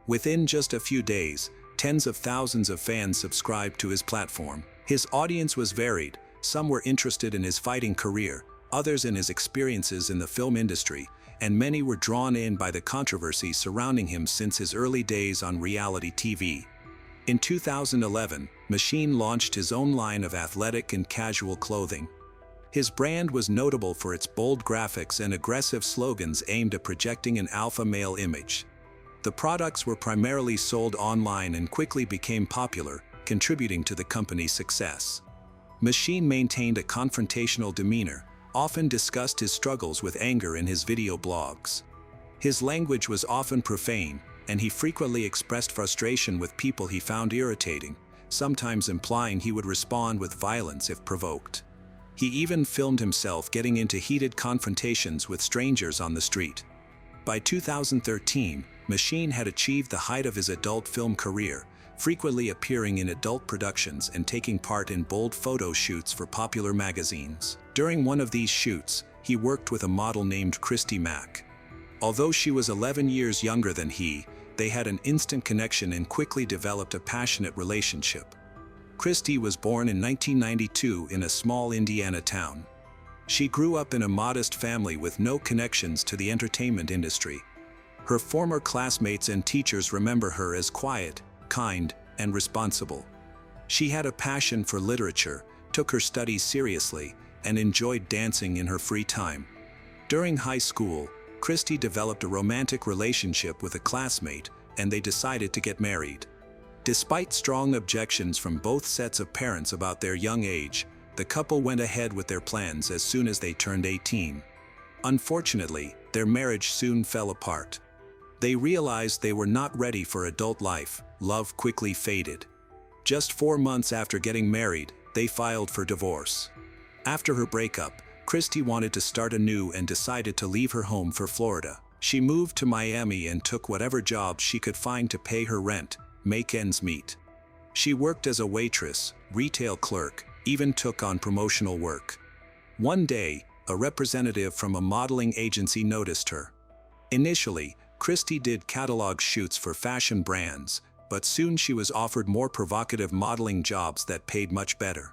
Speaker 1: Within just a few days, tens of thousands of fans subscribed to his platform. His audience was varied. Some were interested in his fighting career, others in his experiences in the film industry, and many were drawn in by the controversy surrounding him since his early days on reality TV. In 2011, Machine launched his own line of athletic and casual clothing. His brand was notable for its bold graphics and aggressive slogans aimed at projecting an alpha male image. The products were primarily sold online and quickly became popular, contributing to the company's success. Machine maintained a confrontational demeanor, often discussed his struggles with anger in his video blogs. His language was often profane, and he frequently expressed frustration with people he found irritating, sometimes implying he would respond with violence if provoked. He even filmed himself getting into heated confrontations with strangers on the street. By 2013, Machine had achieved the height of his adult film career, frequently appearing in adult productions and taking part in bold photo shoots for popular magazines. During one of these shoots, he worked with a model named Christy Mack. Although she was 11 years younger than he, they had an instant connection and quickly developed a passionate relationship. Christy was born in 1992 in a small Indiana town. She grew up in a modest family with no connections to the entertainment industry. Her former classmates and teachers remember her as quiet, kind, and responsible. She had a passion for literature, took her studies seriously, and enjoyed dancing in her free time. During high school, Christy developed a romantic relationship with a classmate, and they decided to get married. Despite strong objections from both sets of parents about their young age, the couple went ahead with their plans as soon as they turned 18. Unfortunately, their marriage soon fell apart. They realized they were not ready for adult life. Love quickly faded. Just 4 months after getting married, they filed for divorce. After her breakup, Christy wanted to start anew and decided to leave her home for Florida. She moved to Miami and took whatever jobs she could find to pay her rent, make ends meet. She worked as a waitress, retail clerk, even took on promotional work. One day, a representative from a modeling agency noticed her. Initially, Christy did catalog shoots for fashion brands, but soon she was offered more provocative modeling jobs that paid much better.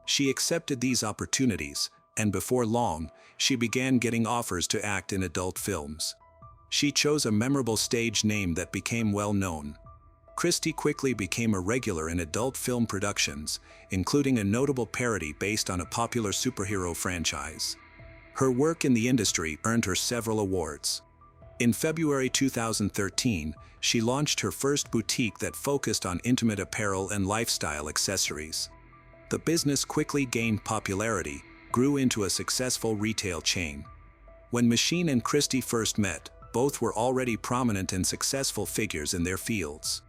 Speaker 1: She accepted these opportunities, and before long, she began getting offers to act in adult films. She chose a memorable stage name that became well known. Christy quickly became a regular in adult film productions, including a notable parody based on a popular superhero franchise. Her work in the industry earned her several awards. In February 2013, she launched her first boutique that focused on intimate apparel and lifestyle accessories. The business quickly gained popularity, grew into a successful retail chain. When Machine and Christy first met, both were already prominent and successful figures in their fields.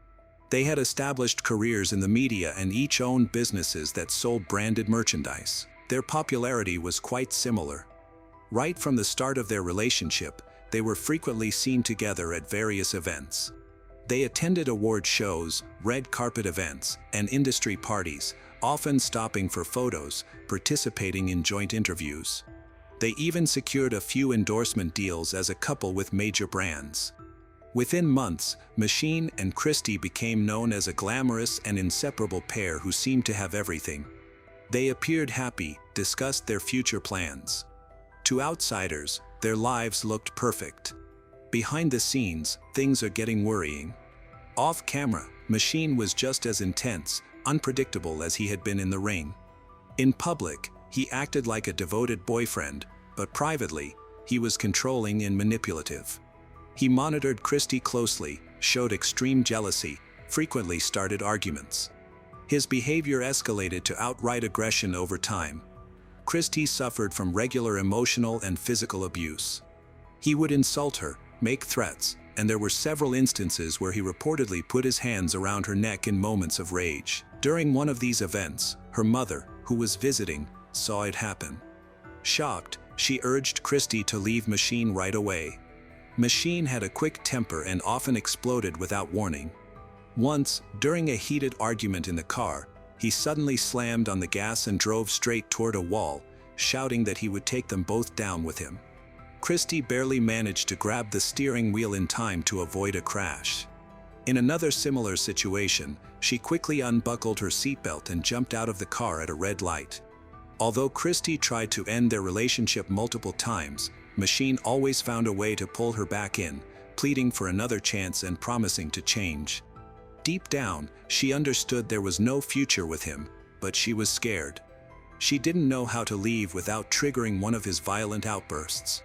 Speaker 1: They had established careers in the media and each owned businesses that sold branded merchandise. Their popularity was quite similar. Right from the start of their relationship, they were frequently seen together at various events. They attended award shows, red carpet events, and industry parties, often stopping for photos, participating in joint interviews. They even secured a few endorsement deals as a couple with major brands. Within months, Machine and Christie became known as a glamorous and inseparable pair who seemed to have everything. They appeared happy, discussed their future plans. To outsiders, their lives looked perfect. Behind the scenes, things are getting worrying. Off camera, Machine was just as intense, unpredictable as he had been in the ring. In public, he acted like a devoted boyfriend, but privately, he was controlling and manipulative. He monitored Christie closely, showed extreme jealousy, frequently started arguments. His behavior escalated to outright aggression over time. Christie suffered from regular emotional and physical abuse. He would insult her, make threats, and there were several instances where he reportedly put his hands around her neck in moments of rage. During one of these events, her mother, who was visiting, saw it happen. Shocked, she urged Christie to leave Machine right away. Machine had a quick temper and often exploded without warning. Once, during a heated argument in the car, he suddenly slammed on the gas and drove straight toward a wall, shouting that he would take them both down with him. Christie barely managed to grab the steering wheel in time to avoid a crash. In another similar situation, she quickly unbuckled her seatbelt and jumped out of the car at a red light. Although Christie tried to end their relationship multiple times, Machine always found a way to pull her back in, pleading for another chance and promising to change. Deep down, she understood there was no future with him, but she was scared. She didn't know how to leave without triggering one of his violent outbursts.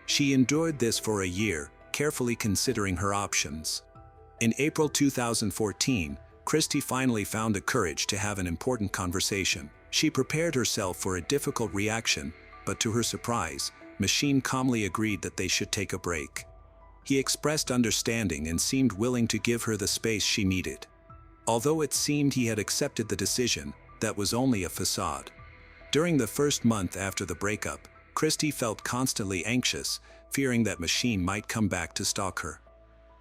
Speaker 1: She endured this for a year, carefully considering her options. In April 2014, Christie finally found the courage to have an important conversation. She prepared herself for a difficult reaction, but to her surprise, Machine calmly agreed that they should take a break. He expressed understanding and seemed willing to give her the space she needed. Although it seemed he had accepted the decision, that was only a facade. During the first month after the breakup, Christie felt constantly anxious, fearing that Machine might come back to stalk her.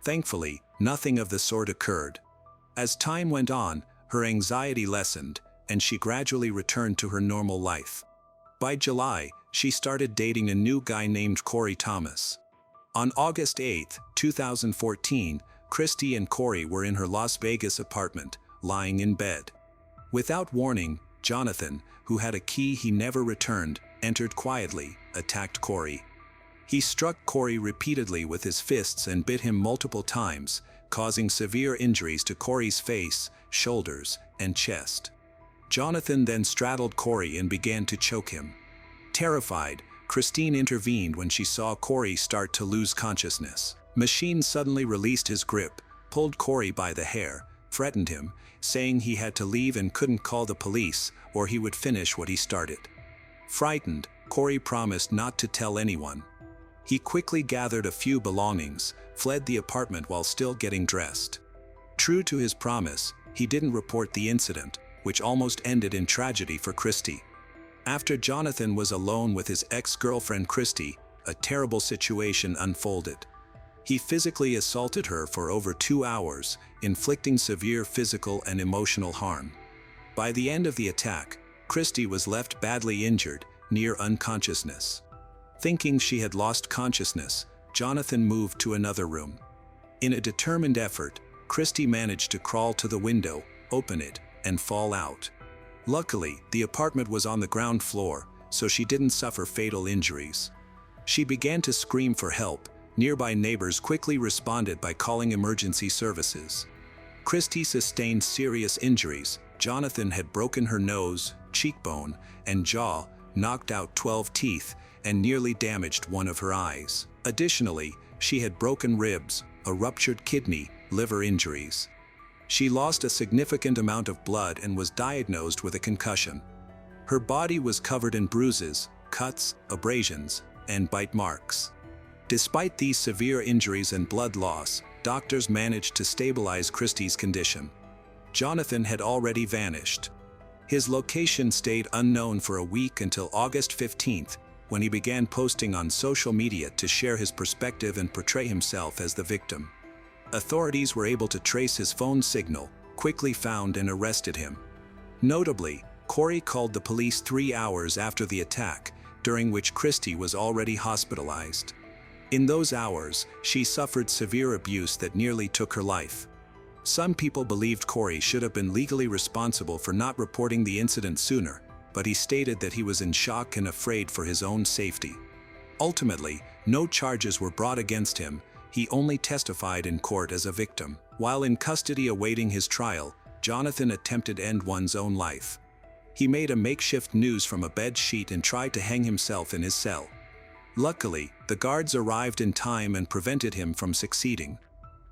Speaker 1: Thankfully, nothing of the sort occurred. As time went on, her anxiety lessened, and she gradually returned to her normal life. By July, she started dating a new guy named Corey Thomas. On August 8, 2014, Christie and Corey were in her Las Vegas apartment, lying in bed. Without warning, Jonathan, who had a key he never returned, entered quietly, attacked Corey. He struck Corey repeatedly with his fists and bit him multiple times, causing severe injuries to Corey's face, shoulders, and chest. Jonathan then straddled Corey and began to choke him. Terrified, Christine intervened when she saw Corey start to lose consciousness. Machine suddenly released his grip, pulled Corey by the hair, threatened him, saying he had to leave and couldn't call the police or he would finish what he started. Frightened, Corey promised not to tell anyone. He quickly gathered a few belongings, fled the apartment while still getting dressed. True to his promise, he didn't report the incident, which almost ended in tragedy for Christie. After Jonathan was alone with his ex-girlfriend Christie, a terrible situation unfolded. He physically assaulted her for over 2 hours, inflicting severe physical and emotional harm. By the end of the attack, Christie was left badly injured, near unconsciousness. Thinking she had lost consciousness, Jonathan moved to another room. In a determined effort, Christie managed to crawl to the window, open it, and fall out. Luckily, the apartment was on the ground floor, so she didn't suffer fatal injuries. She began to scream for help. Nearby neighbors quickly responded by calling emergency services. Christie sustained serious injuries. Jonathan had broken her nose, cheekbone, and jaw, knocked out 12 teeth, and nearly damaged one of her eyes. Additionally, she had broken ribs, a ruptured kidney, liver injuries. She lost a significant amount of blood and was diagnosed with a concussion. Her body was covered in bruises, cuts, abrasions, and bite marks. Despite these severe injuries and blood loss, doctors managed to stabilize Christie's condition. Jonathan had already vanished. His location stayed unknown for a week until August 15th, when he began posting on social media to share his perspective and portray himself as the victim. Authorities were able to trace his phone signal, quickly found and arrested him. Notably, Corey called the police 3 hours after the attack, during which Christy was already hospitalized. In those hours, she suffered severe abuse that nearly took her life. Some people believed Corey should have been legally responsible for not reporting the incident sooner, but he stated that he was in shock and afraid for his own safety. Ultimately, no charges were brought against him. He only testified in court as a victim. While in custody awaiting his trial, Jonathan attempted to end one's own life. He made a makeshift noose from a bed sheet and tried to hang himself in his cell. Luckily, the guards arrived in time and prevented him from succeeding.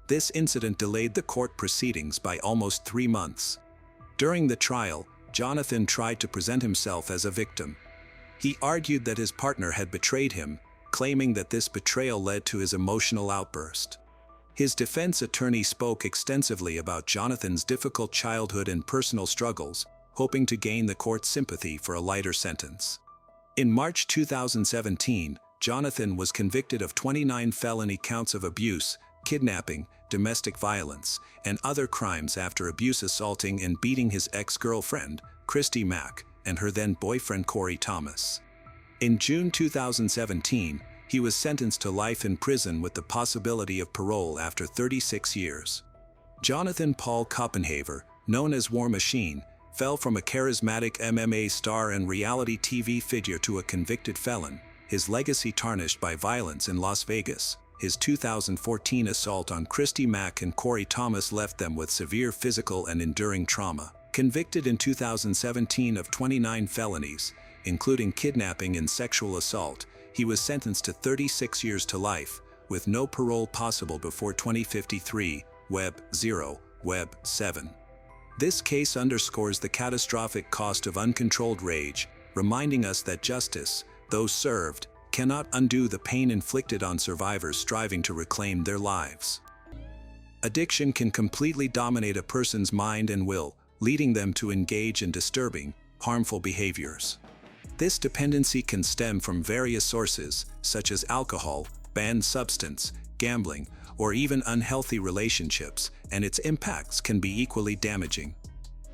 Speaker 1: This incident delayed the court proceedings by almost 3 months. During the trial, Jonathan tried to present himself as a victim. He argued that his partner had betrayed him, claiming that this betrayal led to his emotional outburst. His defense attorney spoke extensively about Jonathan's difficult childhood and personal struggles, hoping to gain the court's sympathy for a lighter sentence. In March 2017, Jonathan was convicted of 29 felony counts of abuse, kidnapping, domestic violence, and other crimes after assaulting and beating his ex-girlfriend, Christy Mack, and her then-boyfriend Corey Thomas. In June 2017, he was sentenced to life in prison with the possibility of parole after 36 years. Jonathan Paul Copenhaver, known as War Machine, fell from a charismatic MMA star and reality TV figure to a convicted felon, his legacy tarnished by violence in Las Vegas. His 2014 assault on Christy Mack and Corey Thomas left them with severe physical and enduring trauma. Convicted in 2017 of 29 felonies, including kidnapping and sexual assault, he was sentenced to 36 years to life, with no parole possible before 2053, Web 0, Web 7. This case underscores the catastrophic cost of uncontrolled rage, reminding us that justice, though served, cannot undo the pain inflicted on survivors striving to reclaim their lives. Addiction can completely dominate a person's mind and will, leading them to engage in disturbing, harmful behaviors. This dependency can stem from various sources, such as alcohol, banned substance, gambling, or even unhealthy relationships, and its impacts can be equally damaging.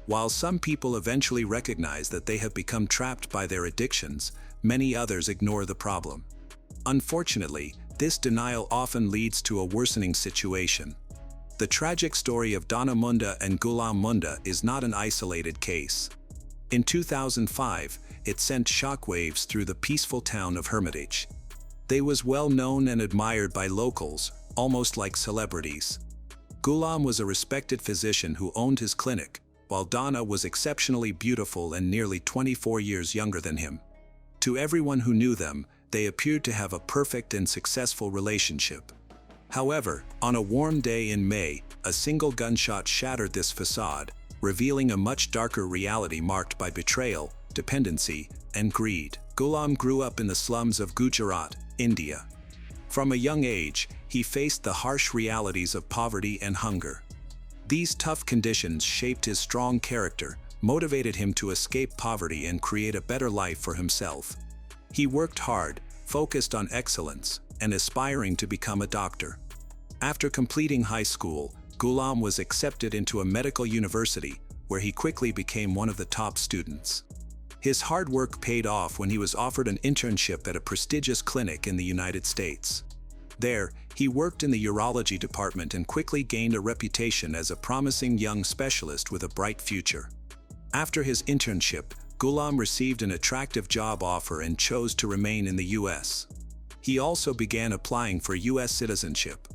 Speaker 1: While some people eventually recognize that they have become trapped by their addictions, many others ignore the problem. Unfortunately, this denial often leads to a worsening situation. The tragic story of Donna Munda and Gulam Munda is not an isolated case. In 2005, it sent shockwaves through the peaceful town of Hermitage. They was well known and admired by locals, almost like celebrities. Gulam was a respected physician who owned his clinic, while Donna was exceptionally beautiful and nearly 24 years younger than him. To everyone who knew them, they appeared to have a perfect and successful relationship. However, on a warm day in May, a single gunshot shattered this facade, revealing a much darker reality marked by betrayal, dependency, and greed. Gulam grew up in the slums of Gujarat, India. From a young age, he faced the harsh realities of poverty and hunger. These tough conditions shaped his strong character, motivated him to escape poverty and create a better life for himself. He worked hard, focused on excellence, and aspiring to become a doctor. After completing high school, Gulam was accepted into a medical university, where he quickly became one of the top students. His hard work paid off when he was offered an internship at a prestigious clinic in the United States. There, he worked in the urology department and quickly gained a reputation as a promising young specialist with a bright future. After his internship, Gulam received an attractive job offer and chose to remain in the U.S. He also began applying for U.S. citizenship.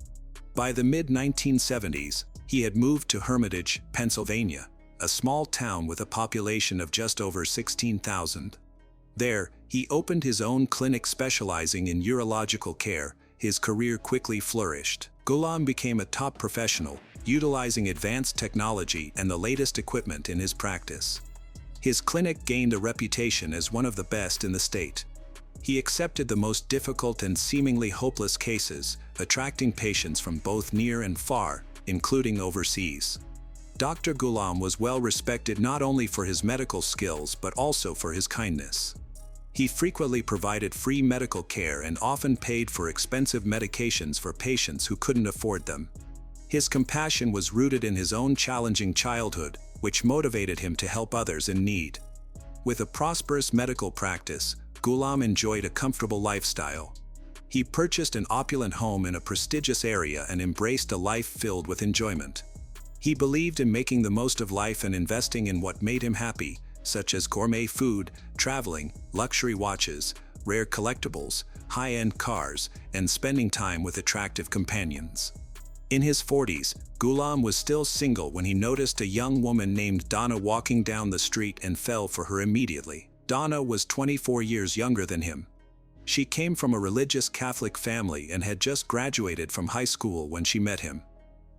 Speaker 1: By the mid-1970s, he had moved to Hermitage, Pennsylvania, a small town with a population of just over 16,000. There, he opened his own clinic specializing in urological care. His career quickly flourished. Gulam became a top professional, utilizing advanced technology and the latest equipment in his practice. His clinic gained a reputation as one of the best in the state. He accepted the most difficult and seemingly hopeless cases, attracting patients from both near and far, including overseas. Dr. Gulam was well respected not only for his medical skills but also for his kindness. He frequently provided free medical care and often paid for expensive medications for patients who couldn't afford them. His compassion was rooted in his own challenging childhood, which motivated him to help others in need. With a prosperous medical practice, Ghulam enjoyed a comfortable lifestyle. He purchased an opulent home in a prestigious area and embraced a life filled with enjoyment. He believed in making the most of life and investing in what made him happy, such as gourmet food, traveling, luxury watches, rare collectibles, high-end cars, and spending time with attractive companions. In his 40s, Ghulam was still single when he noticed a young woman named Donna walking down the street and fell for her immediately. Donna was 24 years younger than him. She came from a religious Catholic family and had just graduated from high school when she met him.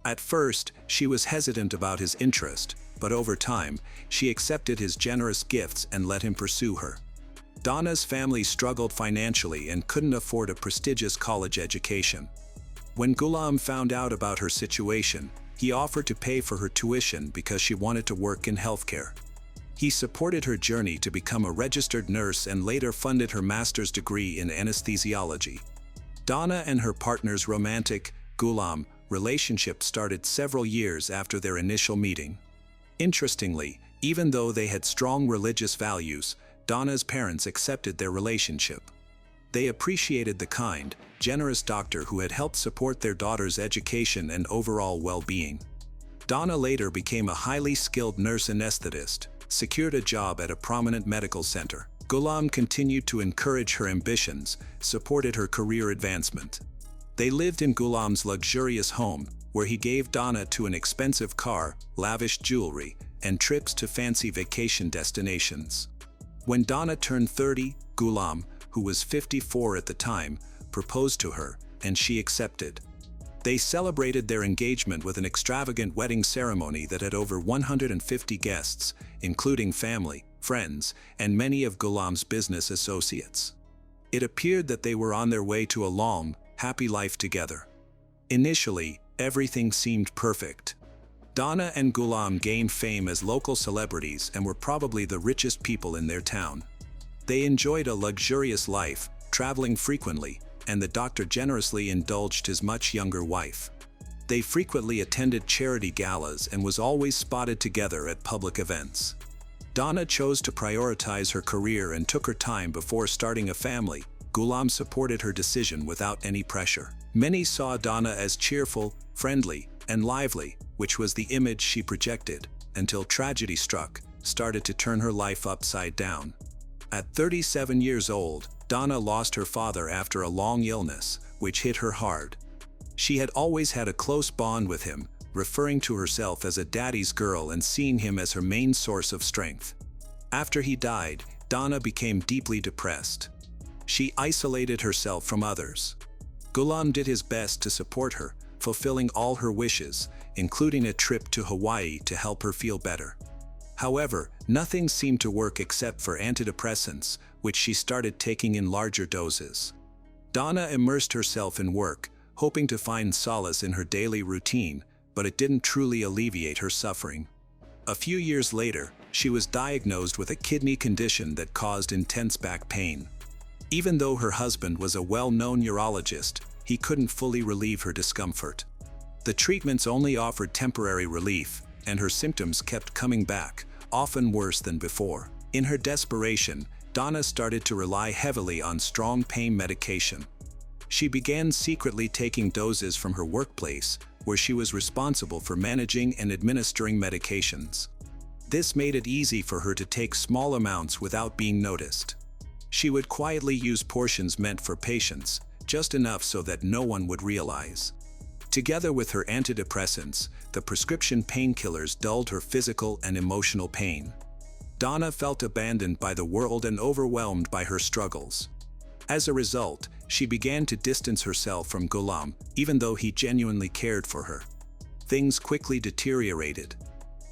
Speaker 1: At first, she was hesitant about his interest, but over time, she accepted his generous gifts and let him pursue her. Donna's family struggled financially and couldn't afford a prestigious college education. When Ghulam found out about her situation, he offered to pay for her tuition because she wanted to work in healthcare. He supported her journey to become a registered nurse and later funded her master's degree in anesthesiology. Donna and her partner's romantic, Ghulam, relationship started several years after their initial meeting. Interestingly, even though they had strong religious values, Donna's parents accepted their relationship. They appreciated the kind, generous doctor who had helped support their daughter's education and overall well-being. Donna later became a highly skilled nurse anesthetist, secured a job at a prominent medical center. Ghulam continued to encourage her ambitions, supported her career advancement. They lived in Ghulam's luxurious home, where he gave Donna to an expensive car, lavish jewelry, and trips to fancy vacation destinations. When Donna turned 30, Ghulam, who was 54 at the time, proposed to her, and she accepted. They celebrated their engagement with an extravagant wedding ceremony that had over 150 guests, including family, friends, and many of Ghulam's business associates. It appeared that they were on their way to a long, happy life together. Initially, everything seemed perfect. Donna and Ghulam gained fame as local celebrities and were probably the richest people in their town. They enjoyed a luxurious life, traveling frequently, and the doctor generously indulged his much younger wife. They frequently attended charity galas and was always spotted together at public events. Donna chose to prioritize her career and took her time before starting a family. Ghulam supported her decision without any pressure. Many saw Donna as cheerful, friendly, and lively, which was the image she projected, until tragedy struck, started to turn her life upside down. At 37 years old, Donna lost her father after a long illness, which hit her hard. She had always had a close bond with him, referring to herself as a daddy's girl and seeing him as her main source of strength. After he died, Donna became deeply depressed. She isolated herself from others. Ghulam did his best to support her, fulfilling all her wishes, including a trip to Hawaii to help her feel better. However, nothing seemed to work except for antidepressants, which she started taking in larger doses. Donna immersed herself in work, hoping to find solace in her daily routine, but it didn't truly alleviate her suffering. A few years later, she was diagnosed with a kidney condition that caused intense back pain. Even though her husband was a well-known urologist, he couldn't fully relieve her discomfort. The treatments only offered temporary relief, and her symptoms kept coming back, often worse than before. In her desperation, Donna started to rely heavily on strong pain medication. She began secretly taking doses from her workplace, where she was responsible for managing and administering medications. This made it easy for her to take small amounts without being noticed. She would quietly use portions meant for patients, just enough so that no one would realize. Together with her antidepressants, the prescription painkillers dulled her physical and emotional pain. Donna felt abandoned by the world and overwhelmed by her struggles. As a result, she began to distance herself from Ghulam, even though he genuinely cared for her. Things quickly deteriorated.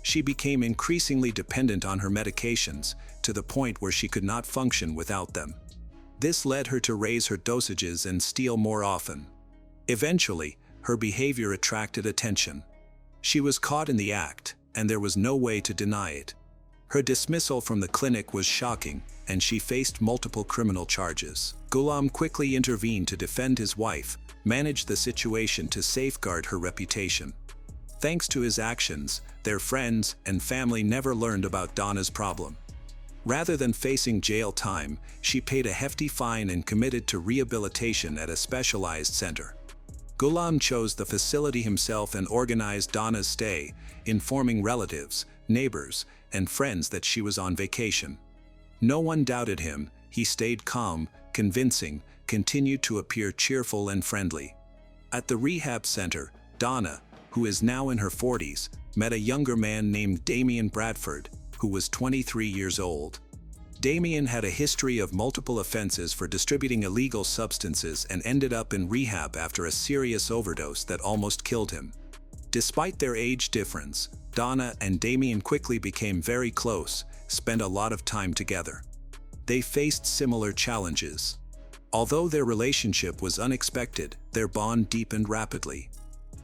Speaker 1: She became increasingly dependent on her medications, to the point where she could not function without them. This led her to raise her dosages and steal more often. Eventually, her behavior attracted attention. She was caught in the act, and there was no way to deny it. Her dismissal from the clinic was shocking, and she faced multiple criminal charges. Ghulam quickly intervened to defend his wife, managed the situation to safeguard her reputation. Thanks to his actions, their friends and family never learned about Donna's problem. Rather than facing jail time, she paid a hefty fine and committed to rehabilitation at a specialized center. Ghulam chose the facility himself and organized Donna's stay, informing relatives, neighbors, and friends that she was on vacation. No one doubted him. He stayed calm, convincing, continued to appear cheerful and friendly. At the rehab center, Donna, who is now in her 40s, met a younger man named Damien Bradford, who was 23 years old. Damien had a history of multiple offenses for distributing illegal substances and ended up in rehab after a serious overdose that almost killed him. Despite their age difference, Donna and Damien quickly became very close, spent a lot of time together. They faced similar challenges. Although their relationship was unexpected, their bond deepened rapidly.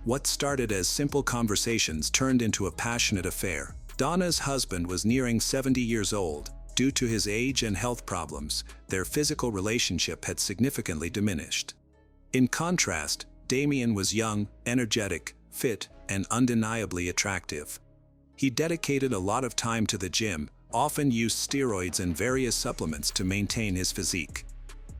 Speaker 1: What started as simple conversations turned into a passionate affair. Donna's husband was nearing 70 years old. Due to his age and health problems, their physical relationship had significantly diminished. In contrast, Damien was young, energetic, fit, and undeniably attractive. He dedicated a lot of time to the gym, often used steroids and various supplements to maintain his physique.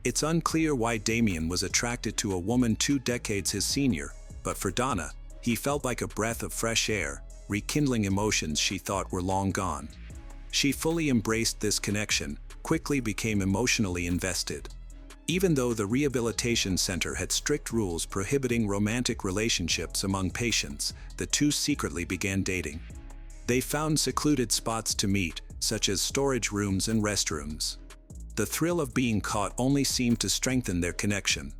Speaker 1: It's unclear why Damien was attracted to a woman 2 decades his senior, but for Donna, he felt like a breath of fresh air, rekindling emotions she thought were long gone. She fully embraced this connection, quickly became emotionally invested. Even though the rehabilitation center had strict rules prohibiting romantic relationships among patients, the two secretly began dating. They found secluded spots to meet, such as storage rooms and restrooms. The thrill of being caught only seemed to strengthen their connection.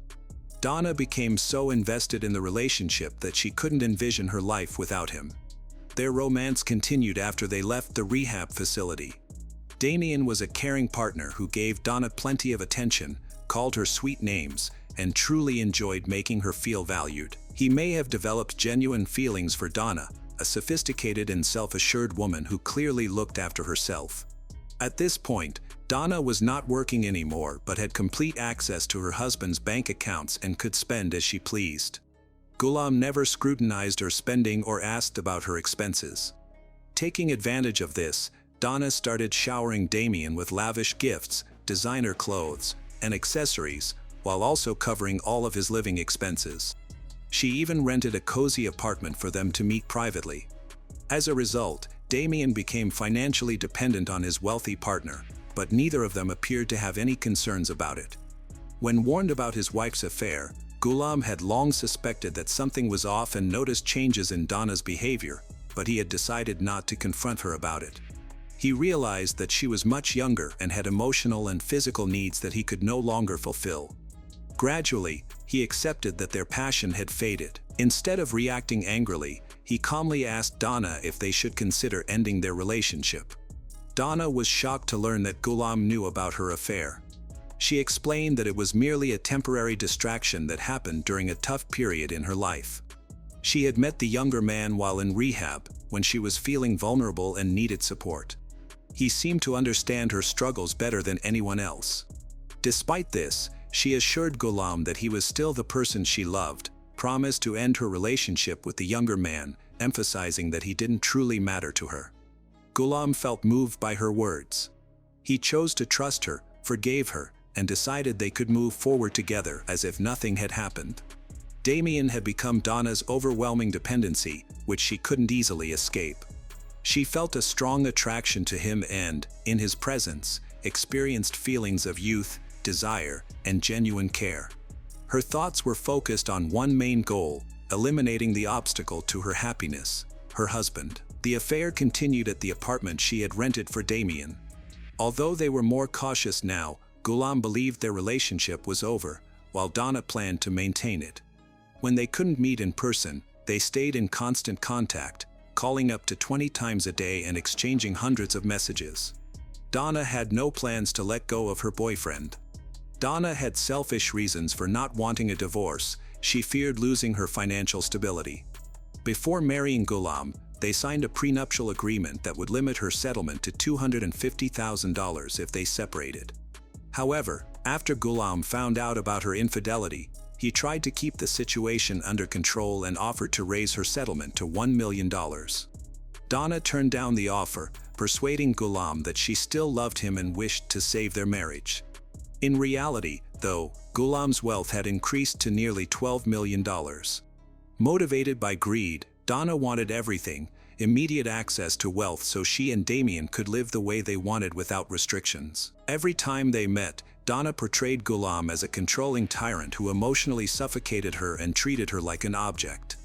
Speaker 1: Donna became so invested in the relationship that she couldn't envision her life without him. Their romance continued after they left the rehab facility. Damien was a caring partner who gave Donna plenty of attention, called her sweet names, and truly enjoyed making her feel valued. He may have developed genuine feelings for Donna, a sophisticated and self-assured woman who clearly looked after herself. At this point, Donna was not working anymore but had complete access to her husband's bank accounts and could spend as she pleased. Ghulam never scrutinized her spending or asked about her expenses. Taking advantage of this, Donna started showering Damien with lavish gifts, designer clothes, and accessories, while also covering all of his living expenses. She even rented a cozy apartment for them to meet privately. As a result, Damien became financially dependent on his wealthy partner, but neither of them appeared to have any concerns about it. When warned about his wife's affair, Ghulam had long suspected that something was off and noticed changes in Donna's behavior, but he had decided not to confront her about it. He realized that she was much younger and had emotional and physical needs that he could no longer fulfill. Gradually, he accepted that their passion had faded. Instead of reacting angrily, he calmly asked Donna if they should consider ending their relationship. Donna was shocked to learn that Ghulam knew about her affair. She explained that it was merely a temporary distraction that happened during a tough period in her life. She had met the younger man while in rehab, when she was feeling vulnerable and needed support. He seemed to understand her struggles better than anyone else. Despite this, she assured Ghulam that he was still the person she loved, promised to end her relationship with the younger man, emphasizing that he didn't truly matter to her. Ghulam felt moved by her words. He chose to trust her, forgave her, and decided they could move forward together as if nothing had happened. Damien had become Donna's overwhelming dependency, which she couldn't easily escape. She felt a strong attraction to him and, in his presence, experienced feelings of youth, desire, and genuine care. Her thoughts were focused on one main goal, eliminating the obstacle to her happiness, her husband. The affair continued at the apartment she had rented for Damien. Although they were more cautious now, Ghulam believed their relationship was over, while Donna planned to maintain it. When they couldn't meet in person, they stayed in constant contact, calling up to 20 times a day and exchanging hundreds of messages. Donna had no plans to let go of her boyfriend. Donna had selfish reasons for not wanting a divorce. She feared losing her financial stability. Before marrying Ghulam, they signed a prenuptial agreement that would limit her settlement to $250,000 if they separated. However, after Ghulam found out about her infidelity, he tried to keep the situation under control and offered to raise her settlement to $1 million. Donna turned down the offer, persuading Ghulam that she still loved him and wished to save their marriage. In reality, though, Ghulam's wealth had increased to nearly $12 million. Motivated by greed, Donna wanted everything, immediate access to wealth so she and Damien could live the way they wanted without restrictions. Every time they met, Donna portrayed Ghulam as a controlling tyrant who emotionally suffocated her and treated her like an object.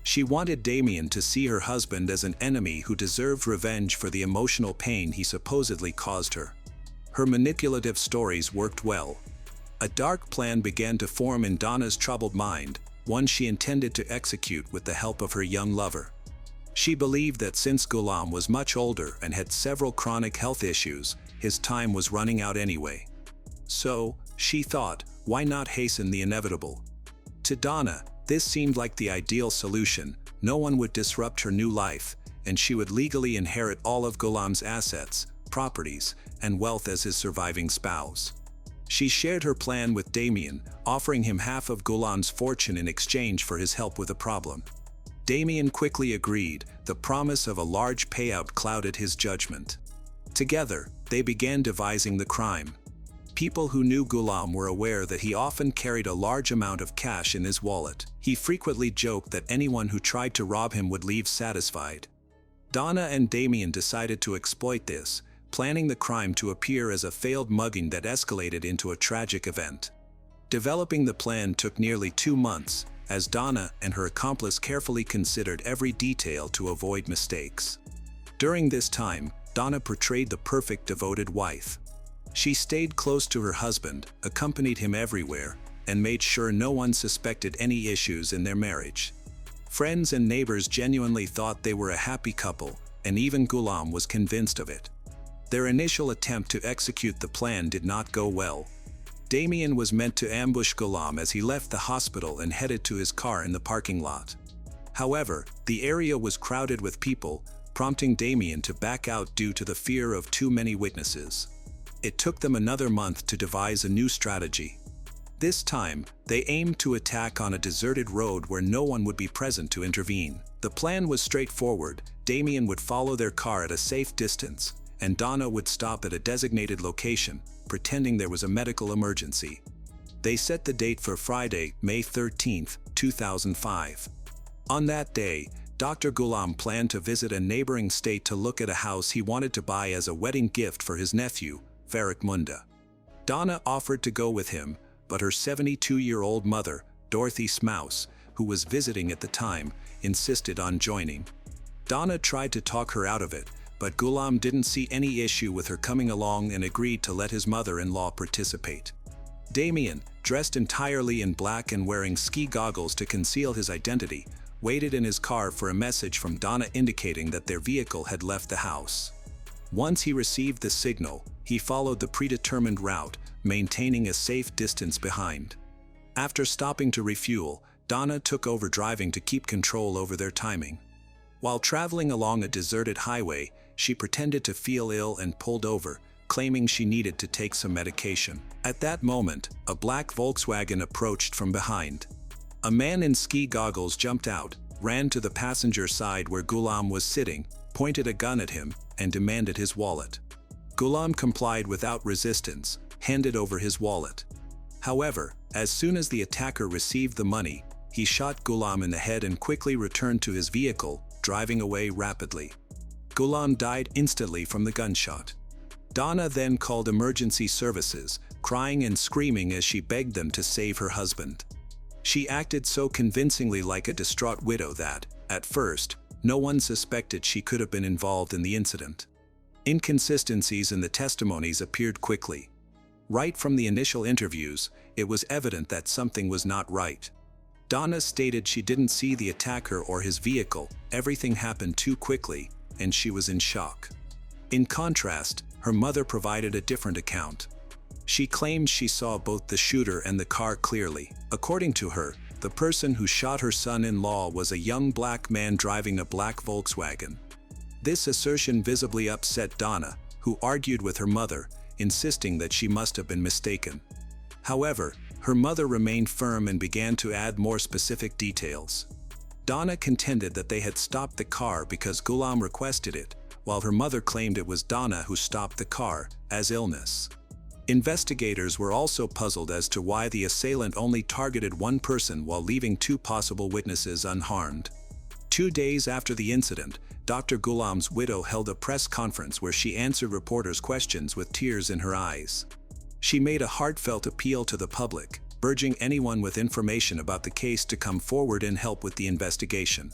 Speaker 1: She wanted Damien to see her husband as an enemy who deserved revenge for the emotional pain he supposedly caused her. Her manipulative stories worked well. A dark plan began to form in Donna's troubled mind, one she intended to execute with the help of her young lover. She believed that since Ghulam was much older and had several chronic health issues, his time was running out anyway. So, she thought, why not hasten the inevitable? To Donna, this seemed like the ideal solution. No one would disrupt her new life, and she would legally inherit all of Ghulam's assets, properties, and wealth as his surviving spouse. She shared her plan with Damien, offering him half of Ghulam's fortune in exchange for his help with a problem. Damien quickly agreed. The promise of a large payout clouded his judgment. Together, they began devising the crime. People who knew Ghulam were aware that he often carried a large amount of cash in his wallet. He frequently joked that anyone who tried to rob him would leave satisfied. Donna and Damien decided to exploit this, planning the crime to appear as a failed mugging that escalated into a tragic event. Developing the plan took nearly 2 months, as Donna and her accomplice carefully considered every detail to avoid mistakes. During this time, Donna portrayed the perfect devoted wife. She stayed close to her husband, accompanied him everywhere, and made sure no one suspected any issues in their marriage. Friends and neighbors genuinely thought they were a happy couple, and even Ghulam was convinced of it. Their initial attempt to execute the plan did not go well. Damien was meant to ambush Ghulam as he left the hospital and headed to his car in the parking lot. However, the area was crowded with people, prompting Damien to back out due to the fear of too many witnesses. It took them another month to devise a new strategy. This time, they aimed to attack on a deserted road where no one would be present to intervene. The plan was straightforward. Damien would follow their car at a safe distance, and Donna would stop at a designated location, pretending there was a medical emergency. They set the date for Friday, May 13, 2005. On that day, Dr. Ghulam planned to visit a neighboring state to look at a house he wanted to buy as a wedding gift for his nephew, Varric Munda. Donna offered to go with him, but her 72-year-old mother, Dorothy Smouse, who was visiting at the time, insisted on joining. Donna tried to talk her out of it, but Ghulam didn't see any issue with her coming along and agreed to let his mother-in-law participate. Damien, dressed entirely in black and wearing ski goggles to conceal his identity, waited in his car for a message from Donna indicating that their vehicle had left the house. Once he received the signal, he followed the predetermined route, maintaining a safe distance behind. After stopping to refuel, Donna took over driving to keep control over their timing. While traveling along a deserted highway, she pretended to feel ill and pulled over, claiming she needed to take some medication. At that moment, a black Volkswagen approached from behind. A man in ski goggles jumped out, ran to the passenger side where Ghulam was sitting, pointed a gun at him, and demanded his wallet. Ghulam complied without resistance, handed over his wallet. However, as soon as the attacker received the money, he shot Ghulam in the head and quickly returned to his vehicle, driving away rapidly. Ghulam died instantly from the gunshot. Donna then called emergency services, crying and screaming as she begged them to save her husband. She acted so convincingly like a distraught widow that, at first, no one suspected she could have been involved in the incident. Inconsistencies in the testimonies appeared quickly. Right from the initial interviews, it was evident that something was not right. Donna stated she didn't see the attacker or his vehicle, everything happened too quickly, and she was in shock. In contrast, her mother provided a different account. She claimed she saw both the shooter and the car clearly. According to her, the person who shot her son-in-law was a young black man driving a black Volkswagen. This assertion visibly upset Donna, who argued with her mother, insisting that she must have been mistaken. However, Her mother remained firm and began to add more specific details. Donna contended that they had stopped the car because Ghulam requested it, while her mother claimed it was Donna who stopped the car, as illness. Investigators were also puzzled as to why the assailant only targeted one person while leaving two possible witnesses unharmed. 2 days after the incident, Dr. Ghulam's widow held a press conference where she answered reporters' questions with tears in her eyes. She made a heartfelt appeal to the public, urging anyone with information about the case to come forward and help with the investigation.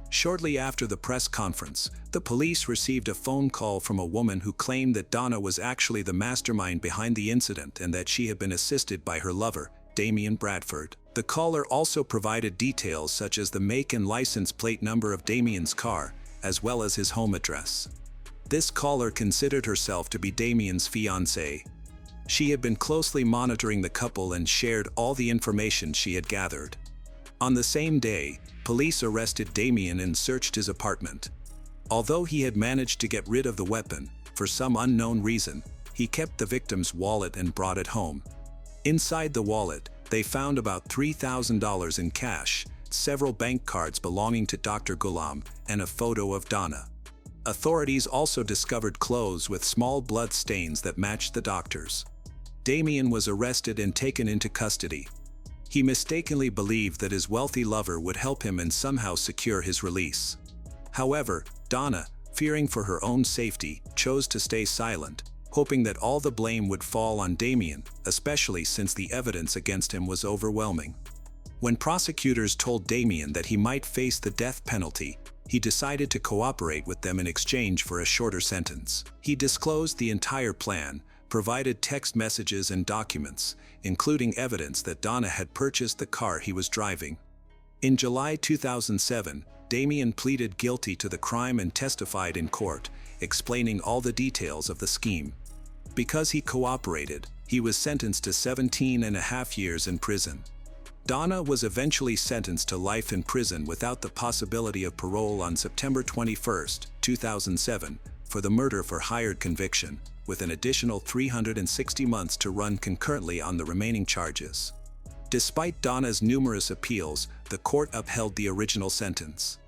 Speaker 1: Shortly after the press conference, the police received a phone call from a woman who claimed that Donna was actually the mastermind behind the incident and that she had been assisted by her lover, Damien Bradford. The caller also provided details such as the make and license plate number of Damien's car, as well as his home address. This caller considered herself to be Damien's fiancée. She had been closely monitoring the couple and shared all the information she had gathered. On the same day, police arrested Damien and searched his apartment. Although he had managed to get rid of the weapon, for some unknown reason, he kept the victim's wallet and brought it home. Inside the wallet, they found about $3,000 in cash, several bank cards belonging to Dr. Ghulam, and a photo of Donna. Authorities also discovered clothes with small blood stains that matched the doctor's. Damien was arrested and taken into custody. He mistakenly believed that his wealthy lover would help him and somehow secure his release. However, Donna, fearing for her own safety, chose to stay silent, hoping that all the blame would fall on Damien, especially since the evidence against him was overwhelming. When prosecutors told Damien that he might face the death penalty, he decided to cooperate with them in exchange for a shorter sentence. He disclosed the entire plan, provided text messages and documents, including evidence that Donna had purchased the car he was driving. In July 2007, Damien pleaded guilty to the crime and testified in court, explaining all the details of the scheme. Because he cooperated, he was sentenced to 17.5 years in prison. Donna was eventually sentenced to life in prison without the possibility of parole on September 21, 2007, for the murder for hire conviction, with an additional 360 months to run concurrently on the remaining charges. Despite Donna's numerous appeals, the court upheld the original sentence.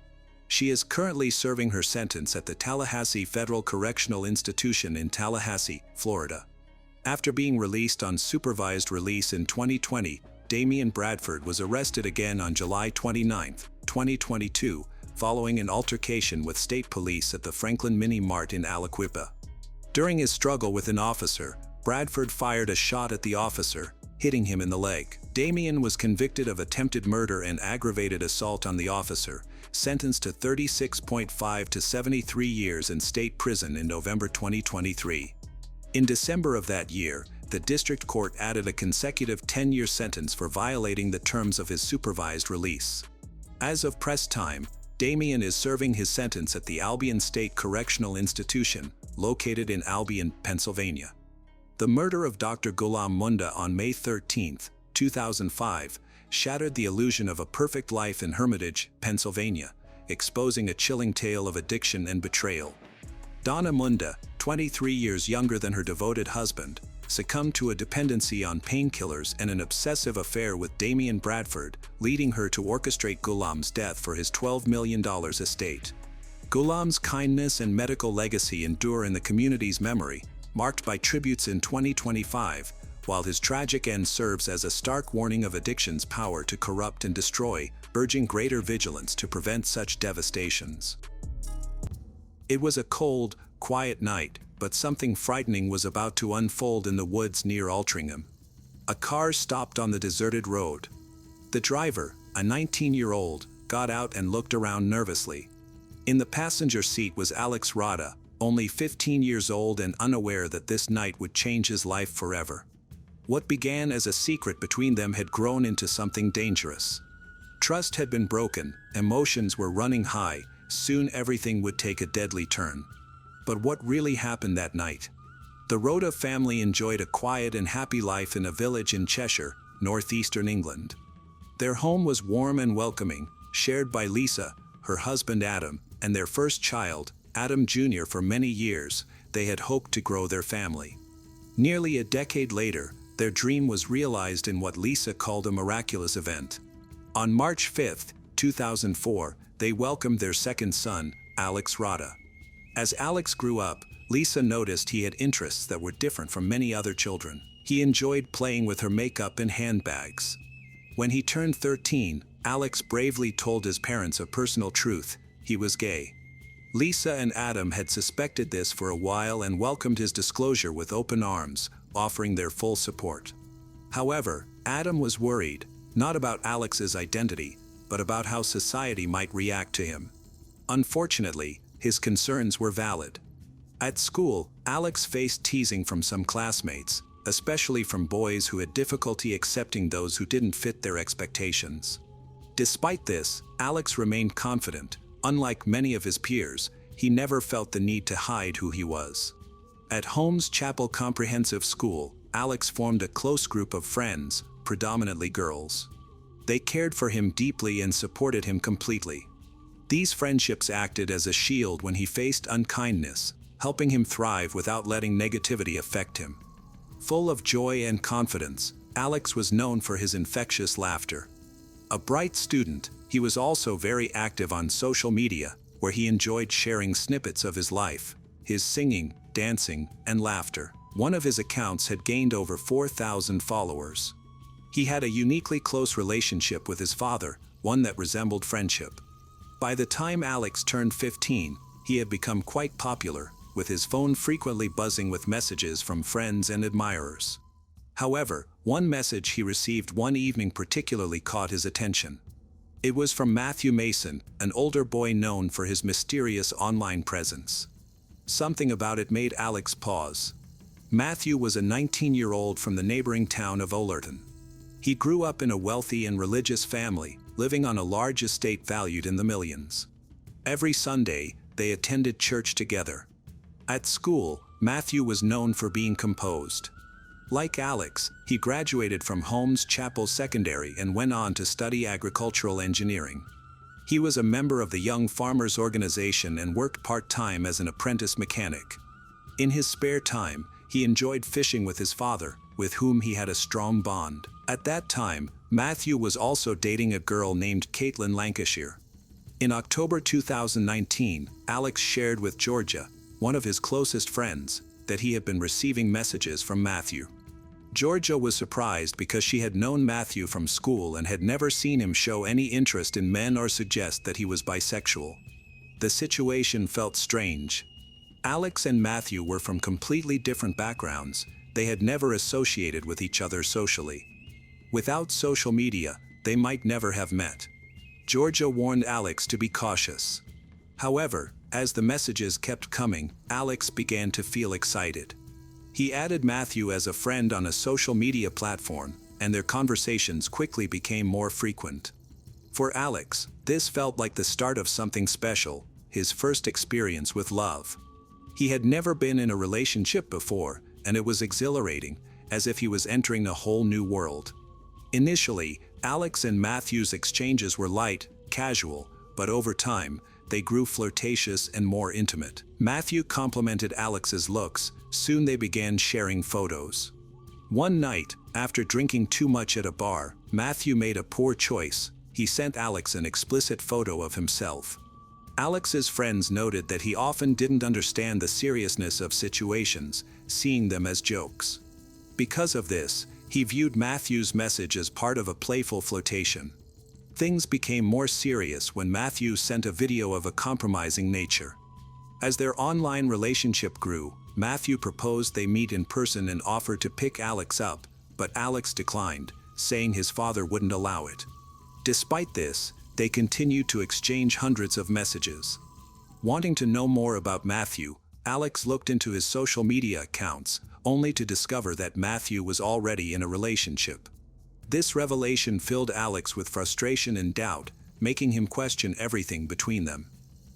Speaker 1: She is currently serving her sentence at the Tallahassee Federal Correctional Institution in Tallahassee, Florida. After being released on supervised release in 2020, Damien Bradford was arrested again on July 29, 2022, following an altercation with state police at the Franklin Mini Mart in Aliquippa. During his struggle with an officer, Bradford fired a shot at the officer, hitting him in the leg. Damien was convicted of attempted murder and aggravated assault on the officer, sentenced to 36.5 to 73 years in state prison in November 2023. In December of that year, the district court added a consecutive 10-year sentence for violating the terms of his supervised release. As of press time, Damien is serving his sentence at the Albion State Correctional Institution, located in Albion, Pennsylvania. The murder of Dr. Ghulam Munda on May 13, 2005, shattered the illusion of a perfect life in Hermitage, Pennsylvania, exposing a chilling tale of addiction and betrayal. Donna Munda, 23 years younger than her devoted husband, succumbed to a dependency on painkillers and an obsessive affair with Damien Bradford, leading her to orchestrate Ghulam's death for his $12 million estate. Ghulam's kindness and medical legacy endure in the community's memory, marked by tributes in 2025, while his tragic end serves as a stark warning of addiction's power to corrupt and destroy, urging greater vigilance to prevent such devastations. It was a cold, quiet night, but something frightening was about to unfold in the woods near Altrincham. A car stopped on the deserted road. The driver, a 19-year-old, got out and looked around nervously. In the passenger seat was Alex Rada, only 15 years old and unaware that this night would change his life forever. What began as a secret between them had grown into something dangerous. Trust had been broken, emotions were running high, soon everything would take a deadly turn. But what really happened that night? The Rhoda family enjoyed a quiet and happy life in a village in Cheshire, northeastern England. Their home was warm and welcoming, shared by Lisa, her husband Adam, and their first child, Adam Jr. For many years, they had hoped to grow their family. Nearly a decade later, their dream was realized in what Lisa called a miraculous event. On March 5, 2004, they welcomed their second son, Alex Rada. As Alex grew up, Lisa noticed he had interests that were different from many other children. He enjoyed playing with her makeup and handbags. When he turned 13, Alex bravely told his parents a personal truth: he was gay. Lisa and Adam had suspected this for a while and welcomed his disclosure with open arms, offering their full support. However, Adam was worried, not about Alex's identity, but about how society might react to him. Unfortunately, his concerns were valid. At school, Alex faced teasing from some classmates, especially from boys who had difficulty accepting those who didn't fit their expectations. Despite this, Alex remained confident. Unlike many of his peers, he never felt the need to hide who he was. At Holmes Chapel Comprehensive School, Alex formed a close group of friends, predominantly girls. They cared for him deeply and supported him completely. These friendships acted as a shield when he faced unkindness, helping him thrive without letting negativity affect him. Full of joy and confidence, Alex was known for his infectious laughter. A bright student, he was also very active on social media, where he enjoyed sharing snippets of his life, his singing, dancing, and laughter. One of his accounts had gained over 4,000 followers. He had a uniquely close relationship with his father, one that resembled friendship. By the time Alex turned 15, he had become quite popular, with his phone frequently buzzing with messages from friends and admirers. However, one message he received one evening particularly caught his attention. It was from Matthew Mason, an older boy known for his mysterious online presence. Something about it made Alex pause. Matthew was a 19-year-old from the neighboring town of Ollerton. He grew up in a wealthy and religious family, living on a large estate valued in the millions. Every Sunday, they attended church together. At school, Matthew was known for being composed. Like Alex, he graduated from Holmes Chapel Secondary and went on to study agricultural engineering. He was a member of the Young Farmers Organization and worked part-time as an apprentice mechanic. In his spare time, he enjoyed fishing with his father, with whom he had a strong bond. At that time, Matthew was also dating a girl named Caitlin Lancashire. In October 2019, Alex shared with Georgia, one of his closest friends, that he had been receiving messages from Matthew. Georgia was surprised because she had known Matthew from school and had never seen him show any interest in men or suggest that he was bisexual. The situation felt strange. Alex and Matthew were from completely different backgrounds. They had never associated with each other socially. Without social media, they might never have met. Georgia warned Alex to be cautious. However, as the messages kept coming, Alex began to feel excited. He added Matthew as a friend on a social media platform, and their conversations quickly became more frequent. For Alex, this felt like the start of something special, his first experience with love. He had never been in a relationship before, and it was exhilarating, as if he was entering a whole new world. Initially, Alex and Matthew's exchanges were light, casual, but over time, they grew flirtatious and more intimate. Matthew complimented Alex's looks. Soon they began sharing photos. One night, after drinking too much at a bar, Matthew made a poor choice. He sent Alex an explicit photo of himself. Alex's friends noted that he often didn't understand the seriousness of situations, seeing them as jokes. Because of this, he viewed Matthew's message as part of a playful flirtation. Things became more serious when Matthew sent a video of a compromising nature. As their online relationship grew, Matthew proposed they meet in person and offered to pick Alex up, but Alex declined, saying his father wouldn't allow it. Despite this, they continued to exchange hundreds of messages. Wanting to know more about Matthew, Alex looked into his social media accounts, only to discover that Matthew was already in a relationship. This revelation filled Alex with frustration and doubt, making him question everything between them.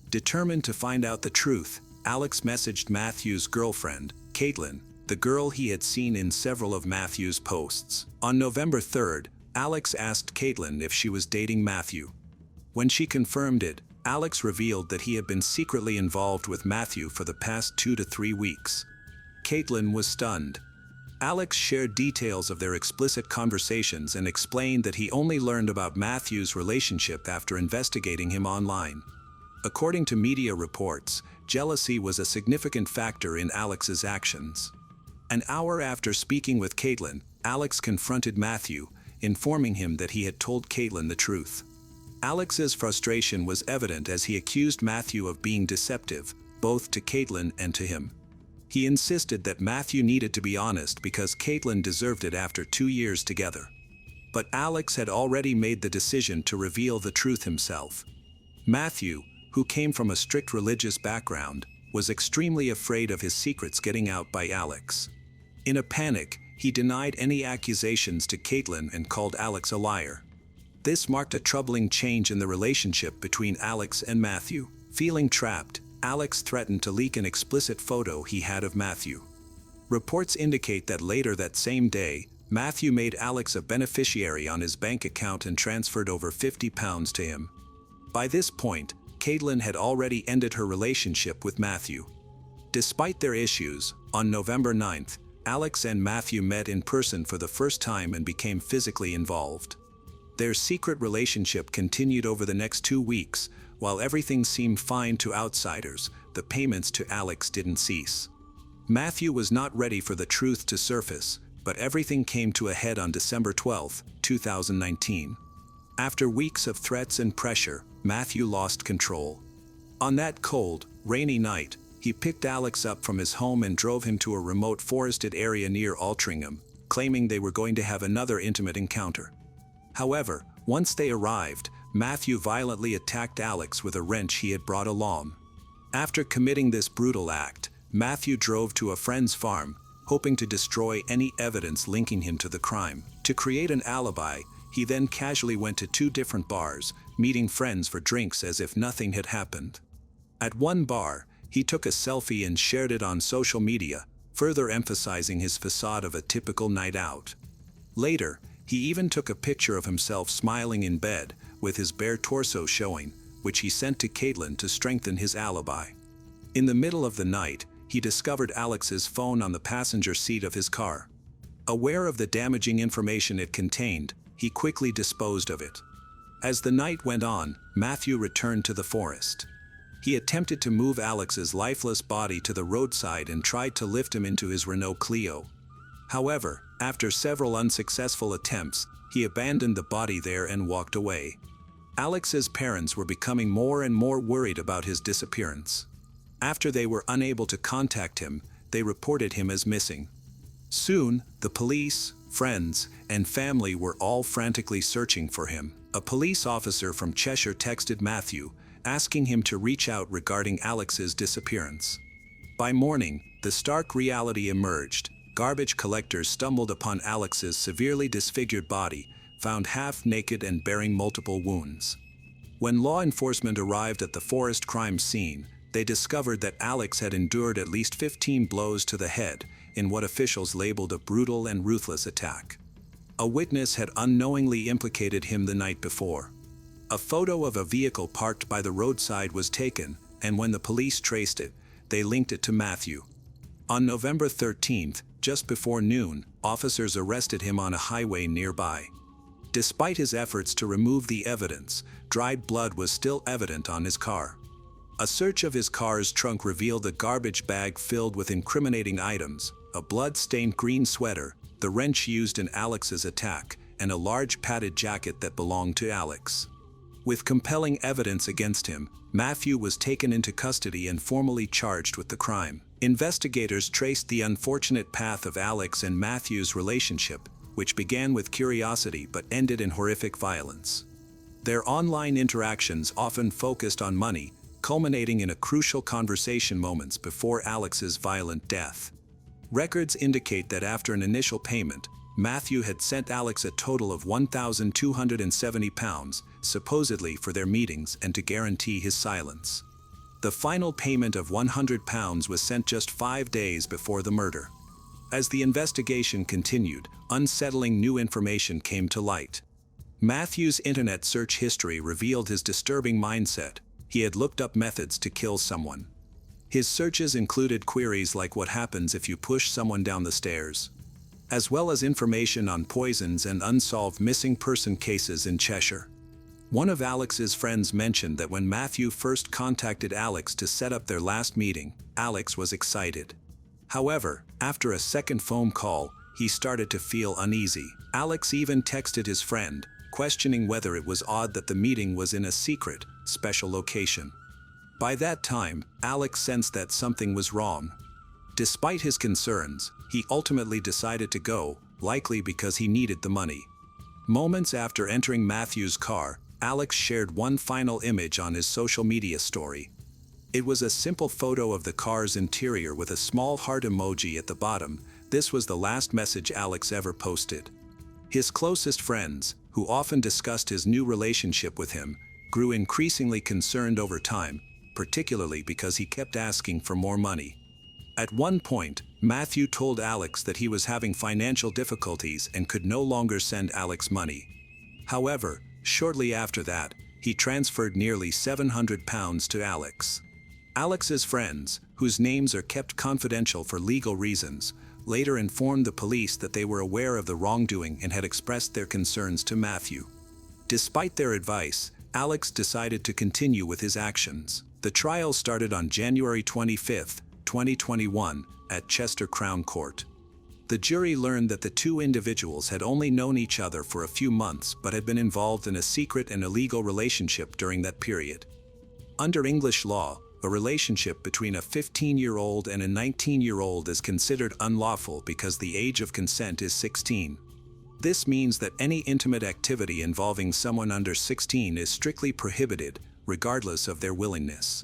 Speaker 1: Determined to find out the truth, Alex messaged Matthew's girlfriend, Caitlin, the girl he had seen in several of Matthew's posts. On November 3rd, Alex asked Caitlin if she was dating Matthew. When she confirmed it, Alex revealed that he had been secretly involved with Matthew for the past 2 to 3 weeks. Caitlin was stunned. Alex shared details of their explicit conversations and explained that he only learned about Matthew's relationship after investigating him online. According to media reports, jealousy was a significant factor in Alex's actions. An hour after speaking with Caitlin, Alex confronted Matthew, informing him that he had told Caitlin the truth. Alex's frustration was evident as he accused Matthew of being deceptive, both to Caitlin and to him. He insisted that Matthew needed to be honest because Caitlin deserved it after 2 years together. But Alex had already made the decision to reveal the truth himself. Matthew, who came from a strict religious background, was extremely afraid of his secrets getting out by Alex. In a panic, he denied any accusations to Caitlin and called Alex a liar. This marked a troubling change in the relationship between Alex and Matthew. Feeling trapped, Alex threatened to leak an explicit photo he had of Matthew. Reports indicate that later that same day, Matthew made Alex a beneficiary on his bank account and transferred over £50 to him. By this point, Caitlin had already ended her relationship with Matthew. Despite their issues, on November 9th, Alex and Matthew met in person for the first time and became physically involved. Their secret relationship continued over the next 2 weeks. While everything seemed fine to outsiders, the payments to Alex didn't cease. Matthew was not ready for the truth to surface, but everything came to a head on December 12, 2019. After weeks of threats and pressure, Matthew lost control. On that cold, rainy night, he picked Alex up from his home and drove him to a remote forested area near Altrincham, claiming they were going to have another intimate encounter. However, once they arrived, Matthew violently attacked Alex with a wrench he had brought along. After committing this brutal act, Matthew drove to a friend's farm, hoping to destroy any evidence linking him to the crime. To create an alibi, he then casually went to 2 different bars, meeting friends for drinks as if nothing had happened. At one bar, he took a selfie and shared it on social media, further emphasizing his facade of a typical night out. Later, he even took a picture of himself smiling in bed, with his bare torso showing, which he sent to Caitlin to strengthen his alibi. In the middle of the night, he discovered Alex's phone on the passenger seat of his car. Aware of the damaging information it contained, he quickly disposed of it. As the night went on, Matthew returned to the forest. He attempted to move Alex's lifeless body to the roadside and tried to lift him into his Renault Clio. However, after several unsuccessful attempts, he abandoned the body there and walked away. Alex's parents were becoming more and more worried about his disappearance. After they were unable to contact him, they reported him as missing. Soon, the police, friends, and family were all frantically searching for him. A police officer from Cheshire texted Matthew, asking him to reach out regarding Alex's disappearance. By morning, the stark reality emerged. Garbage collectors stumbled upon Alex's severely disfigured body, found half-naked and bearing multiple wounds. When law enforcement arrived at the forest crime scene, they discovered that Alex had endured at least 15 blows to the head in what officials labeled a brutal and ruthless attack. A witness had unknowingly implicated him the night before. A photo of a vehicle parked by the roadside was taken, and when the police traced it, they linked it to Matthew. On November 13th, just before noon, officers arrested him on a highway nearby. Despite his efforts to remove the evidence, dried blood was still evident on his car. A search of his car's trunk revealed a garbage bag filled with incriminating items, a blood-stained green sweater, the wrench used in Alex's attack, and a large padded jacket that belonged to Alex. With compelling evidence against him, Matthew was taken into custody and formally charged with the crime. Investigators traced the unfortunate path of Alex and Matthew's relationship, which began with curiosity but ended in horrific violence. Their online interactions often focused on money, culminating in a crucial conversation moments before Alex's violent death. Records indicate that after an initial payment, Matthew had sent Alex a total of £1,270, supposedly for their meetings and to guarantee his silence. The final payment of £100 was sent just 5 days before the murder. As the investigation continued, unsettling new information came to light. Matthew's internet search history revealed his disturbing mindset. He had looked up methods to kill someone. His searches included queries like what happens if you push someone down the stairs. as well as information on poisons and unsolved missing person cases in Cheshire. One of Alex's friends mentioned that when Matthew first contacted Alex to set up their last meeting, Alex was excited. However, after a second phone call, he started to feel uneasy. Alex even texted his friend, questioning whether it was odd that the meeting was in a secret, special location. By that time, Alex sensed that something was wrong. Despite his concerns, he ultimately decided to go, likely because he needed the money. Moments after entering Matthew's car, Alex shared one final image on his social media story. It was a simple photo of the car's interior with a small heart emoji at the bottom. This was the last message Alex ever posted. His closest friends, who often discussed his new relationship with him, grew increasingly concerned over time, particularly because he kept asking for more money. At one point, Matthew told Alex that he was having financial difficulties and could no longer send Alex money. However, shortly after that, he transferred nearly £700 to Alex. Alex's friends, whose names are kept confidential for legal reasons, later informed the police that they were aware of the wrongdoing and had expressed their concerns to Matthew. Despite their advice, Alex decided to continue with his actions. The trial started on January 25, 2021, at Chester Crown Court. The jury learned that the two individuals had only known each other for a few months but had been involved in a secret and illegal relationship during that period. Under English law, a relationship between a 15-year-old and a 19-year-old is considered unlawful because the age of consent is 16. This means that any intimate activity involving someone under 16 is strictly prohibited, regardless of their willingness.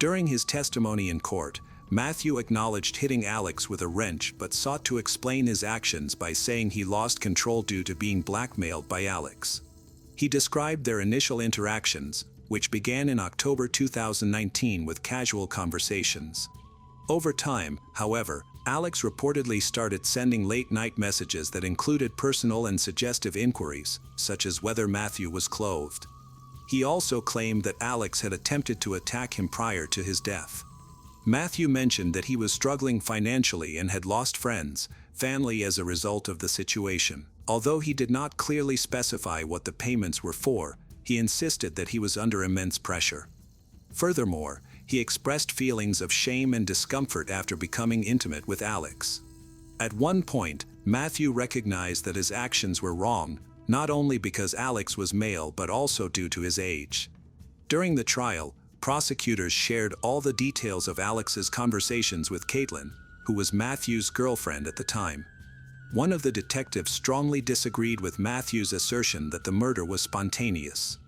Speaker 1: During his testimony in court, Matthew acknowledged hitting Alex with a wrench but sought to explain his actions by saying he lost control due to being blackmailed by Alex. He described their initial interactions, which began in October 2019 with casual conversations. Over time, however, Alex reportedly started sending late-night messages that included personal and suggestive inquiries, such as whether Matthew was clothed. He also claimed that Alex had attempted to attack him prior to his death. Matthew mentioned that he was struggling financially and had lost friends, family as a result of the situation. Although he did not clearly specify what the payments were for, he insisted that he was under immense pressure. Furthermore, he expressed feelings of shame and discomfort after becoming intimate with Alex. At one point, Matthew recognized that his actions were wrong, not only because Alex was male but also due to his age. During the trial, prosecutors shared all the details of Alex's conversations with Caitlin, who was Matthew's girlfriend at the time. One of the detectives strongly disagreed with Matthew's assertion that the murder was spontaneous.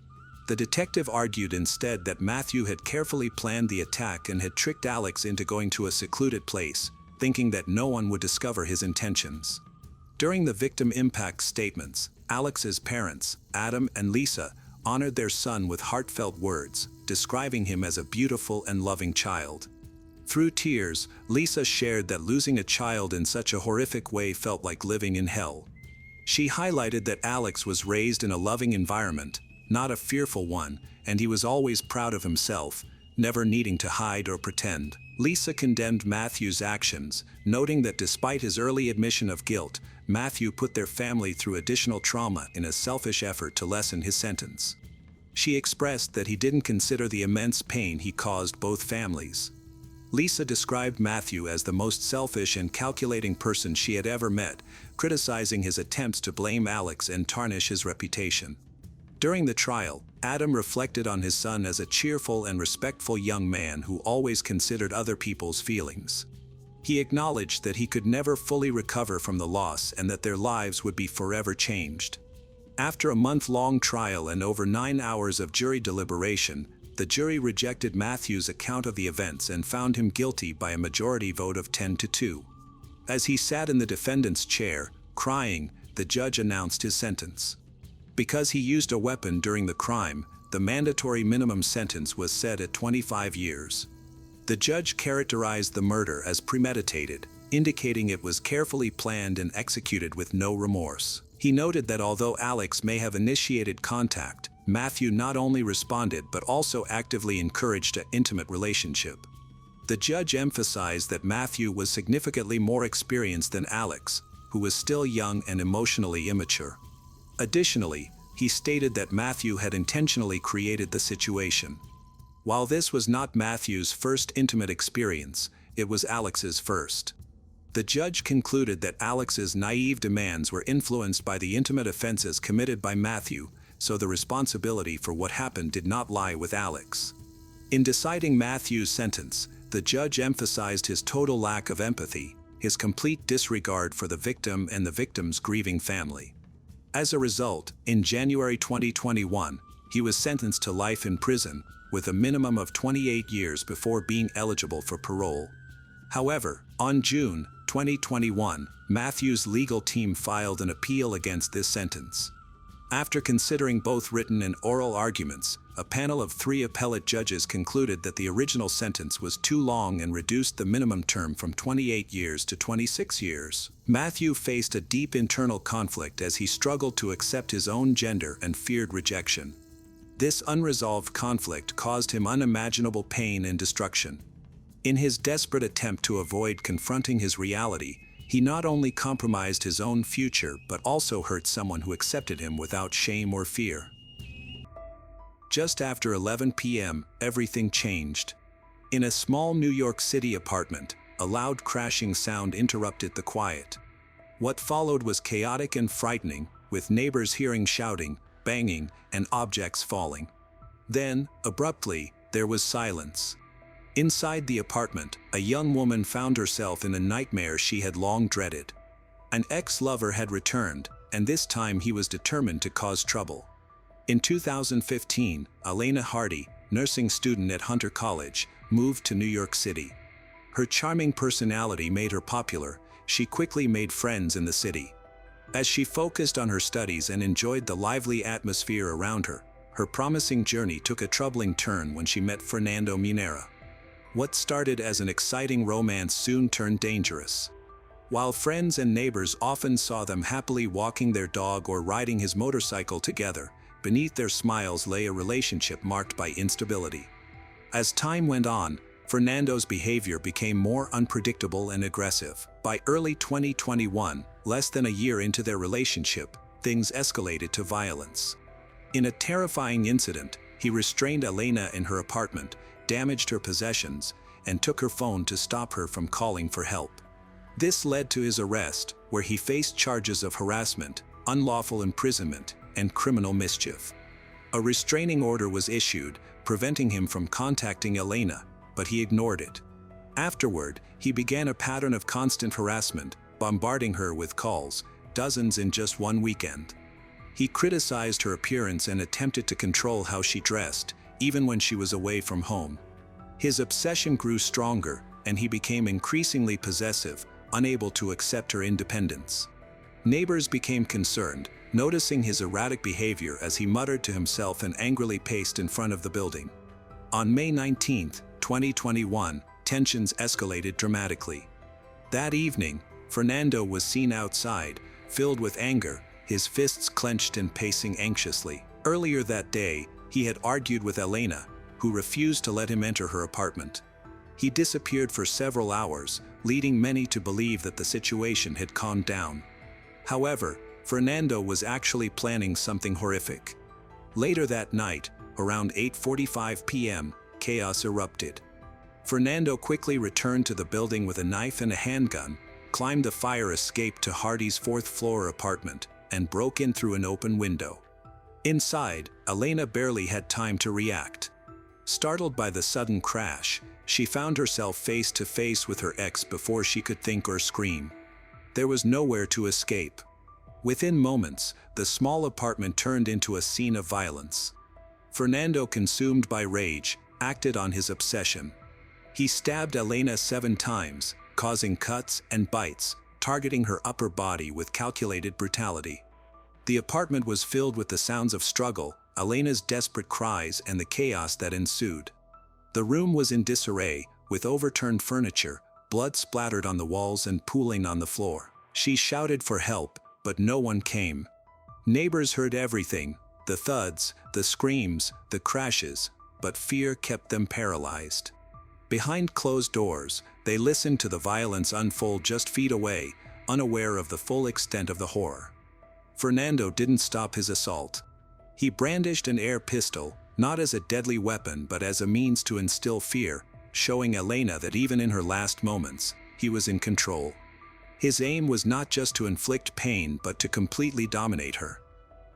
Speaker 1: The detective argued instead that Matthew had carefully planned the attack and had tricked Alex into going to a secluded place, thinking that no one would discover his intentions. During the victim impact statements, Alex's parents, Adam and Lisa, honored their son with heartfelt words, describing him as a beautiful and loving child. Through tears, Lisa shared that losing a child in such a horrific way felt like living in hell. She highlighted that Alex was raised in a loving environment, not a fearful one, and he was always proud of himself, never needing to hide or pretend. Lisa condemned Matthew's actions, noting that despite his early admission of guilt, Matthew put their family through additional trauma in a selfish effort to lessen his sentence. She expressed that he didn't consider the immense pain he caused both families. Lisa described Matthew as the most selfish and calculating person she had ever met, criticizing his attempts to blame Alex and tarnish his reputation. During the trial, Adam reflected on his son as a cheerful and respectful young man who always considered other people's feelings. He acknowledged that he could never fully recover from the loss and that their lives would be forever changed. After a month-long trial and over 9 hours of jury deliberation, the jury rejected Matthew's account of the events and found him guilty by a majority vote of 10-2. As he sat in the defendant's chair, crying, the judge announced his sentence. Because he used a weapon during the crime, the mandatory minimum sentence was set at 25 years. The judge characterized the murder as premeditated, indicating it was carefully planned and executed with no remorse. He noted that although Alex may have initiated contact, Matthew not only responded but also actively encouraged an intimate relationship. The judge emphasized that Matthew was significantly more experienced than Alex, who was still young and emotionally immature. Additionally, he stated that Matthew had intentionally created the situation. While this was not Matthew's first intimate experience, it was Alex's first. The judge concluded that Alex's naive demands were influenced by the intimate offenses committed by Matthew, so the responsibility for what happened did not lie with Alex. In deciding Matthew's sentence, the judge emphasized his total lack of empathy, his complete disregard for the victim and the victim's grieving family. As a result, in January 2021, he was sentenced to life in prison, with a minimum of 28 years before being eligible for parole. However, on June 2021, Matthew's legal team filed an appeal against this sentence. After considering both written and oral arguments, a panel of 3 appellate judges concluded that the original sentence was too long and reduced the minimum term from 28 years to 26 years. Matthew faced a deep internal conflict as he struggled to accept his own gender and feared rejection. This unresolved conflict caused him unimaginable pain and destruction. In his desperate attempt to avoid confronting his reality, he not only compromised his own future but also hurt someone who accepted him without shame or fear. Just after 11 p.m., everything changed. In a small New York City apartment, a loud crashing sound interrupted the quiet. What followed was chaotic and frightening, with neighbors hearing shouting, banging, and objects falling. Then, abruptly, there was silence. Inside the apartment, a young woman found herself in a nightmare she had long dreaded. An ex-lover had returned, and this time he was determined to cause trouble. In 2015, Elena Hardy, nursing student at Hunter College, moved to New York City. Her charming personality made her popular. She quickly made friends in the city. As she focused on her studies and enjoyed the lively atmosphere around her, her promising journey took a troubling turn when she met Fernando Munera. What started as an exciting romance soon turned dangerous. While friends and neighbors often saw them happily walking their dog or riding his motorcycle together, beneath their smiles lay a relationship marked by instability. As time went on, Fernando's behavior became more unpredictable and aggressive. By early 2021, less than a year into their relationship, things escalated to violence. In a terrifying incident, he restrained Elena in her apartment, damaged her possessions, and took her phone to stop her from calling for help. This led to his arrest, where he faced charges of harassment, unlawful imprisonment, and criminal mischief. A restraining order was issued, preventing him from contacting Elena, but he ignored it. Afterward, he began a pattern of constant harassment, bombarding her with calls, dozens in just one weekend. He criticized her appearance and attempted to control how she dressed, even when she was away from home. His obsession grew stronger, and he became increasingly possessive, unable to accept her independence. Neighbors became concerned, noticing his erratic behavior as he muttered to himself and angrily paced in front of the building. On May 19, 2021, tensions escalated dramatically. That evening, Fernando was seen outside, filled with anger, his fists clenched and pacing anxiously. Earlier that day, he had argued with Elena, who refused to let him enter her apartment. He disappeared for several hours, leading many to believe that the situation had calmed down. However, Fernando was actually planning something horrific. Later that night, around 8:45 p.m., chaos erupted. Fernando quickly returned to the building with a knife and a handgun, climbed the fire escape to Hardy's 4th-floor apartment, and broke in through an open window. Inside, Elena barely had time to react. Startled by the sudden crash, she found herself face to face with her ex before she could think or scream. There was nowhere to escape. Within moments, the small apartment turned into a scene of violence. Fernando, consumed by rage, acted on his obsession. He stabbed Elena 7 times, causing cuts and bites, targeting her upper body with calculated brutality. The apartment was filled with the sounds of struggle, Elena's desperate cries, and the chaos that ensued. The room was in disarray, with overturned furniture, blood splattered on the walls and pooling on the floor. She shouted for help, but no one came. Neighbors heard everything, the thuds, the screams, the crashes, but fear kept them paralyzed. Behind closed doors, they listened to the violence unfold just feet away, unaware of the full extent of the horror. Fernando didn't stop his assault. He brandished an air pistol, not as a deadly weapon but as a means to instill fear, showing Elena that even in her last moments, he was in control. His aim was not just to inflict pain but to completely dominate her.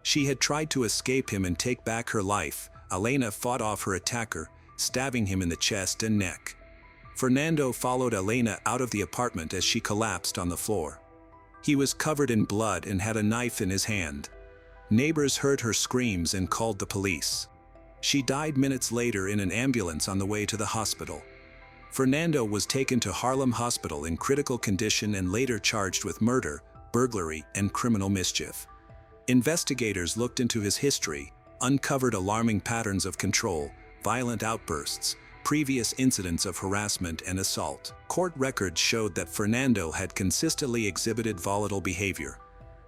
Speaker 1: She had tried to escape him and take back her life. Elena fought off her attacker, stabbing him in the chest and neck. Fernando followed Elena out of the apartment as she collapsed on the floor. He was covered in blood and had a knife in his hand. Neighbors heard her screams and called the police. She died minutes later in an ambulance on the way to the hospital. Fernando was taken to Harlem Hospital in critical condition and later charged with murder, burglary, and criminal mischief. Investigators looked into his history, uncovered alarming patterns of control, violent outbursts, previous incidents of harassment and assault. Court records showed that Fernando had consistently exhibited volatile behavior.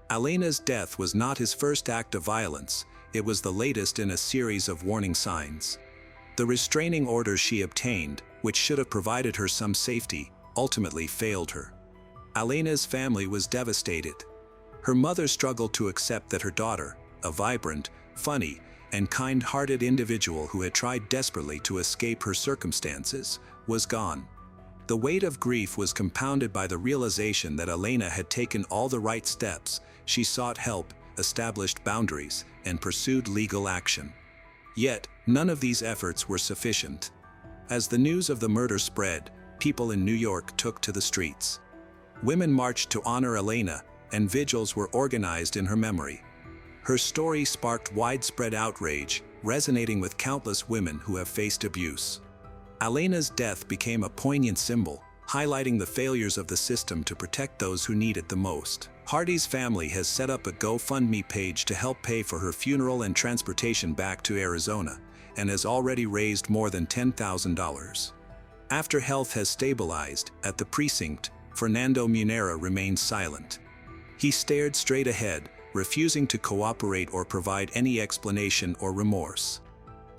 Speaker 1: Elena's death was not his first act of violence, it was the latest in a series of warning signs. The restraining order she obtained, which should have provided her some safety, ultimately failed her. Elena's family was devastated. Her mother struggled to accept that her daughter, a vibrant, funny, and kind-hearted individual who had tried desperately to escape her circumstances, was gone. The weight of grief was compounded by the realization that Elena had taken all the right steps. She sought help, established boundaries, and pursued legal action. Yet, none of these efforts were sufficient. As the news of the murder spread, people in New York took to the streets. Women marched to honor Elena, and vigils were organized in her memory. Her story sparked widespread outrage, resonating with countless women who have faced abuse. Elena's death became a poignant symbol, highlighting the failures of the system to protect those who need it the most. Hardy's family has set up a GoFundMe page to help pay for her funeral and transportation back to Arizona, and has already raised more than $10,000. After health has stabilized, at the precinct, Fernando Munera remained silent. He stared straight ahead, refusing to cooperate or provide any explanation or remorse.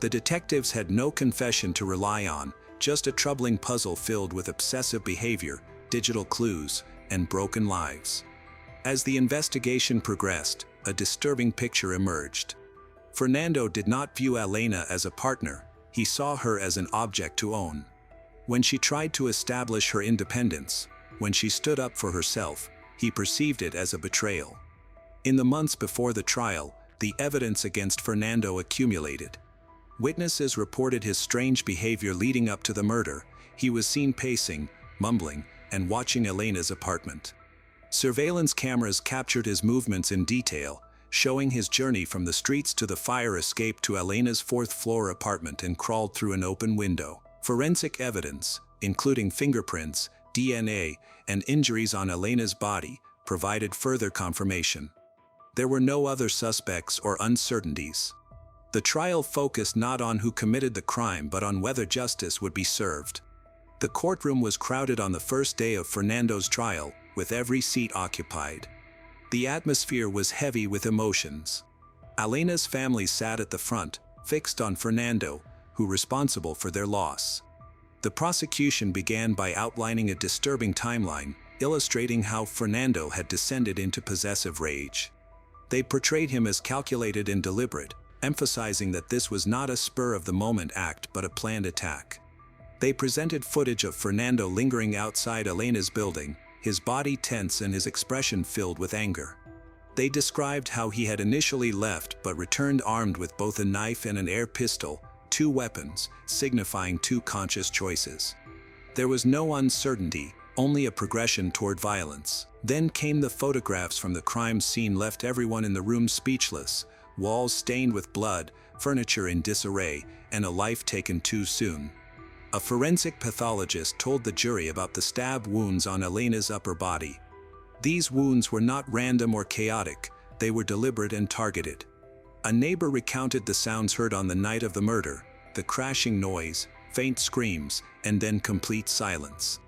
Speaker 1: The detectives had no confession to rely on, just a troubling puzzle filled with obsessive behavior, digital clues, and broken lives. As the investigation progressed, a disturbing picture emerged. Fernando did not view Elena as a partner, he saw her as an object to own. When she tried to establish her independence, when she stood up for herself, he perceived it as a betrayal. In the months before the trial, the evidence against Fernando accumulated. Witnesses reported his strange behavior leading up to the murder. He was seen pacing, mumbling, and watching Elena's apartment. Surveillance cameras captured his movements in detail, showing his journey from the streets to the fire escape to Elena's fourth-floor apartment and crawled through an open window. Forensic evidence, including fingerprints, DNA, and injuries on Elena's body, provided further confirmation. There were no other suspects or uncertainties. The trial focused not on who committed the crime but on whether justice would be served. The courtroom was crowded on the first day of Fernando's trial, with every seat occupied. The atmosphere was heavy with emotions. Elena's family sat at the front, fixed on Fernando, who was responsible for their loss. The prosecution began by outlining a disturbing timeline, illustrating how Fernando had descended into possessive rage. They portrayed him as calculated and deliberate, emphasizing that this was not a spur-of-the-moment act but a planned attack. They presented footage of Fernando lingering outside Elena's building, his body tense and his expression filled with anger. They described how he had initially left but returned armed with both a knife and an air pistol, two weapons, signifying two conscious choices. There was no uncertainty, only a progression toward violence. Then came the photographs from the crime scene left everyone in the room speechless, walls stained with blood, furniture in disarray, and a life taken too soon. A forensic pathologist told the jury about the stab wounds on Elena's upper body. These wounds were not random or chaotic, they were deliberate and targeted. A neighbor recounted the sounds heard on the night of the murder, the crashing noise, faint screams, and then complete silence.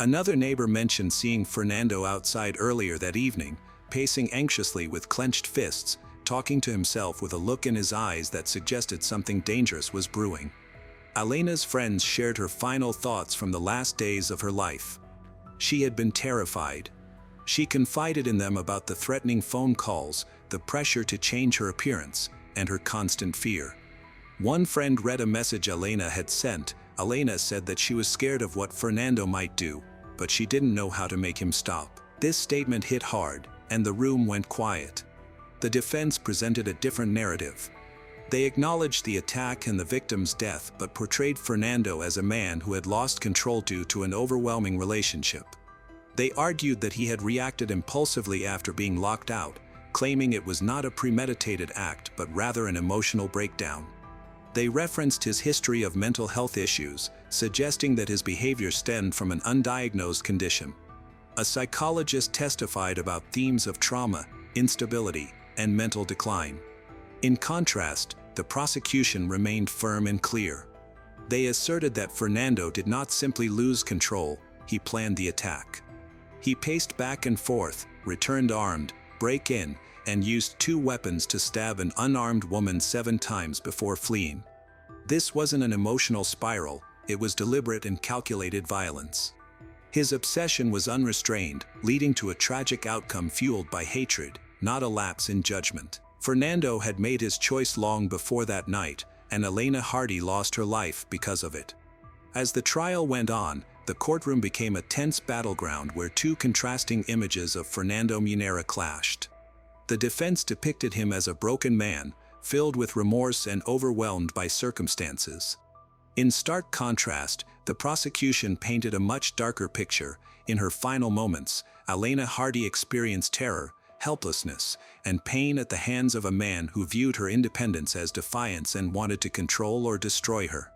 Speaker 1: Another neighbor mentioned seeing Fernando outside earlier that evening, pacing anxiously with clenched fists, talking to himself with a look in his eyes that suggested something dangerous was brewing. Elena's friends shared her final thoughts from the last days of her life. She had been terrified. She confided in them about the threatening phone calls, the pressure to change her appearance, and her constant fear. One friend read a message Elena had sent. Elena said that she was scared of what Fernando might do, but she didn't know how to make him stop. This statement hit hard, and the room went quiet. The defense presented a different narrative. They acknowledged the attack and the victim's death, but portrayed Fernando as a man who had lost control due to an overwhelming relationship. They argued that he had reacted impulsively after being locked out, claiming it was not a premeditated act but rather an emotional breakdown. They referenced his history of mental health issues, suggesting that his behavior stemmed from an undiagnosed condition. A psychologist testified about themes of trauma, instability, and mental decline. In contrast, the prosecution remained firm and clear. They asserted that Fernando did not simply lose control, he planned the attack. He paced back and forth, returned armed, broke in, and used 2 weapons to stab an unarmed woman 7 times before fleeing. This wasn't an emotional spiral, it was deliberate and calculated violence. His obsession was unrestrained, leading to a tragic outcome fueled by hatred, not a lapse in judgment. Fernando had made his choice long before that night, and Elena Hardy lost her life because of it. As the trial went on, the courtroom became a tense battleground where 2 contrasting images of Fernando Munera clashed. The defense depicted him as a broken man, filled with remorse and overwhelmed by circumstances. In stark contrast, the prosecution painted a much darker picture. In her final moments, Elena Hardy experienced terror, helplessness, and pain at the hands of a man who viewed her independence as defiance and wanted to control or destroy her.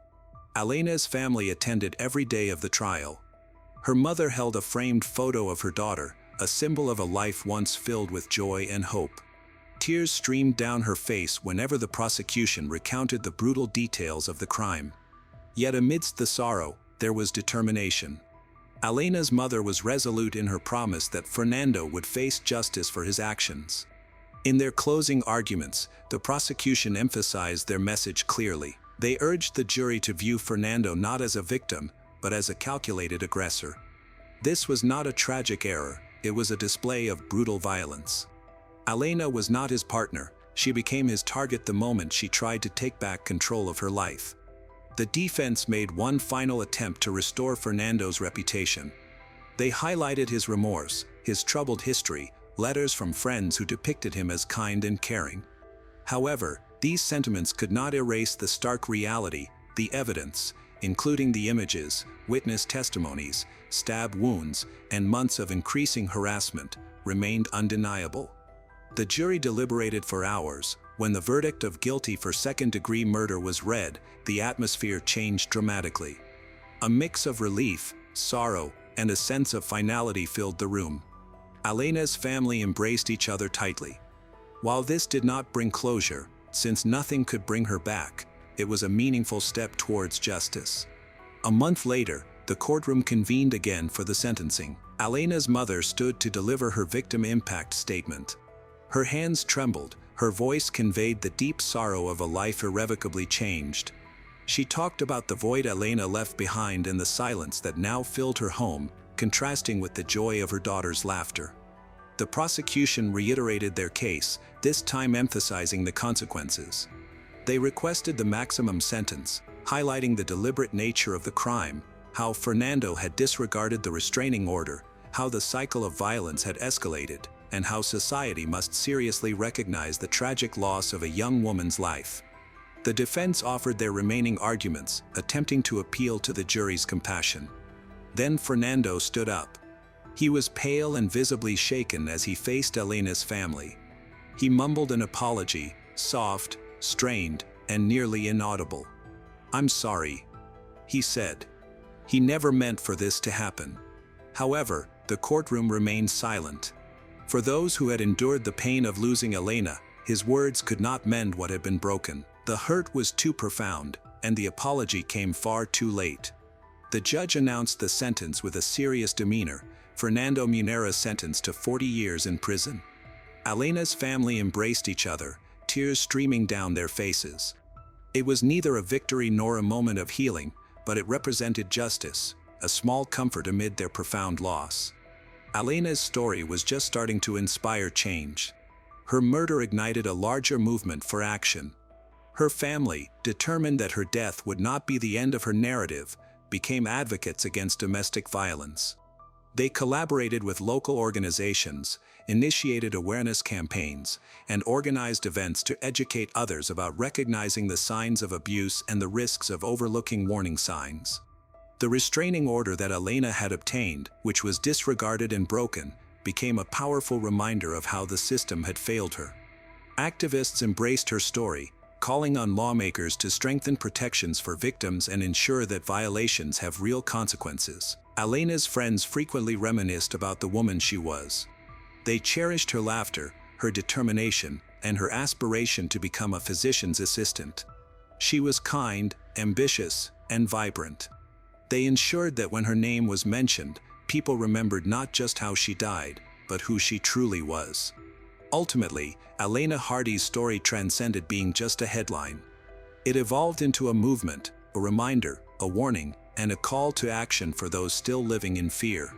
Speaker 1: Elena's family attended every day of the trial. Her mother held a framed photo of her daughter, a symbol of a life once filled with joy and hope. Tears streamed down her face whenever the prosecution recounted the brutal details of the crime. Yet amidst the sorrow, there was determination. Elena's mother was resolute in her promise that Fernando would face justice for his actions. In their closing arguments, the prosecution emphasized their message clearly. They urged the jury to view Fernando not as a victim, but as a calculated aggressor. This was not a tragic error, it was a display of brutal violence. Elena was not his partner, she became his target the moment she tried to take back control of her life. The defense made one final attempt to restore Fernando's reputation. They highlighted his remorse, his troubled history, letters from friends who depicted him as kind and caring. However, these sentiments could not erase the stark reality, the evidence, including the images, witness testimonies, stab wounds, and months of increasing harassment, remained undeniable. The jury deliberated for hours. When the verdict of guilty for second-degree murder was read, the atmosphere changed dramatically. A mix of relief, sorrow, and a sense of finality filled the room. Elena's family embraced each other tightly. While this did not bring closure, since nothing could bring her back, it was a meaningful step towards justice. A month later, the courtroom convened again for the sentencing. Elena's mother stood to deliver her victim impact statement. Her hands trembled, her voice conveyed the deep sorrow of a life irrevocably changed. She talked about the void Elena left behind and the silence that now filled her home, contrasting with the joy of her daughter's laughter. The prosecution reiterated their case, this time emphasizing the consequences. They requested the maximum sentence, highlighting the deliberate nature of the crime, how Fernando had disregarded the restraining order, how the cycle of violence had escalated, and how society must seriously recognize the tragic loss of a young woman's life. The defense offered their remaining arguments, attempting to appeal to the jury's compassion. Then Fernando stood up. He was pale and visibly shaken as he faced Elena's family. He mumbled an apology, soft, strained, and nearly inaudible. "I'm sorry," he said. He never meant for this to happen. However, the courtroom remained silent. For those who had endured the pain of losing Elena, his words could not mend what had been broken. The hurt was too profound, and the apology came far too late. The judge announced the sentence with a serious demeanor, Fernando Munera sentenced to 40 years in prison. Elena's family embraced each other, tears streaming down their faces. It was neither a victory nor a moment of healing, but it represented justice, a small comfort amid their profound loss. Elena's story was just starting to inspire change. Her murder ignited a larger movement for action. Her family, determined that her death would not be the end of her narrative, became advocates against domestic violence. They collaborated with local organizations, initiated awareness campaigns, and organized events to educate others about recognizing the signs of abuse and the risks of overlooking warning signs. The restraining order that Elena had obtained, which was disregarded and broken, became a powerful reminder of how the system had failed her. Activists embraced her story, calling on lawmakers to strengthen protections for victims and ensure that violations have real consequences. Elena's friends frequently reminisced about the woman she was. They cherished her laughter, her determination, and her aspiration to become a physician's assistant. She was kind, ambitious, and vibrant. They ensured that when her name was mentioned, people remembered not just how she died, but who she truly was. Ultimately, Elena Hardy's story transcended being just a headline. It evolved into a movement, a reminder, a warning, and a call to action for those still living in fear.